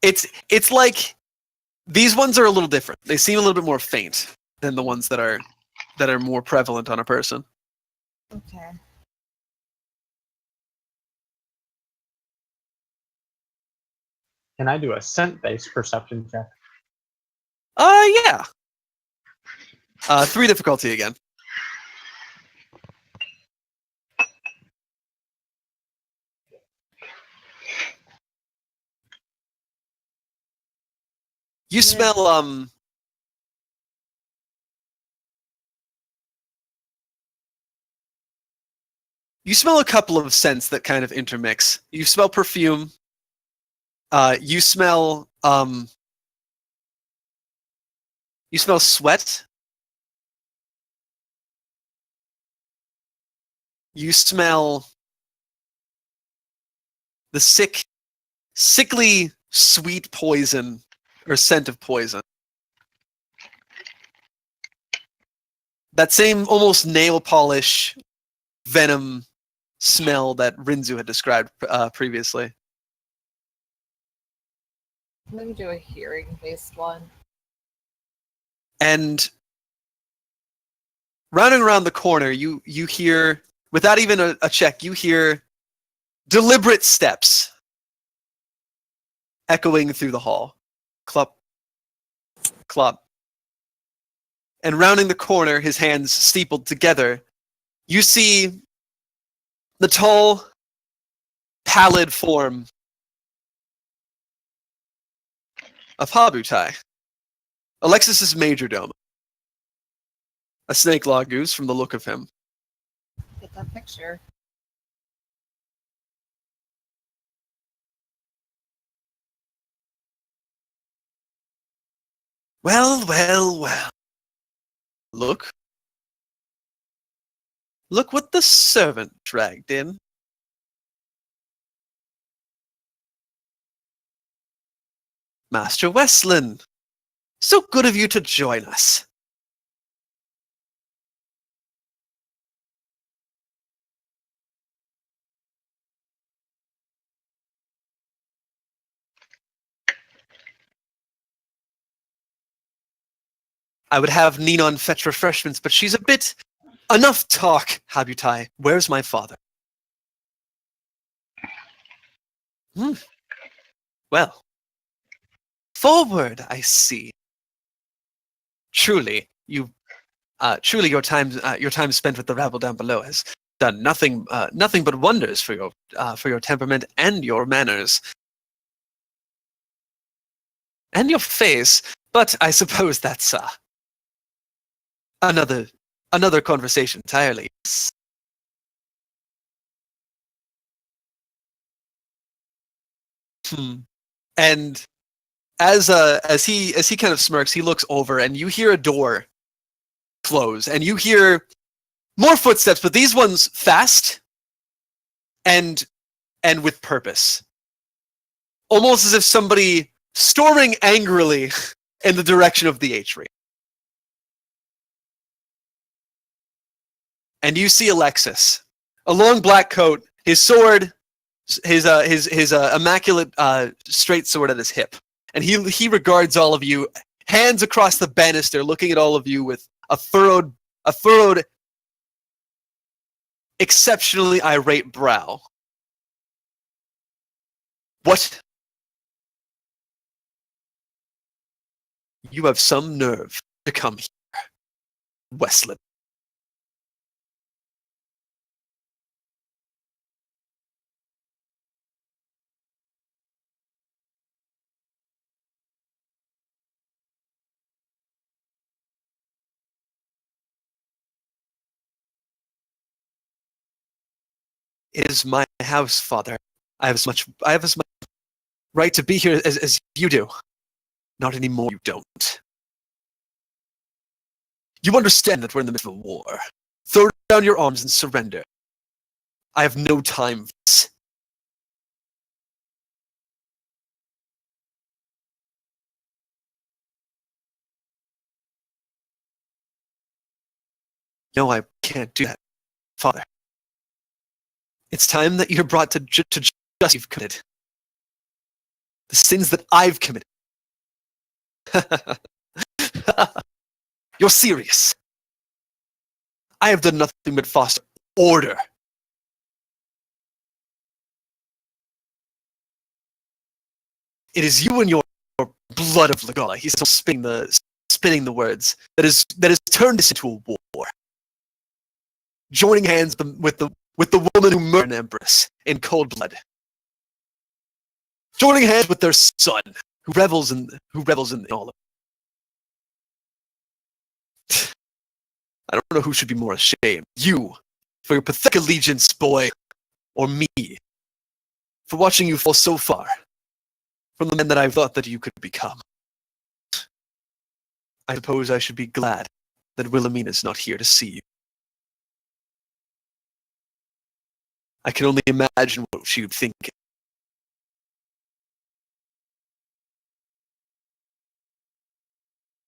It's like these ones are a little different. They seem a little bit more faint than the ones that are more prevalent on a person. Okay. Can I do a scent-based perception check? Yeah. 3 difficulty again. You smell you smell a couple of scents that kind of intermix. You smell perfume. You smell sweat. You smell the sickly sweet poison or scent of poison. That same almost nail polish venom smell that Rinzu had described previously. I'm gonna do a hearing-based one. And rounding around the corner, you hear, without even a check, you hear deliberate steps echoing through the hall. Clop, clop. And rounding the corner, his hands steepled together, you see the tall, pallid form of Habutai, Alexis's majordomo. A snake law goose from the look of him. Get that picture. Well, well, well. Look. Look what the servant dragged in. Master Westland, so good of you to join us. I would have Ninon fetch refreshments, but she's a bit... Enough talk, Habutai. Where's my father? Well, forward, I see. Truly, truly your time spent with the rabble down below has done nothing but wonders for your temperament and your manners. And your face, but I suppose that's another conversation entirely. And as he kind of smirks, he looks over, and you hear a door close, and you hear more footsteps, but these ones fast and with purpose, almost as if somebody storming angrily in the direction of the atrium. And you see Alexis, a long black coat, his sword, his immaculate straight sword at his hip, and he regards all of you, hands across the banister, looking at all of you with a furrowed exceptionally irate brow. What? You have some nerve to come here, Westland. It is my house, Father. I have as much right to be here as you do. Not anymore, you don't. You understand that we're in the middle of a war. Throw down your arms and surrender. I have no time for this. No, I can't do that, Father. It's time that you're brought to justice you've committed. The sins that I've committed. You're serious. I have done nothing but foster order. It is you and your blood of Legala. He's still spinning the words that has turned this into a war. Joining hands with the woman who murdered an empress in cold blood. Joining hands with their son, who revels in all of it. I don't know who should be more ashamed. You, for your pathetic allegiance, boy, or me, for watching you fall so far from the man that I thought that you could become. I suppose I should be glad that Wilhelmina's not here to see you. I can only imagine what she would think.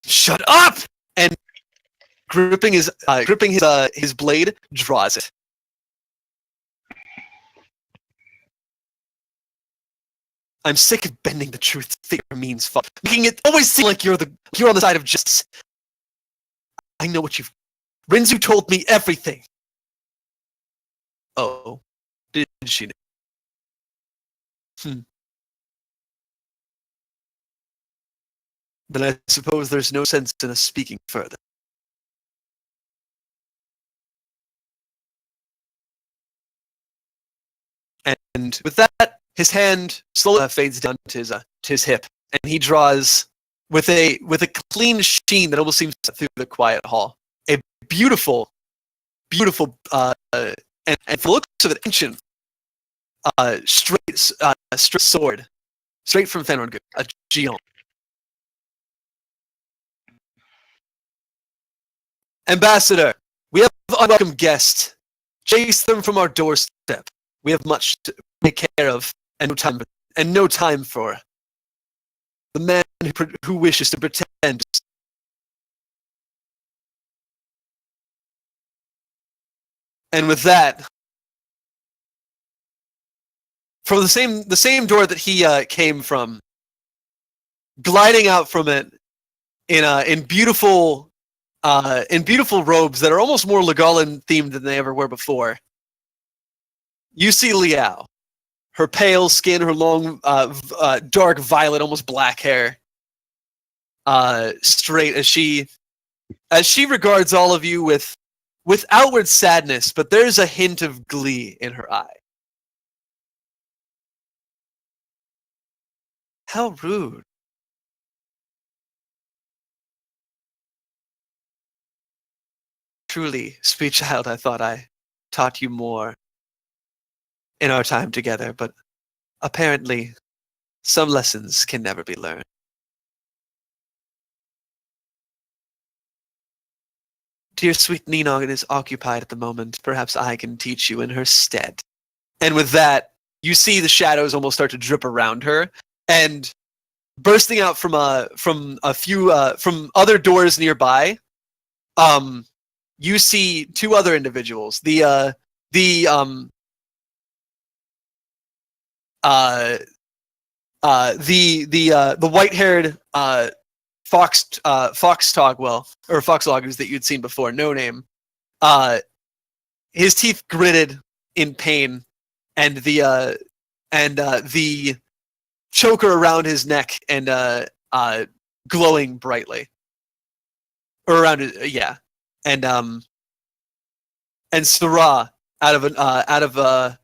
Shut up! And gripping his blade, draws it. I'm sick of bending the truth to fit your means, Father, making it always seem like you're on the side of justice. I know what you've. Rinzu told me everything. Oh, did she? Then I suppose there's no sense in us speaking further. And with that, his hand slowly fades down to his hip, and he draws with a clean sheen that almost seems through the quiet hall. A beautiful, and for the looks of it, ancient, straight sword, straight from Fenrir, a Gion. Ambassador, we have an unwelcome guest. Chase them from our doorstep. We have much to take care of, and no time for the man who wishes to pretend. And with that, from the same door that he came from, gliding out from it in beautiful robes that are almost more Legolan themed than they ever were before. You see Liao, her pale skin, her long, dark violet, almost black hair, straight as she regards all of you with outward sadness, but there's a hint of glee in her eye. How rude. Truly, sweet child, I thought I taught you more in our time together, but apparently some lessons can never be learned. Dear sweet Ninog is occupied at the moment. Perhaps I can teach you in her stead. And with that, you see the shadows almost start to drip around her, and bursting out from other doors nearby, you see two other individuals. The white-haired Fox Togwell, or Fox Loggers that you'd seen before, no name, his teeth gritted in pain, and the choker around his neck and glowing brightly, or around his, yeah, and Sarah out of